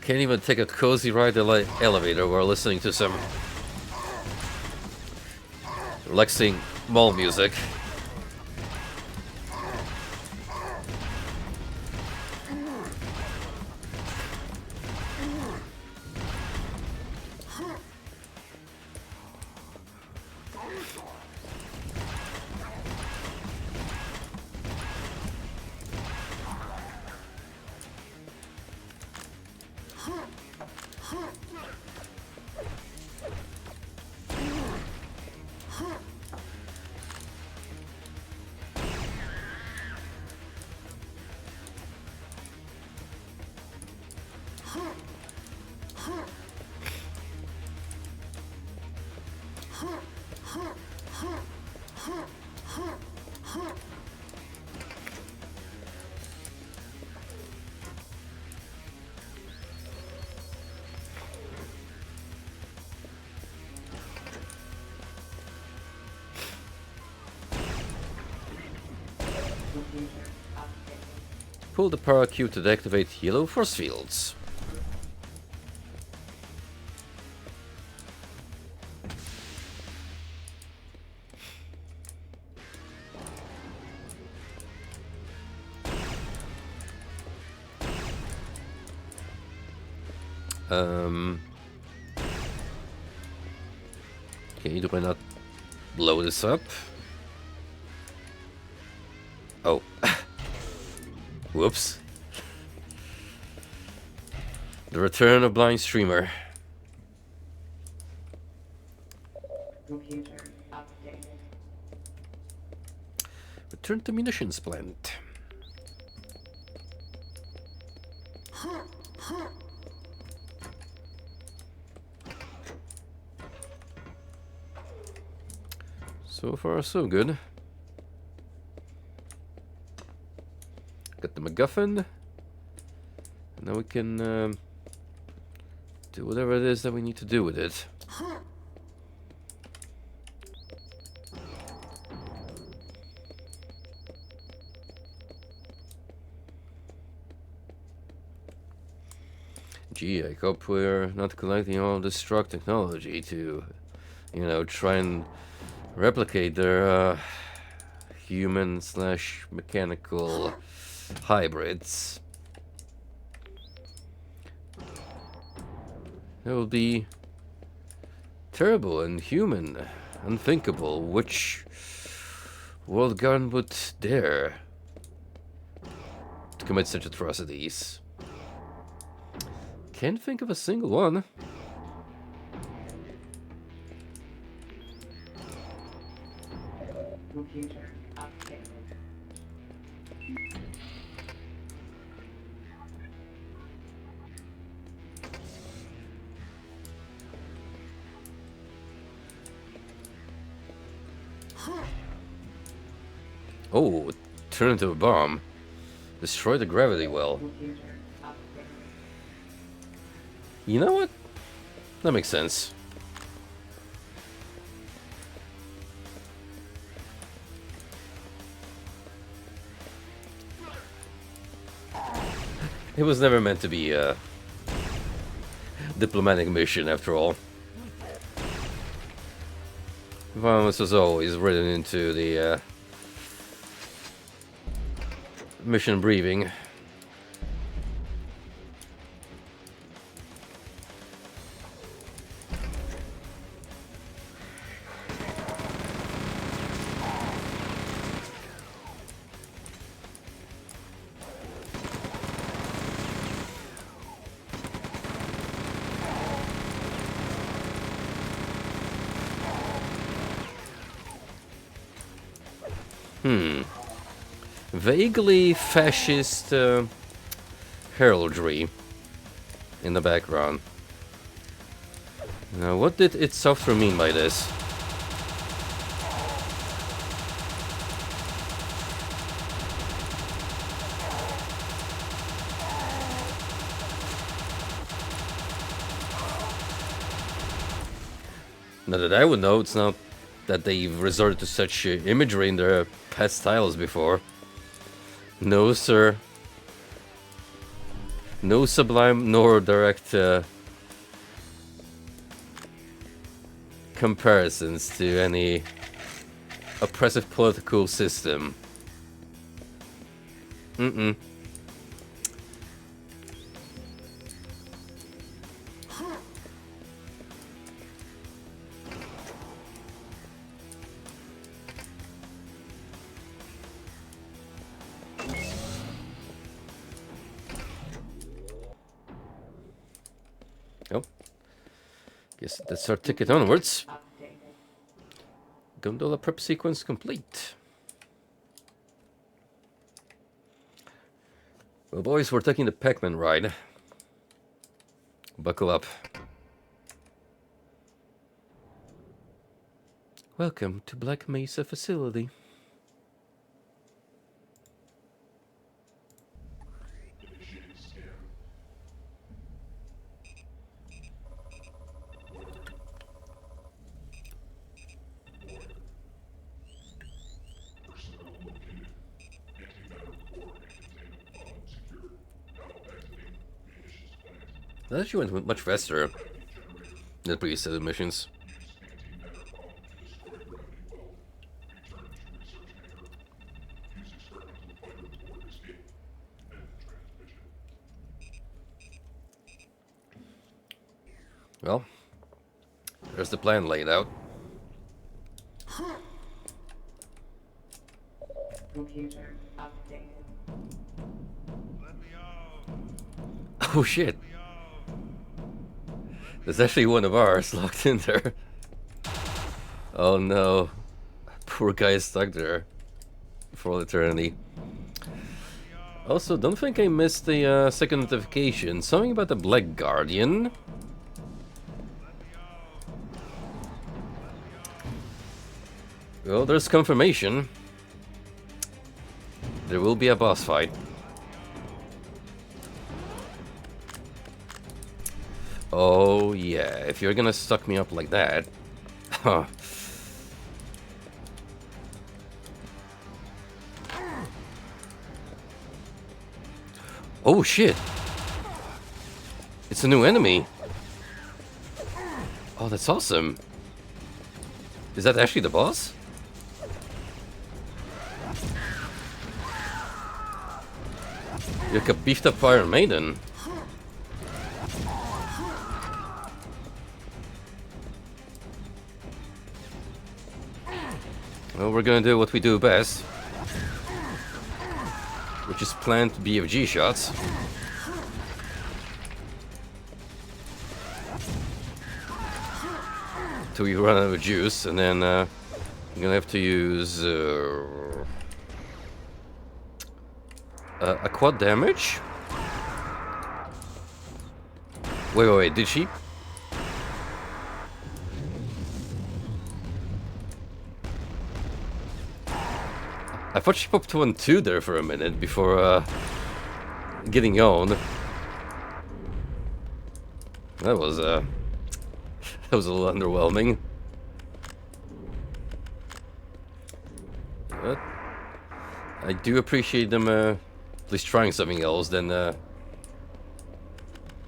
Can't even take a cozy ride in the elevator while listening to some relaxing mall music. Computer updated. Pull the power cube to deactivate yellow force fields. Okay, do I not blow this up? Oh. Whoops. The return of Blind Streamer. Computer updated. Return to munitions plant. So far, so good. Got the MacGuffin. Now we can do whatever it is that we need to do with it. Gee, I hope we're not collecting all this struck technology to, you know, try and replicate their human slash mechanical hybrids. That would be terrible and human, unthinkable. Which world government would dare to commit such atrocities? Can't think of a single one. Computer updated. Oh, turn into a bomb. Destroy the gravity well. Computer updated. You know what? That makes sense. It was never meant to be a diplomatic mission, after all. Violence was always written into the mission briefing. Vaguely fascist heraldry in the background. Now, what did id Software mean by this? Not that I would know, it's not that they've resorted to such imagery in their past styles before. No, sir. No sublime nor direct comparisons to any oppressive political system. Mm-mm. Oh. Guess that's our ticket onwards. Updated. Gondola prep sequence complete. Well, boys, we're taking the Pac-Man ride. Buckle up. Welcome to Black Mesa facility. That actually went much faster than the previous set of missions. Well, there's the plan laid out. Computer updated. Oh shit! There's actually one of ours locked in there. Oh no. Poor guy is stuck there for all eternity. Also, don't think I missed the second notification. Something about the Black Guardian. Well, there's confirmation. There will be a boss fight. Oh yeah, if you're gonna suck me up like that. Huh. Oh shit! It's a new enemy! Oh, that's awesome! Is that actually the boss? You're like a beefed up Iron Maiden. Well, we're gonna do what we do best, which is plant BFG shots. Till we run out of juice, and then I'm gonna have to use a quad damage. Wait, did she? I thought she popped 1-2 there for a minute before getting on. That was a little underwhelming. But I do appreciate them at least trying something else than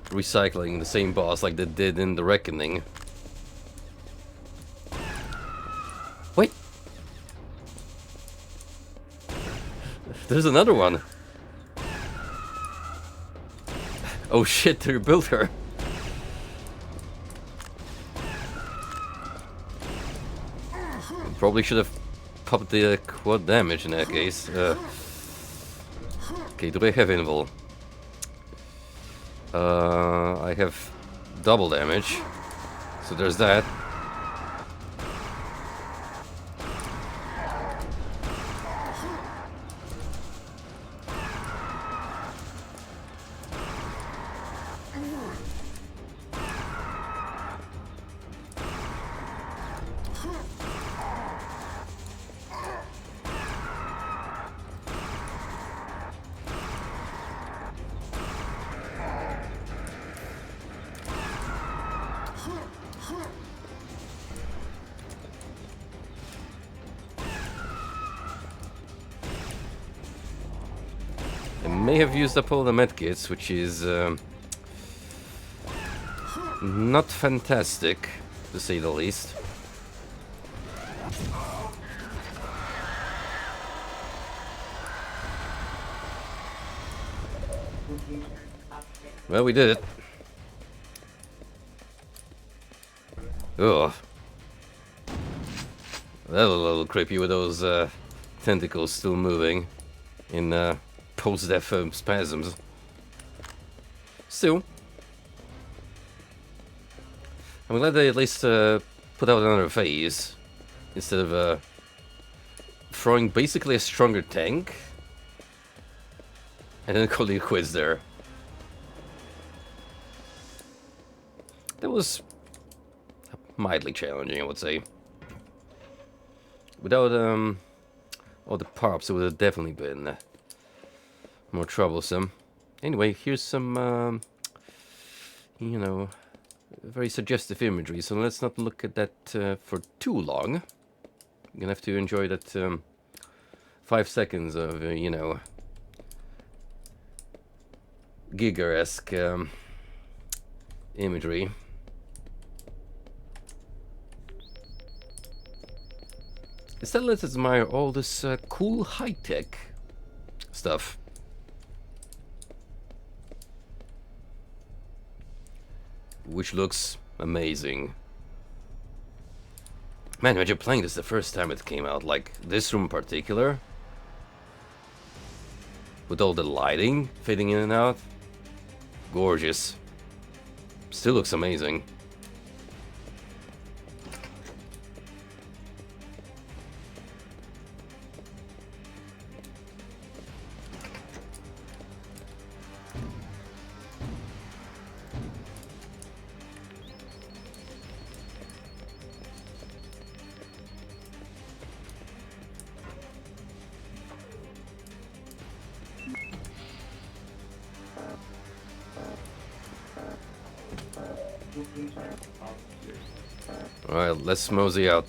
recycling the same boss like they did in the Reckoning. Wait! There's another one! Oh shit, they built her! Probably should have popped the quad damage in that case. Okay, do I have invul? I have double damage, so there's that. I may have used up all the medkits, which is not fantastic, to say the least. Computer update. Well, we did it. Ugh. That was a little creepy with those tentacles still moving in post-death spasms. Still, I'm glad they at least put out another phase instead of throwing basically a stronger tank and then calling it quits there. That was mildly challenging, I would say. Without all the pops, it would have definitely been more troublesome. Anyway, here's some, you know, very suggestive imagery. So let's not look at that for too long. You're gonna have to enjoy that 5 seconds of, you know, Giger-esque imagery. Instead, let's admire all this cool high-tech stuff. Which looks amazing. Man, imagine playing this the first time it came out, like this room in particular. With all the lighting fading in and out. Gorgeous. Still looks amazing. Alright, let's mosey out.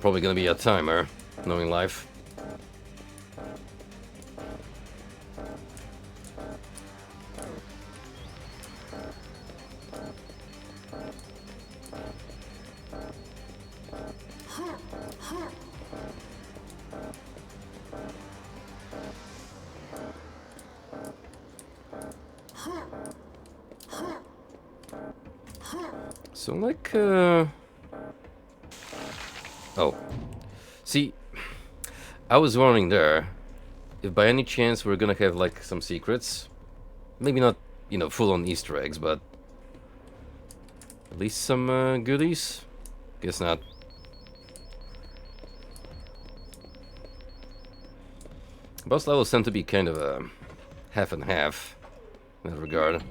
Probably gonna be a timer, knowing life. So like, oh. See, I was wondering there, if by any chance we're gonna have like some secrets. Maybe not, you know, full-on Easter eggs, but at least some goodies? Guess not. Boss levels tend to be kind of a half and half in that regard.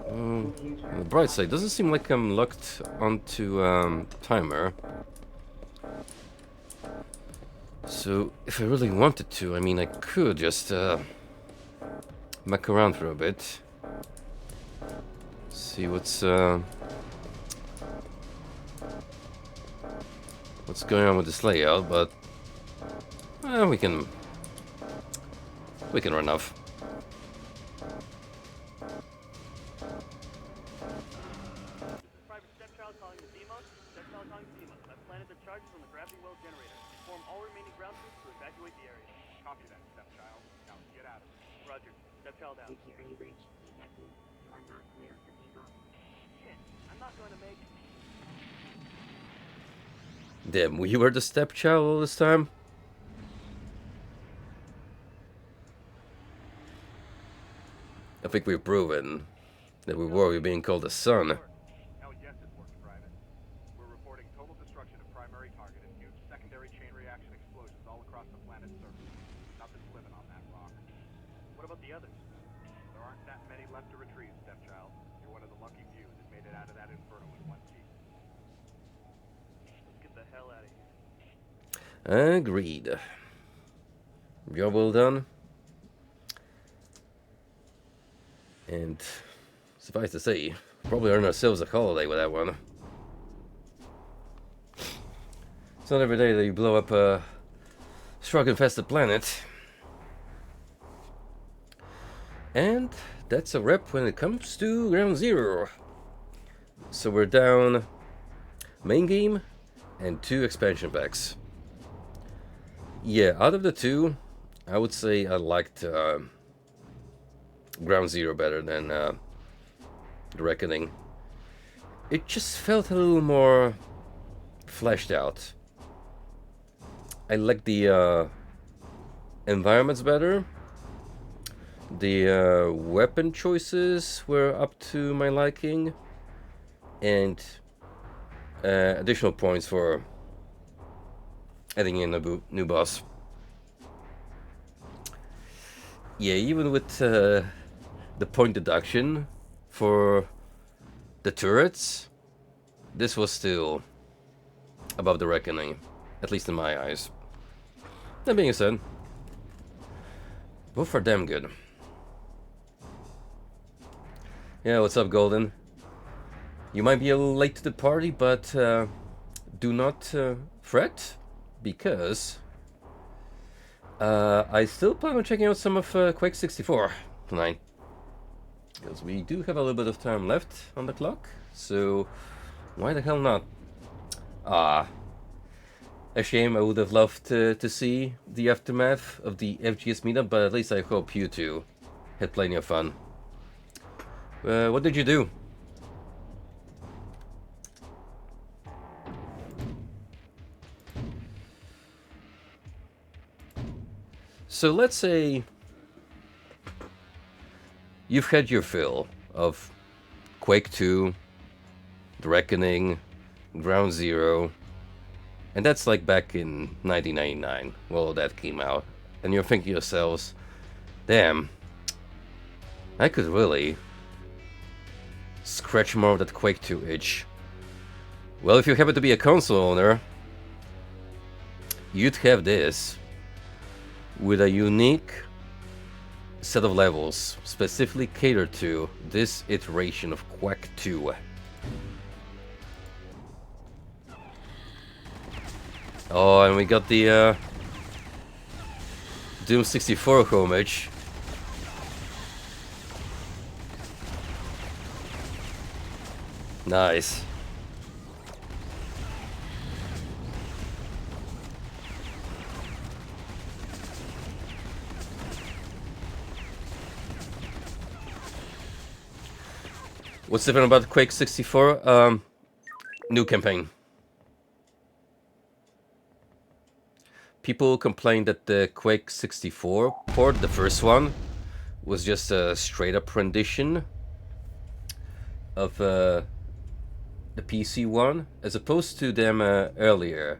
On the bright side, doesn't seem like I'm locked onto timer. So if I really wanted to, I mean, I could just muck around for a bit, see what's going on with this layout, but we can run off. Security breach detected. You are not clear for takeoff. Shit, I'm not going to make it. Damn, we were the stepchild all this time? I think we've proven that we were being called a son. Hell yes, it worked, Private. We're reporting total destruction of primary target and huge secondary chain reaction explosions all across the planet's surface. Nothing's living on that rock. What about the others? There aren't that many left to retrieve, Stepchild. You're one of the lucky few that made it out of that inferno in one piece. Let's get the hell out of here. Agreed. Job well done. And suffice to say, probably earn ourselves a holiday with that one. It's not every day that you blow up a truck infested planet. And that's a wrap when it comes to Ground Zero. So we're down main game and 2 expansion packs. Yeah, out of the 2, I would say I liked Ground Zero better than The Reckoning. It just felt a little more fleshed out. I like the environments better. The weapon choices were up to my liking. And additional points for adding in a new boss. Yeah, even with the point deduction for the turrets, this was still above The Reckoning, at least in my eyes. That being said, both are damn good. Yeah, what's up, Golden? You might be a little late to the party, but do not fret, because I still plan on checking out some of Quake 64 tonight. Because we do have a little bit of time left on the clock, so why the hell not? A shame. I would have loved to see the aftermath of the FGS meetup, but at least I hope you two had plenty of fun. What did you do? So let's say you've had your fill of Quake 2, The Reckoning, Ground Zero, and that's like back in 1999, well, that came out, and you're thinking to yourselves, damn, I could really scratch more of that Quake 2 itch. Well, if you happen to be a console owner, you'd have this with a unique set of levels specifically catered to this iteration of Quake 2. Oh, and we got the Doom 64 homage. Nice. What's different about Quake 64? New campaign. People complained that the Quake 64 port, the first one, was just a straight up rendition of the PC one, as opposed to them earlier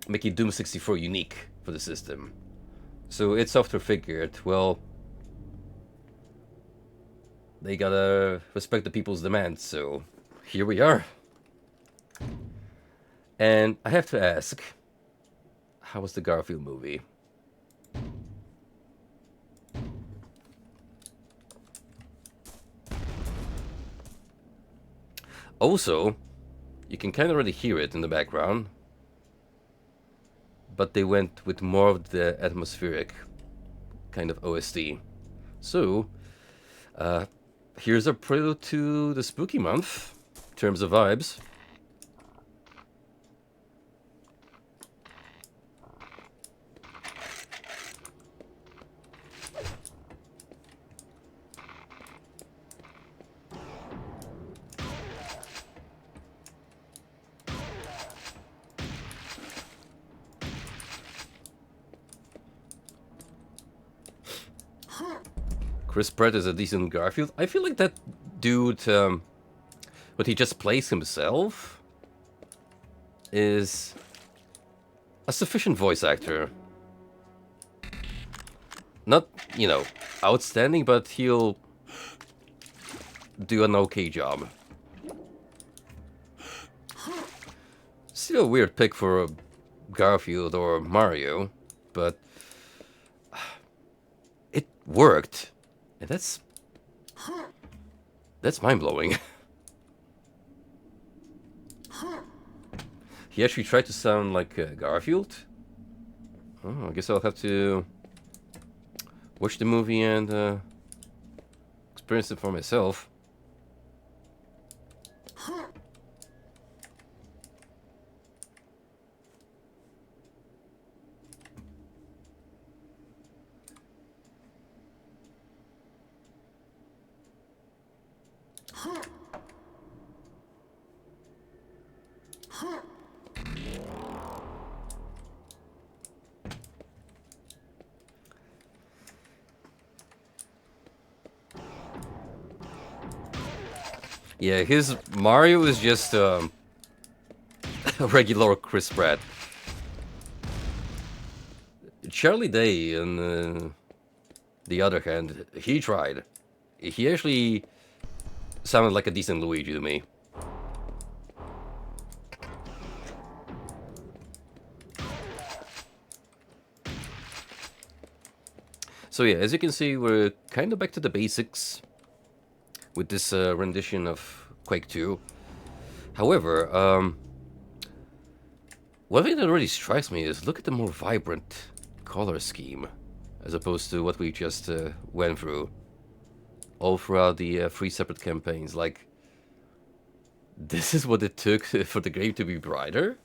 making Doom 64 unique for the system. So id Software figured, well, they gotta respect the people's demands, so here we are. And I have to ask, how was the Garfield movie? Also, you can kind of already hear it in the background, but they went with more of the atmospheric kind of OST. So, here's a prelude to the spooky month in terms of vibes. Chris Pratt is a decent Garfield. I feel like that dude, what he just plays himself, is a sufficient voice actor. Not, you know, outstanding, but he'll do an okay job. Still a weird pick for Garfield or Mario, but it worked. And that's mind-blowing. He actually tried to sound like Garfield, Oh, I guess I'll have to watch the movie and experience it for myself. Yeah, his Mario is just a regular Chris Pratt. Charlie Day, on the other hand, he tried. He actually sounded like a decent Luigi to me. So yeah, as you can see, we're kind of back to the basics with this rendition of Quake 2. However, one thing that really strikes me is look at the more vibrant color scheme as opposed to what we just went through all throughout the 3 separate campaigns. Like, this is what it took for the game to be brighter?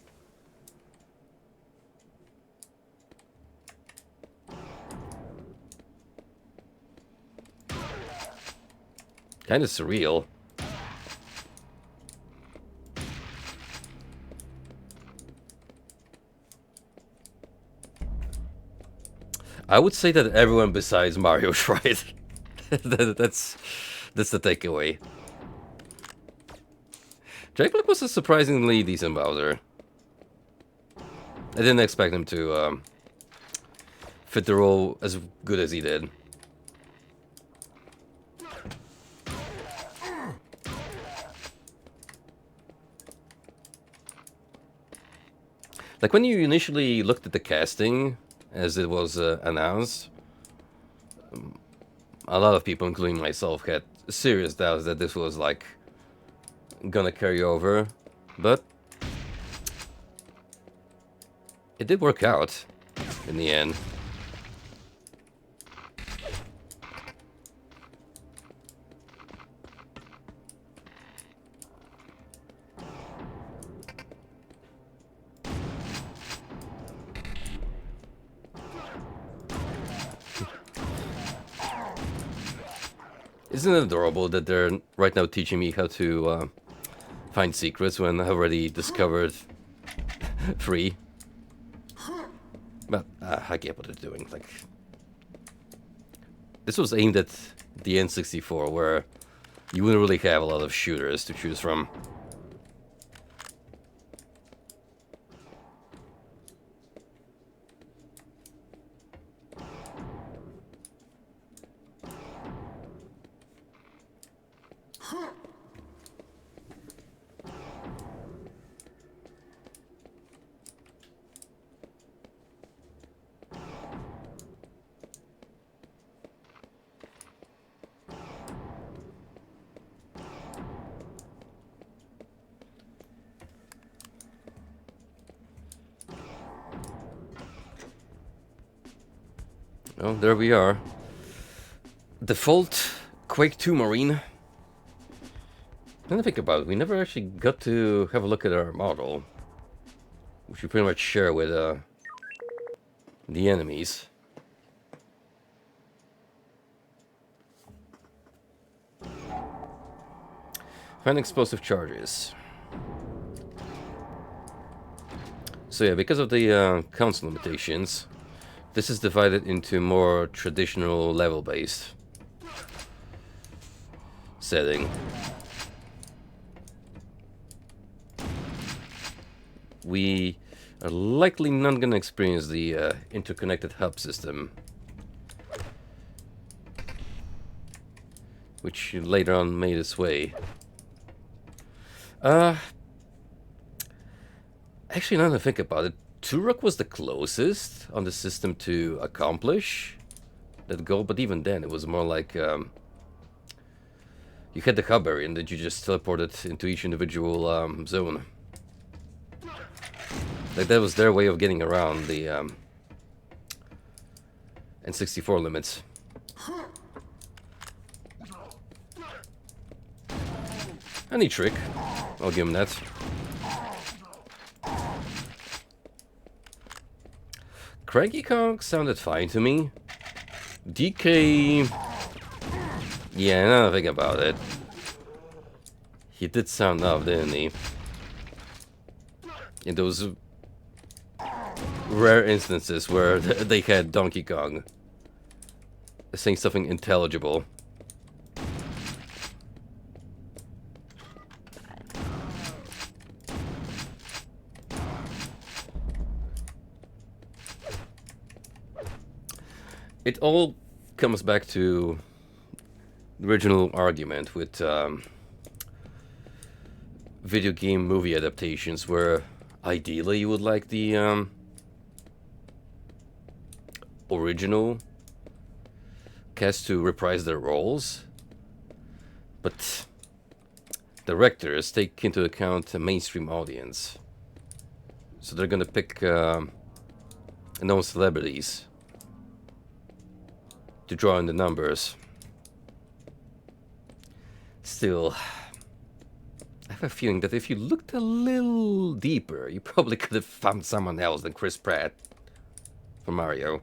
Kind of surreal. I would say that everyone besides Mario tried. that's the takeaway. Jack was a surprisingly decent Bowser. I didn't expect him to fit the role as good as he did. Like, when you initially looked at the casting, as it was announced, a lot of people, including myself, had serious doubts that this was, like, gonna carry over. But it did work out in the end. Isn't it adorable that they're right now teaching me how to find secrets when I already discovered 3? But I get what they're doing. Like, this was aimed at the N64, where you wouldn't really have a lot of shooters to choose from. Oh, there we are. Default Quake 2 Marine. When I think about it, we never actually got to have a look at our model, which we pretty much share with the enemies. Find explosive charges. So yeah, because of the council limitations, this is divided into more traditional level-based setting. We are likely not going to experience the interconnected hub system, which later on made its way. Actually, now that I think about it, Turok was the closest on the system to accomplish that goal, but even then, it was more like you had the hub area and that you just teleported into each individual zone. Like, that was their way of getting around the and 64 limits. A neat trick. I'll give him that. Cranky Kong sounded fine to me. DK... Yeah, now I think about it. He did sound off, didn't he? In those rare instances where they had Donkey Kong saying something intelligible. It all comes back to the original argument with video game movie adaptations, where ideally you would like the original cast to reprise their roles, but directors take into account a mainstream audience, so they're gonna pick known celebrities to draw in the numbers. Still, I have a feeling that if you looked a little deeper, you probably could have found someone else than Chris Pratt for Mario.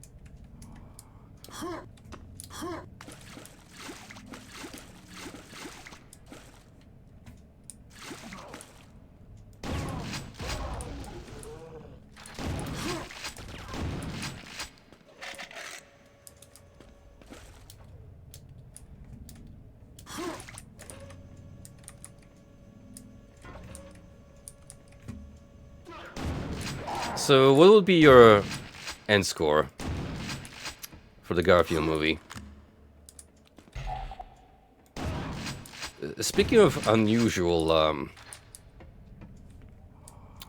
So, what would be your end score for the Garfield movie? Speaking of unusual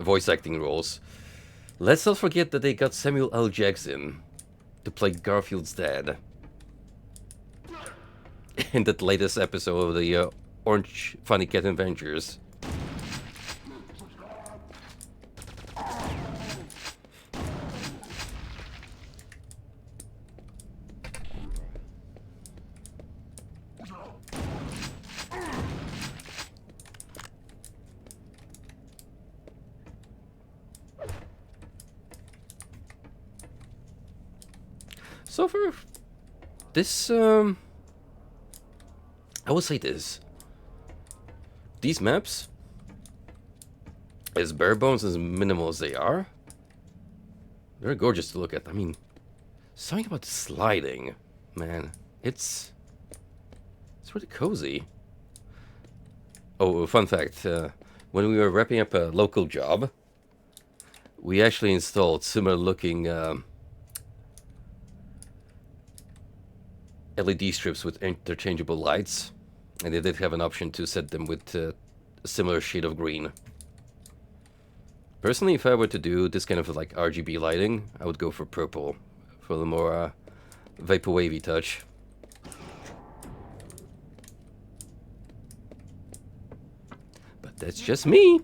voice acting roles, let's not forget that they got Samuel L. Jackson to play Garfield's dad in that latest episode of the Orange Funny Cat Adventures. So for this, I would say this. These maps, as bare bones, as minimal as they are, they're gorgeous to look at. I mean, something about the sliding, man. It's really cozy. Oh, fun fact, when we were wrapping up a local job, we actually installed similar looking LED strips with interchangeable lights, and they did have an option to set them with a similar shade of green. Personally, if I were to do this kind of like RGB lighting, I would go for purple for the more vaporwavy touch. But that's just me.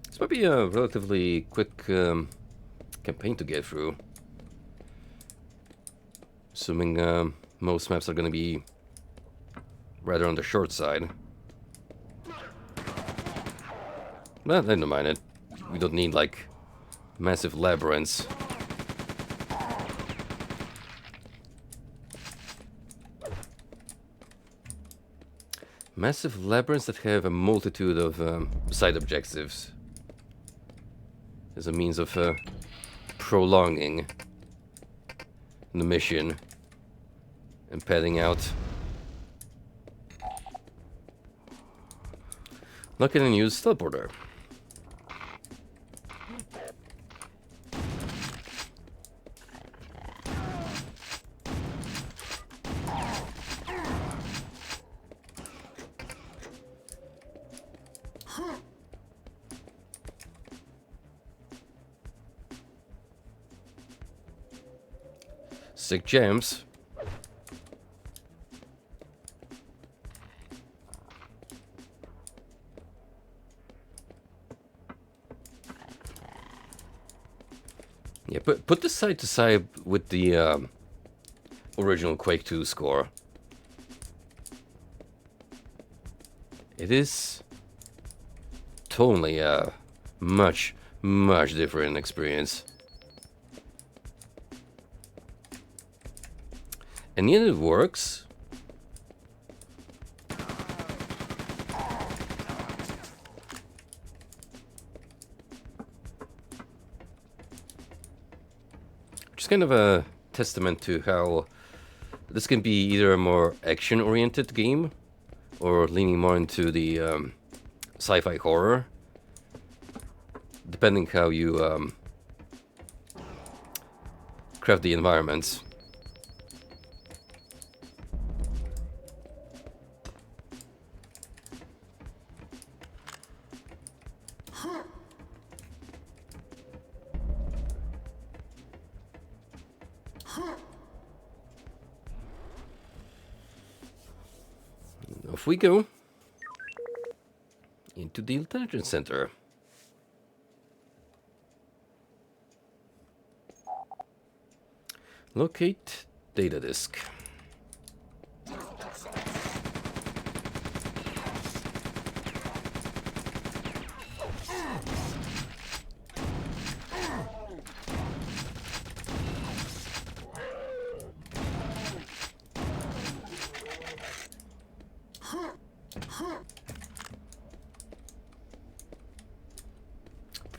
This might be a relatively quick campaign to get through. Assuming most maps are going to be rather on the short side. But I don't mind it. We don't need like massive labyrinths. Massive labyrinths that have a multitude of side objectives as a means of prolonging the mission and padding out. Not gonna use teleporter. Sick jams. Yeah, put this side to side with the original Quake 2 score. It is totally a much different experience. And yet it works. Just kind of a testament to how this can be either a more action-oriented game or leaning more into the sci-fi horror, depending how you craft the environments. Off we go into the intelligence center. Locate data disk.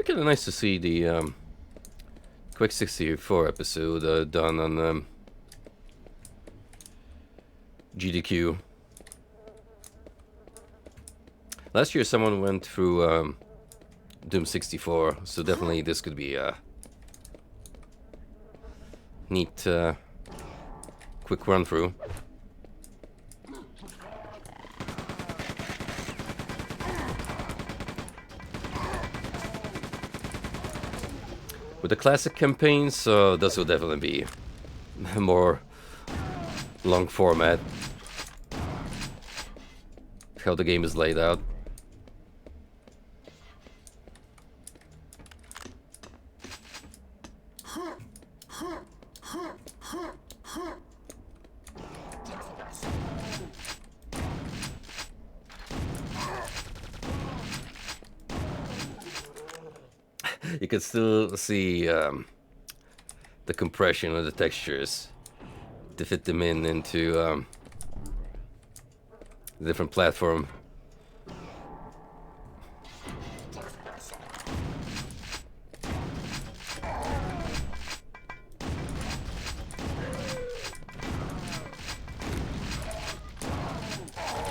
Kind of nice to see the Quake 64 episode done on GDQ. Last year someone went through Doom 64, so definitely this could be a neat quick run through. With the classic campaigns, this will definitely be a more long format. How the game is laid out. You can still see the compression of the textures to fit them into the different platform.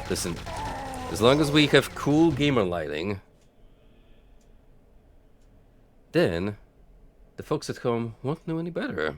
Listen, as long as we have cool gamer lighting, then the folks at home won't know any better.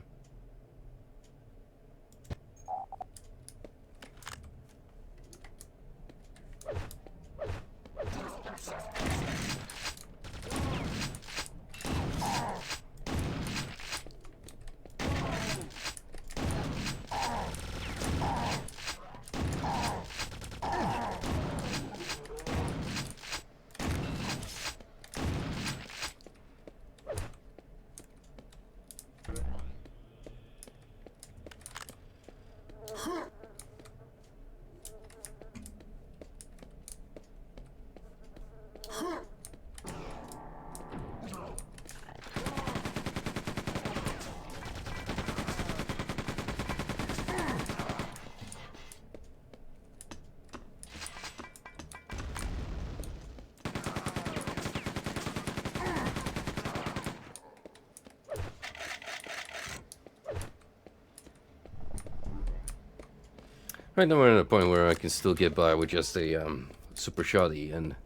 Right now we're at a point where I can still get by with just a super shoddy and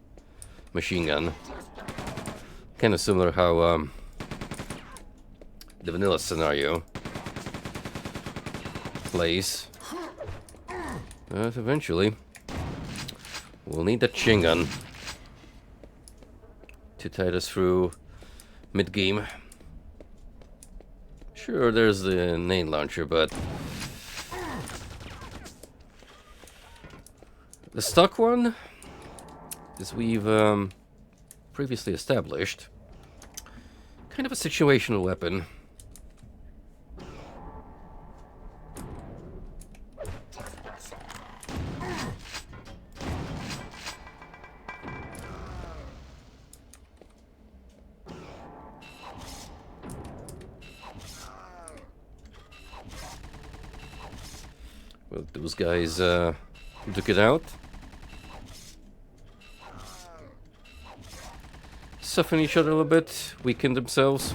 machine gun. Kind of similar how the vanilla scenario plays. But eventually we'll need that machine gun to tide us through mid-game. Sure, there's the nade launcher, but the stock one, as we've previously established, kind of a situational weapon. Well, those guys took it out. Soften each other a little bit, weaken themselves.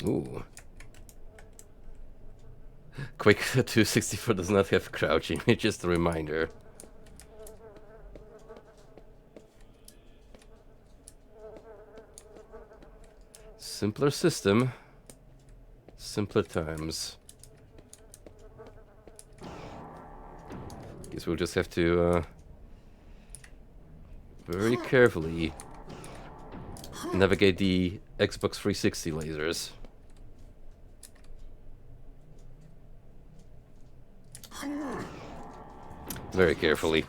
Ooh. Quake 264 does not have crouching, it's just a reminder. Simpler system, simpler times. Guess we'll just have to very carefully navigate the Xbox 360 lasers. Very carefully.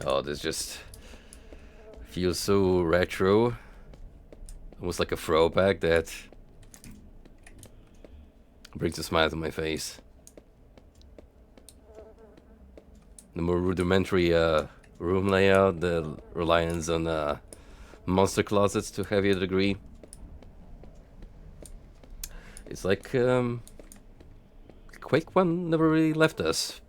Oh, this just feels so retro. Almost like a throwback that brings a smile to my face. The more rudimentary room layout, the reliance on monster closets to a heavier degree. It's like Quake 1 never really left us.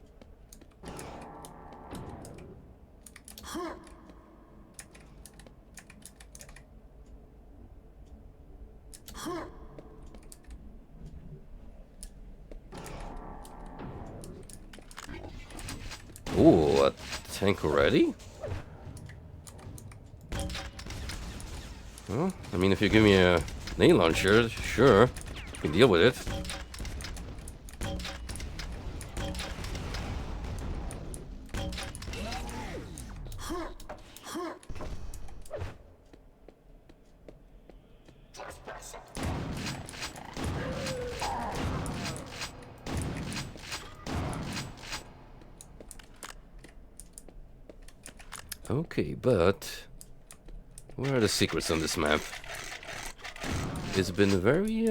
Ooh, a tank already? Well, I mean, if you give me a nade launcher, sure, I can deal with it. Okay, but where are the secrets on this map? It's been very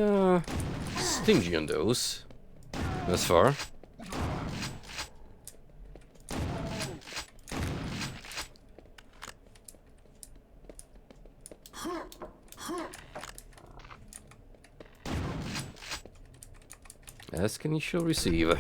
stingy on those thus far. Ask and you shall receive.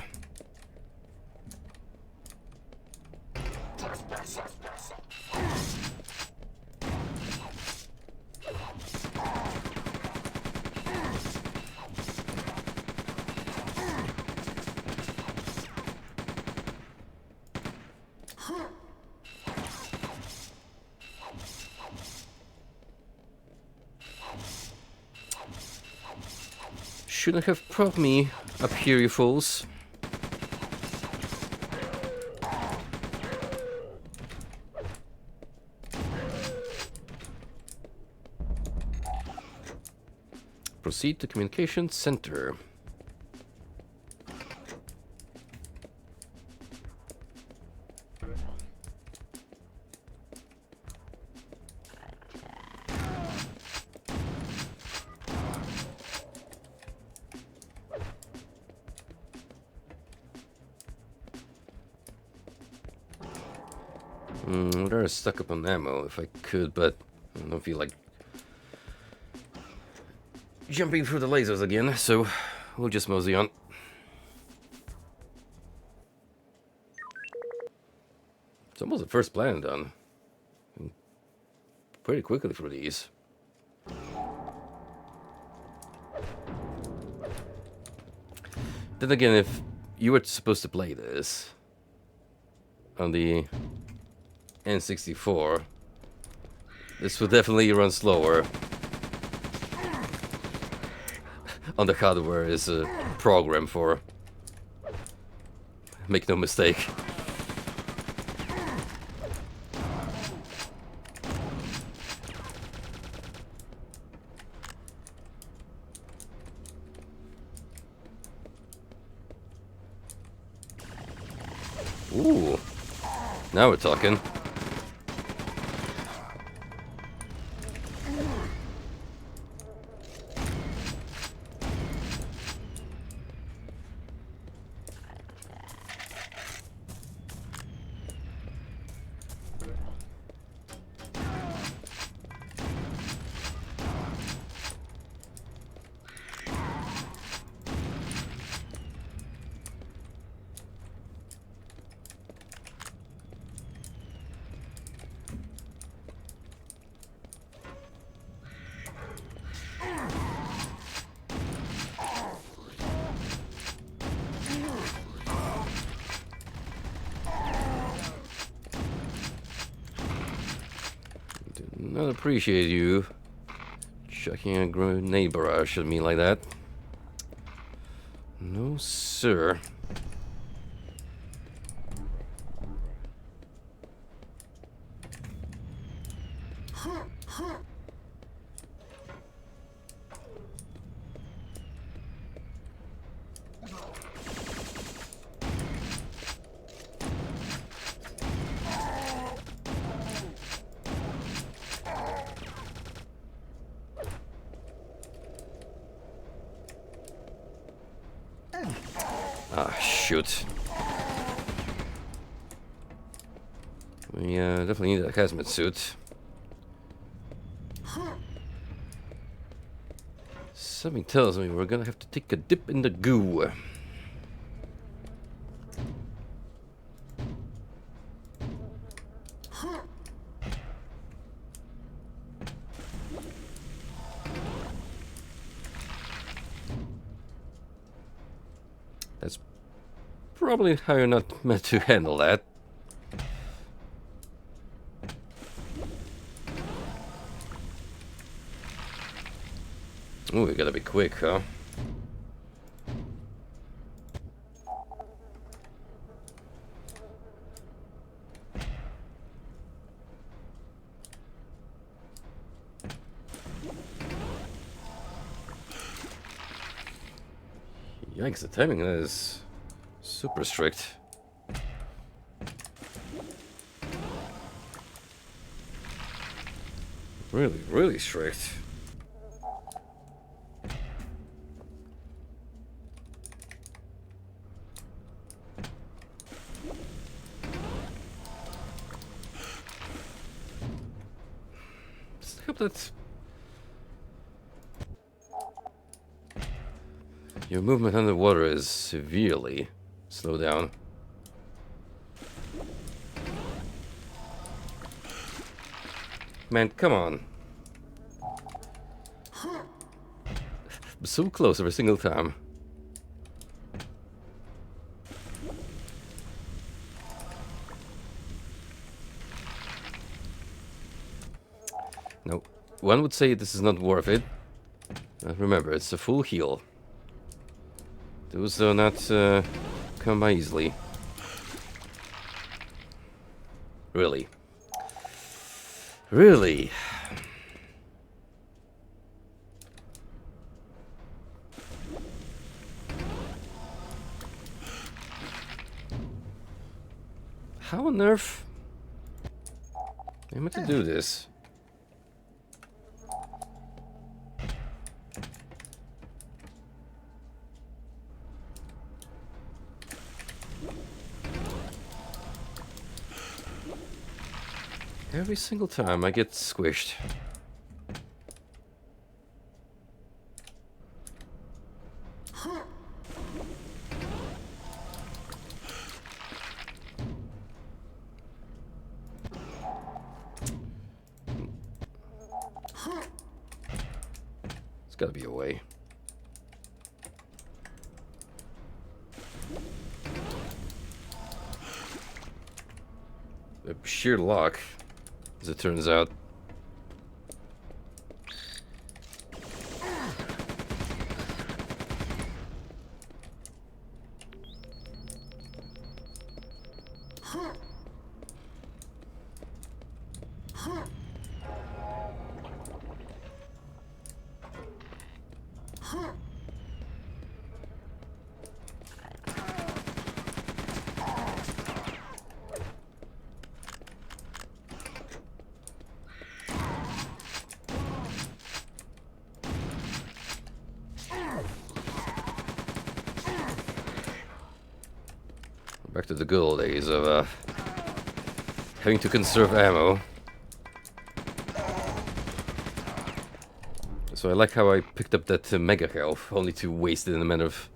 shouldn't have propped me up here, you fools. Proceed to communication center. They're stuck up on ammo if I could, but I don't feel like jumping through the lasers again, so we'll just mosey on. It's almost the first plan done. Pretty quickly through these. Then again, if you were supposed to play this on the N64, this would definitely run slower. On the hardware is a program for. Make no mistake. Ooh, now we're talking. Not appreciate you chucking a grenade barrage at me like that. No, sir. Ah, shoot. We definitely need a hazmat suit. Something tells me we're gonna have to take a dip in the goo. That's probably how you're not meant to handle that. Ooh, we gotta be quick, huh? Yikes, the timing is super strict. Really, really strict. Just hope that your movement underwater is severely slowed down. Man, come on. So close every single time. No, one would say this is not worth it. But remember, it's a full heal. Those do not come by easily. Really. Really? How on earth am I to do this? Every single time I get squished. There's gotta be a way. Sheer luck, as it turns out. Back to the good old days of having to conserve ammo. So I like how I picked up that mega health, only to waste it in a matter of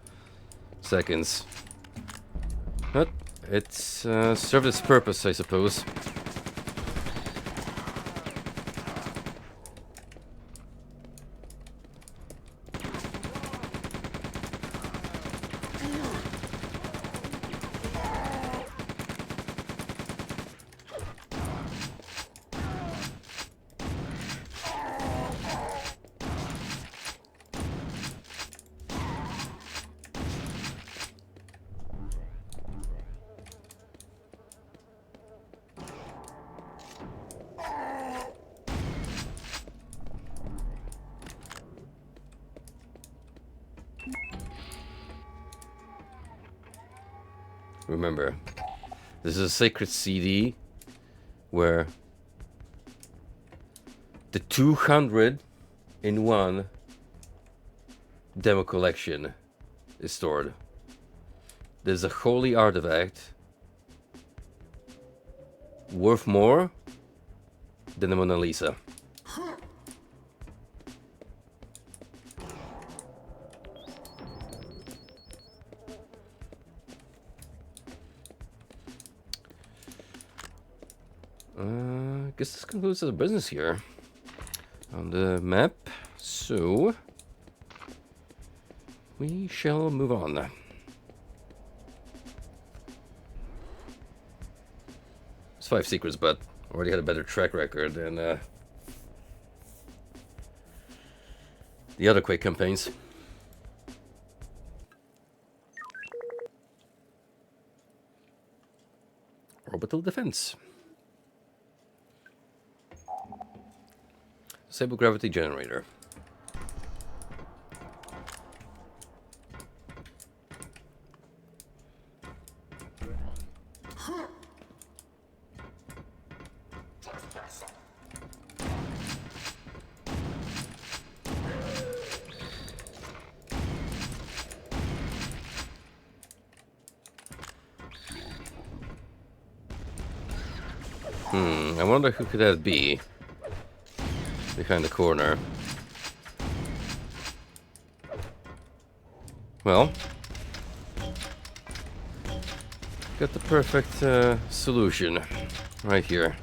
seconds. But it's served its purpose, I suppose. Remember, this is a sacred CD where the 200-in-1 demo collection is stored. There's a holy artifact worth more than the Mona Lisa. I guess this concludes the business here on the map, so we shall move on. It's 5 secrets, but already had a better track record than the other Quake campaigns. Orbital defense. Disable gravity generator. I wonder who could that be behind the corner. Well, got the perfect solution right here.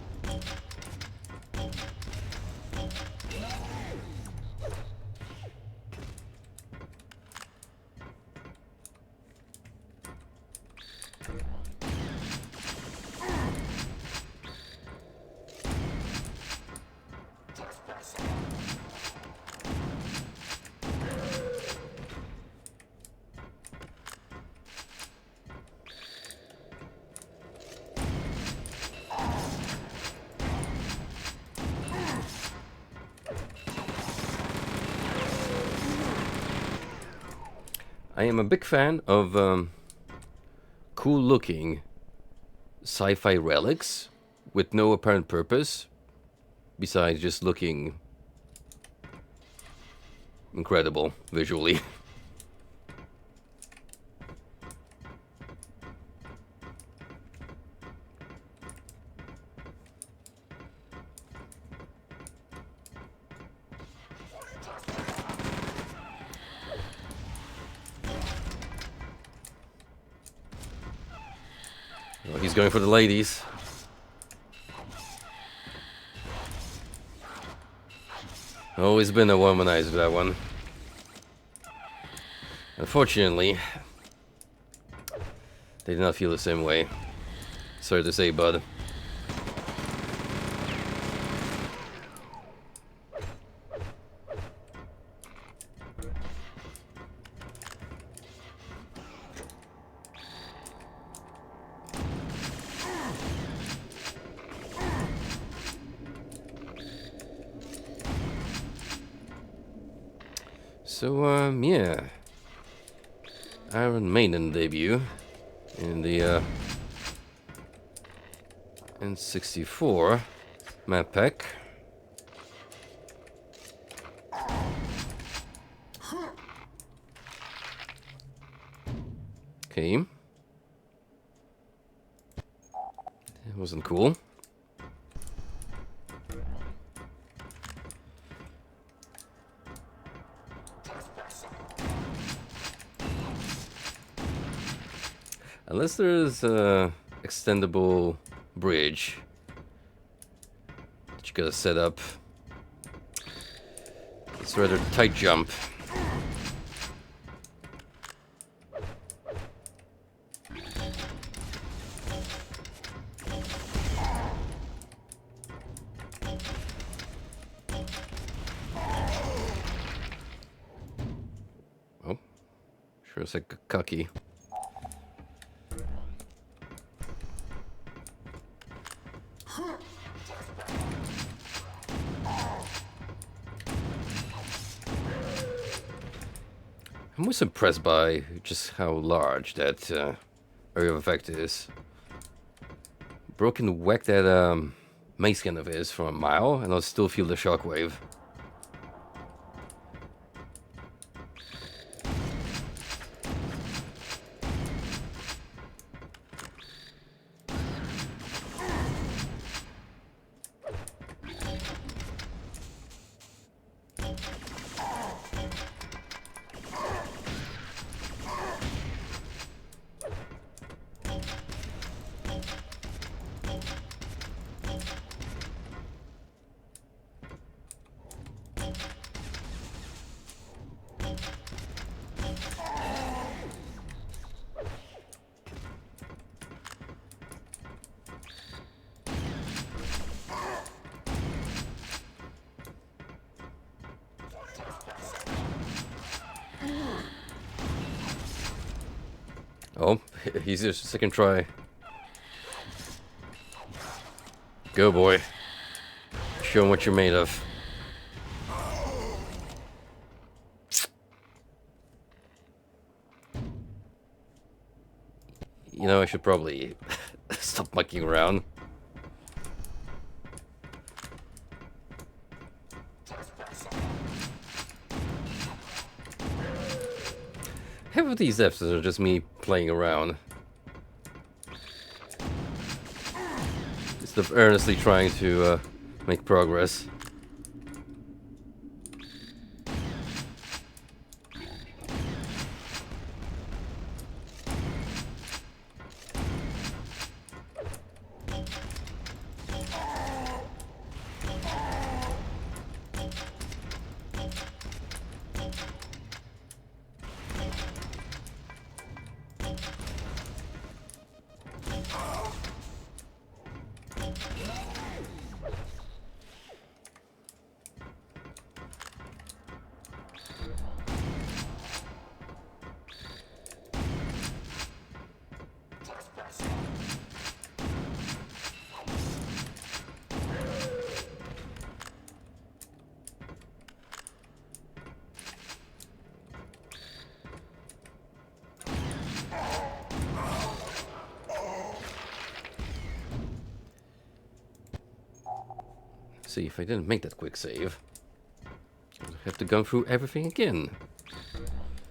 I am a big fan of cool-looking sci-fi relics with no apparent purpose besides just looking incredible visually. Oh, he's going for the ladies. Always been a womanizer, that one. Unfortunately, they did not feel the same way. Sorry to say, bud. So, yeah. Iron Maiden debut in the N64 map pack. Okay. That wasn't cool. Unless there's a extendable bridge that you gotta set up. It's rather a tight jump. Oh, sure it's like cocky. I'm most impressed by just how large that area of effect is. Bro can whack that mace gun of his from a mile and I'll still feel the shockwave. Oh, he's just second try. Go, boy. Show him what you're made of. You know, I should probably stop mucking around. Half of these episodes are just me playing around. Instead of earnestly trying to make progress. See, if I didn't make that quick save, I'd have to go through everything again.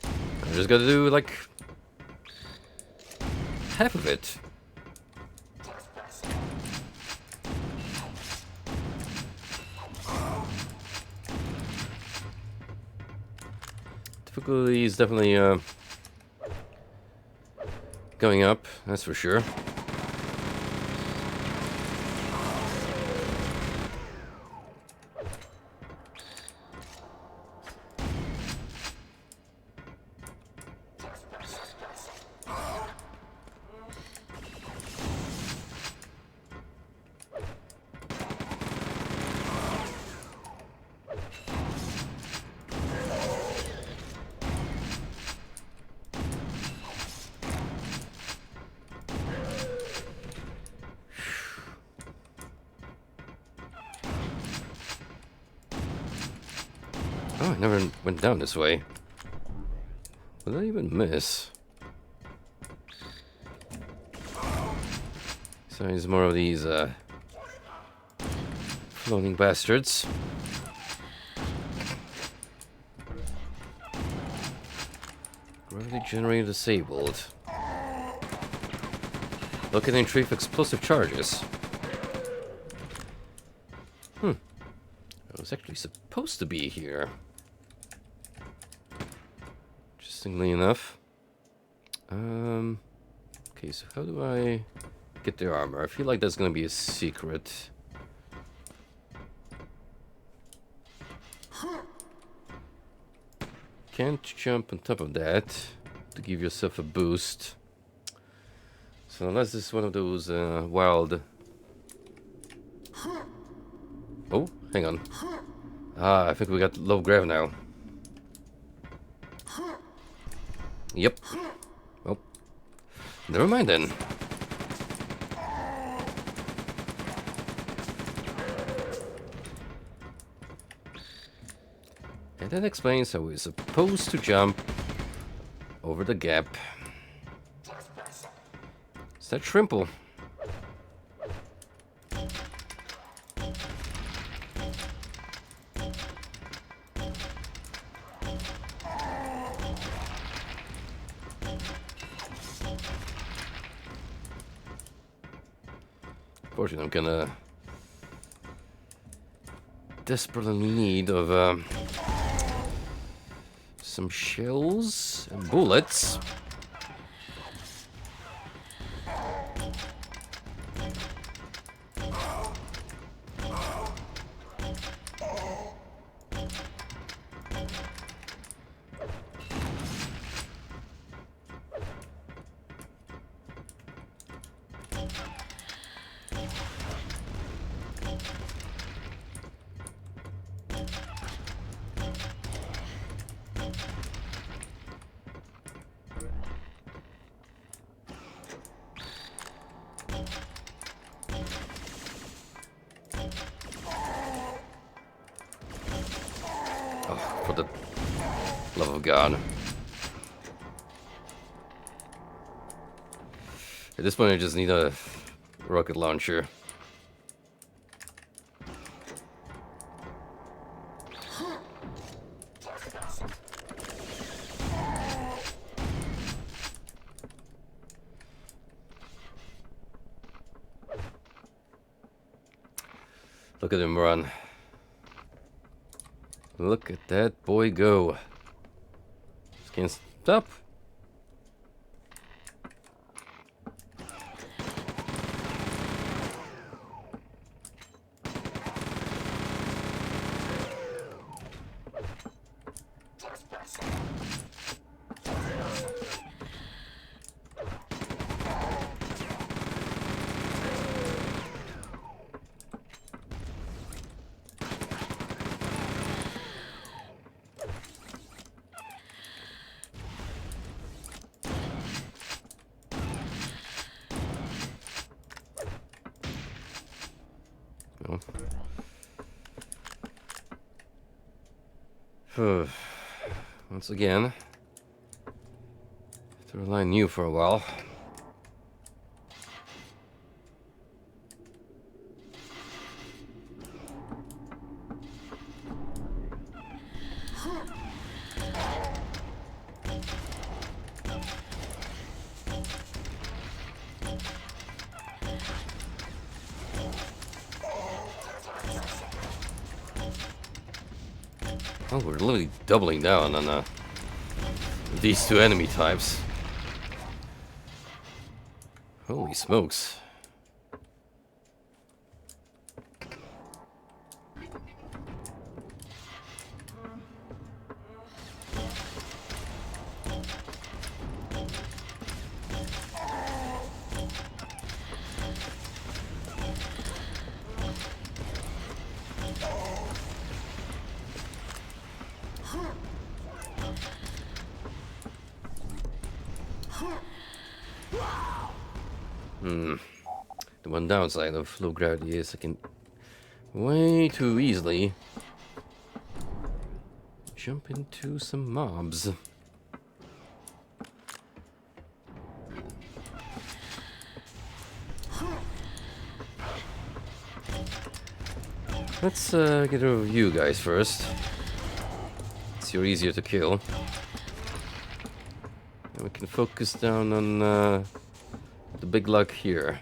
I just gotta do, like, half of it. Difficulty is definitely, going up, that's for sure. Oh, I never went down this way. What did I even miss? So there's more of these, floating bastards. Gravity generator disabled. Locating tree for explosive charges. I was actually supposed to be here. Interestingly enough. Okay, so how do I get the armor? I feel like that's gonna be a secret. Can't jump on top of that to give yourself a boost. So unless this is one of those wild... Oh, hang on. Ah, I think we got low grav now. Yep. Well, never mind then. And that explains how we're supposed to jump over the gap. Is that Shrimple? Unfortunately, I'm gonna desperately need of some shells and bullets. For the love of God. At this point, I just need a rocket launcher. Look at him run. Look at that boy go. Just can't stop. Once again, have to rely on you for a while. Oh, we're literally doubling down on these two enemy types. Holy smokes. The one downside of low gravity is I can way too easily jump into some mobs. Let's get rid of you guys first. So you're easier to kill. And we can focus down on the big lug here.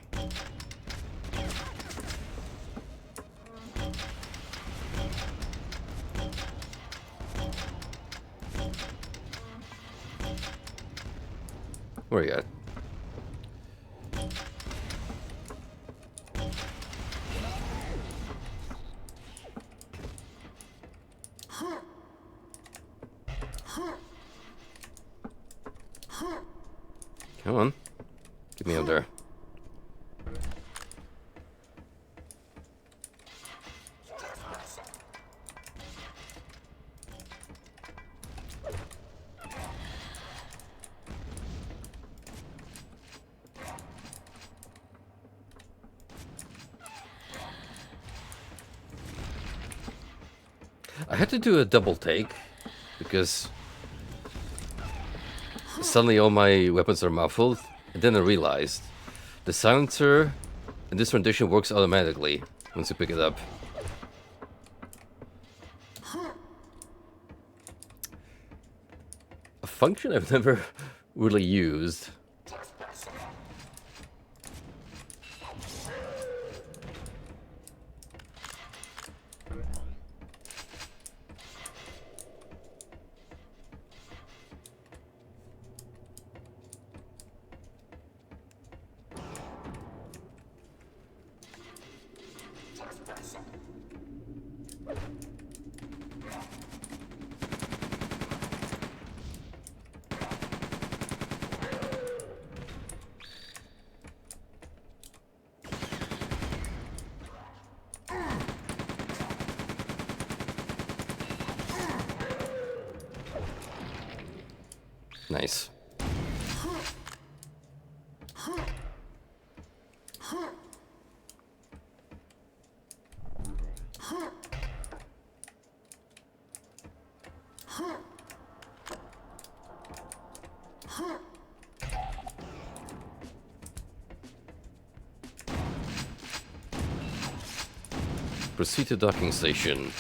Where are you at? Come on. Get me up there. I had to do a double take because suddenly all my weapons are muffled, and then I realized the silencer in this rendition works automatically once you pick it up. A function I've never really used. Nice. Proceed to docking station.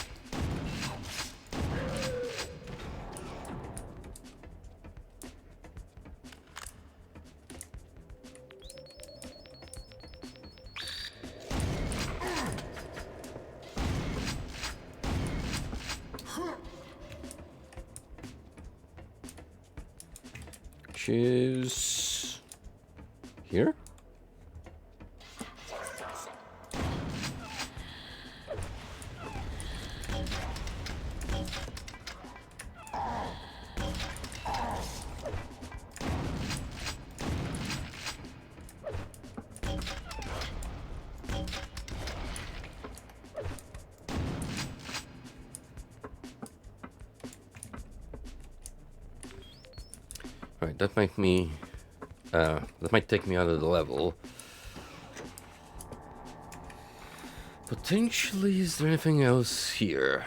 Which is here? Alright, that might take me out of the level. Potentially, is there anything else here?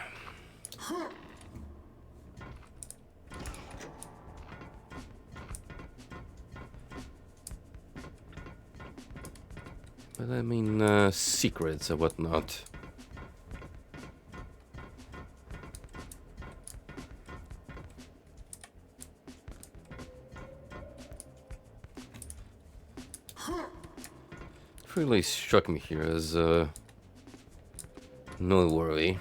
But I mean, secrets or whatnot. Really struck me here as no worry.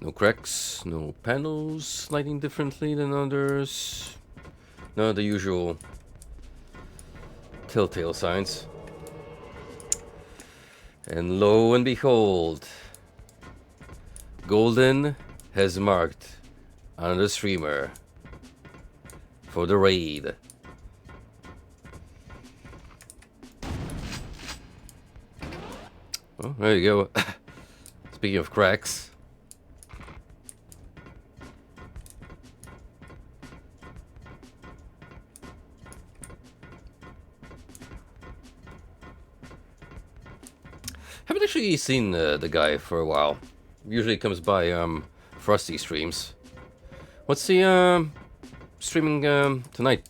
No cracks, no panels lighting differently than others. No, the usual telltale signs. And lo and behold, Golden has marked another streamer for the raid. Oh, there you go. Speaking of cracks. Haven't actually seen the guy for a while. Usually comes by Frosty streams. What's he streaming tonight?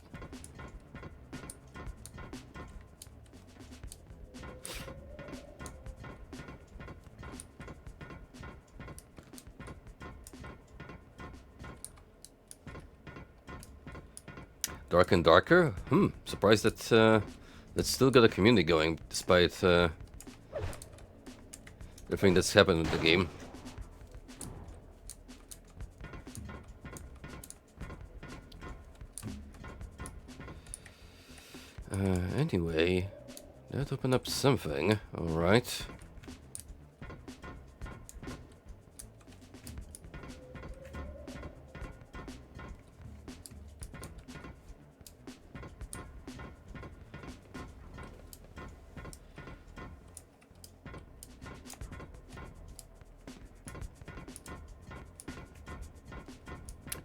Dark and Darker? Surprised that that's still got a community going despite everything that's happened in the game. Anyway, that opened up something. Alright.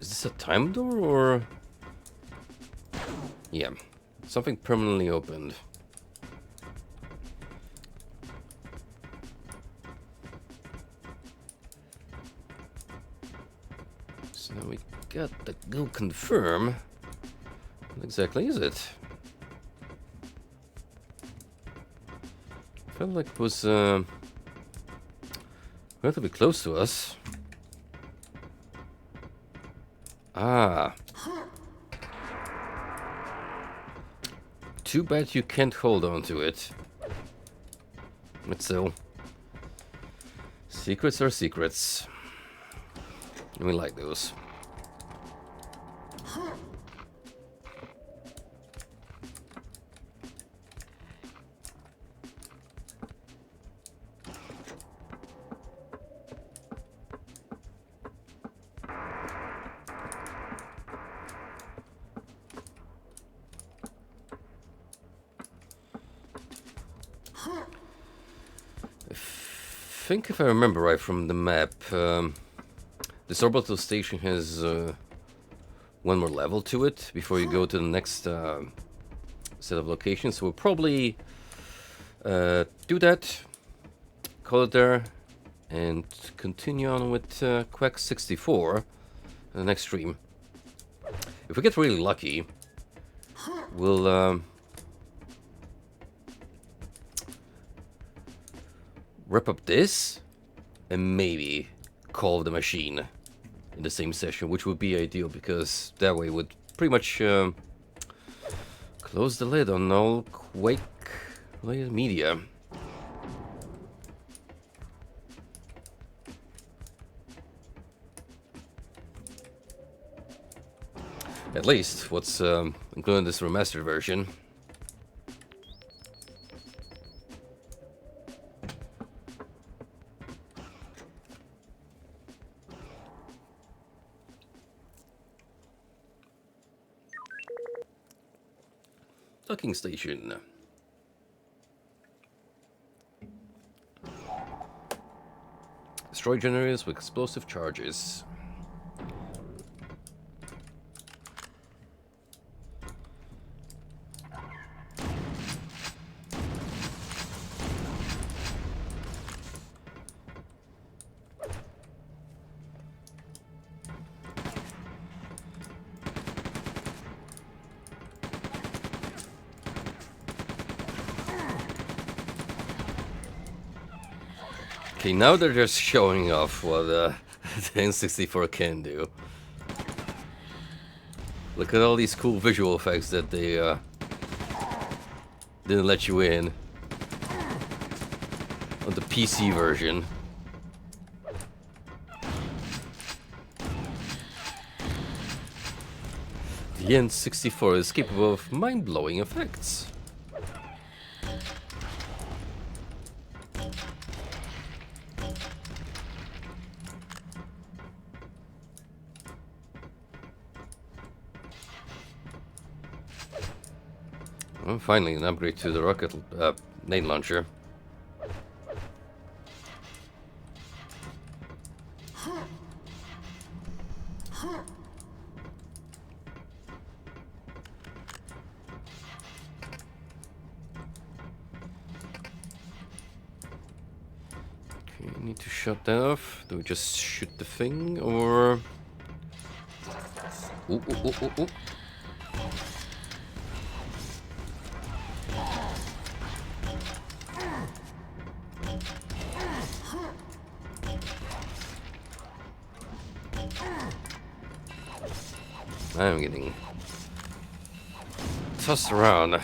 Is this a time door or... Yeah, something permanently opened. So now we got to go confirm. What exactly is it? Felt like it was relatively close to us. Ah. Too bad you can't hold on to it. But still. Secrets are secrets. And we like those. I think if I remember right from the map, this orbital station has one more level to it before you go to the next set of locations. So we'll probably do that, call it there, and continue on with Quake 64 in the next stream. If we get really lucky, we'll wrap up this and maybe Call of the Machine in the same session, which would be ideal because that way would pretty much close the lid on all Quake related media. At least what's included in this remastered version. Docking station. Destroy generators with explosive charges. Okay, now they're just showing off what the N64 can do. Look at all these cool visual effects that they didn't let you in on the PC version. The N64 is capable of mind-blowing effects. Well, finally, an upgrade to the rocket nade launcher. Okay, need to shut that off. Do we just shoot the thing, or... Ooh, ooh, ooh, ooh, ooh. I'm getting tossed around.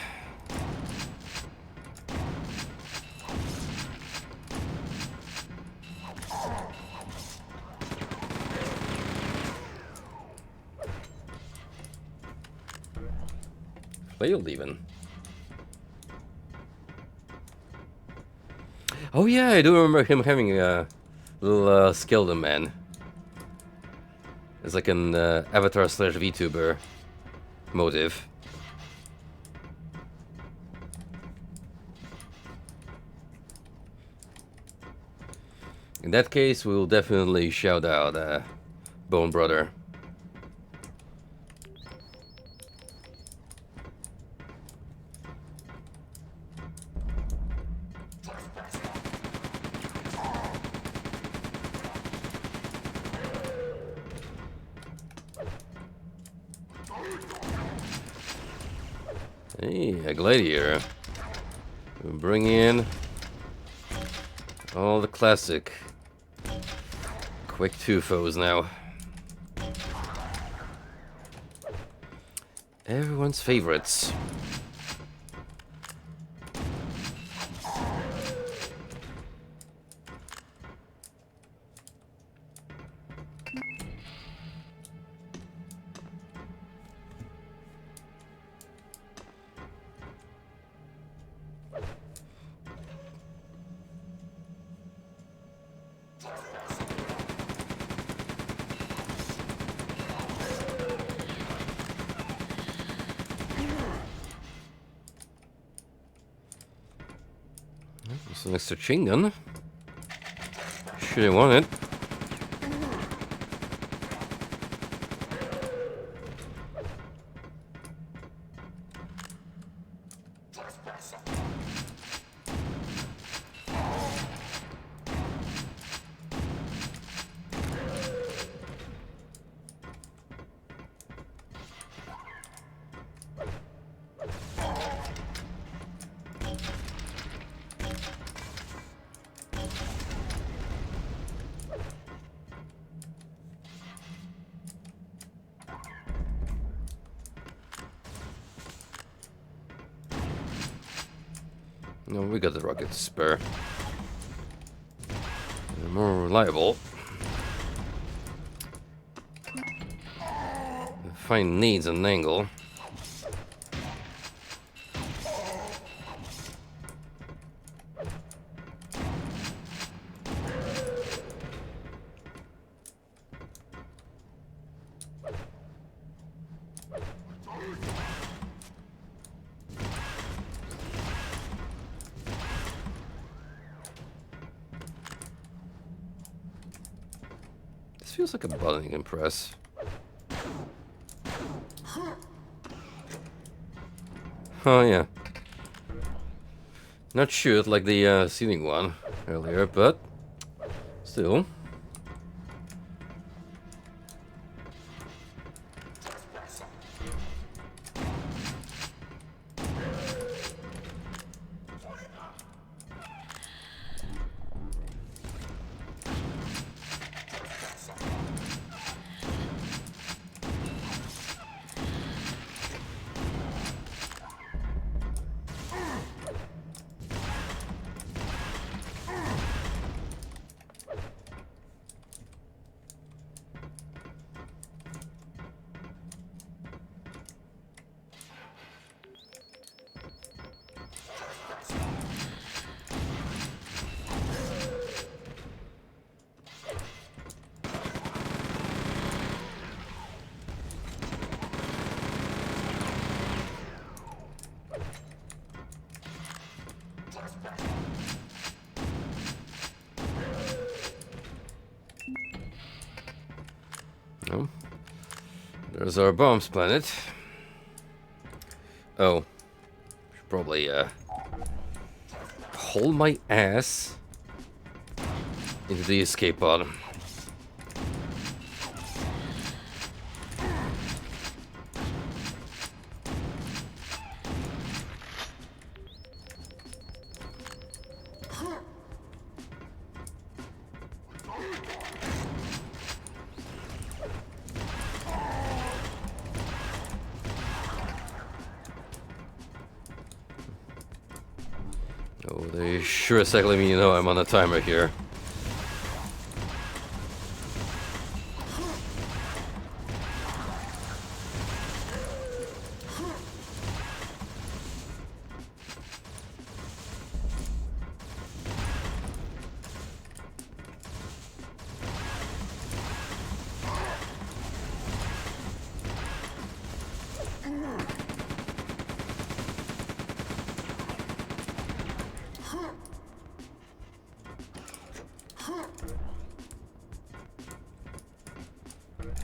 Failed even. Oh yeah, I do remember him having a little skeleton man. It's like an Avatar slash VTuber motive. In that case, we will definitely shout out Bone Brother. Hey, a gladiator. We'll bring in all the classic Quake 2 foes now. Everyone's favorites. It's an extra chain gun. Should I want it? No, we got the rocket to spare. They're more reliable. Find needs an angle. This feels like a button you can press. Oh yeah. Not shoot like the ceiling one earlier, but still. Oh, there's our bombs planet. Oh, should probably haul my ass into the escape pod. Oh, they sure as heck let me know I'm on a timer here.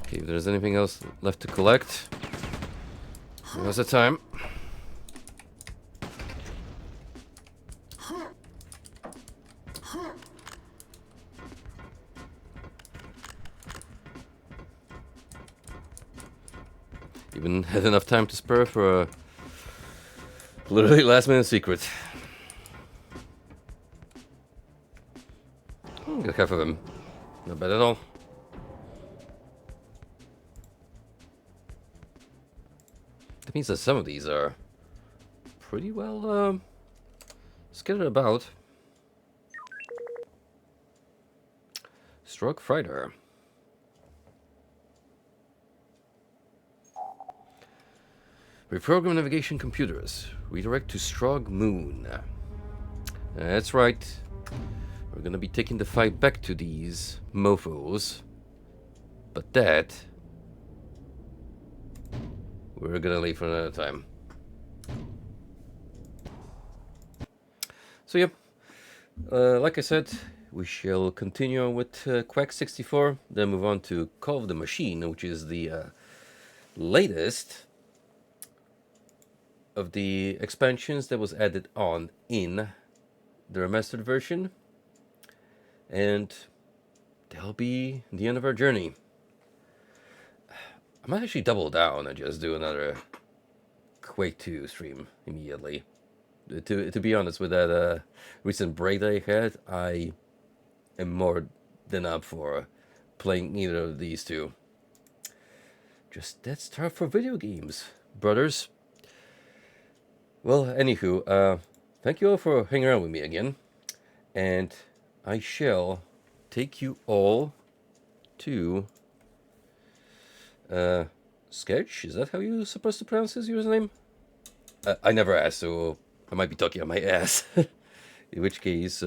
Okay, if there's anything else left to collect, now's the time. Even had enough time to spare for a literally last minute secret. Got half of them. Not bad at all. That means that some of these are pretty well scattered about. Stroke Fighter. Reprogram navigation computers. Redirect to Strog Moon. That's right. We're gonna be taking the fight back to these mofos. But that we're gonna leave for another time. So yep, like I said, we shall continue on with Quake 64, then move on to Call of the Machine, which is the latest of the expansions that was added on in the remastered version. And that'll be the end of our journey. I might actually double down and just do another Quake 2 stream immediately. To be honest, with that recent break that I had, I am more than up for playing either of these two. Just that's tough for video games, brothers. Well, anywho, thank you all for hanging around with me again. And I shall take you all to Sketch. Is that how you're supposed to pronounce his username? I never asked, so I might be talking on my ass. In which case,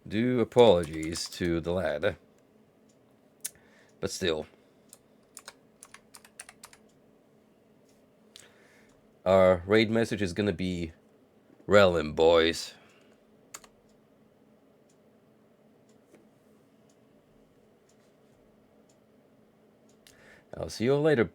due apologies to the lad. But still. Our raid message is gonna be Relin, boys. I'll see you all later.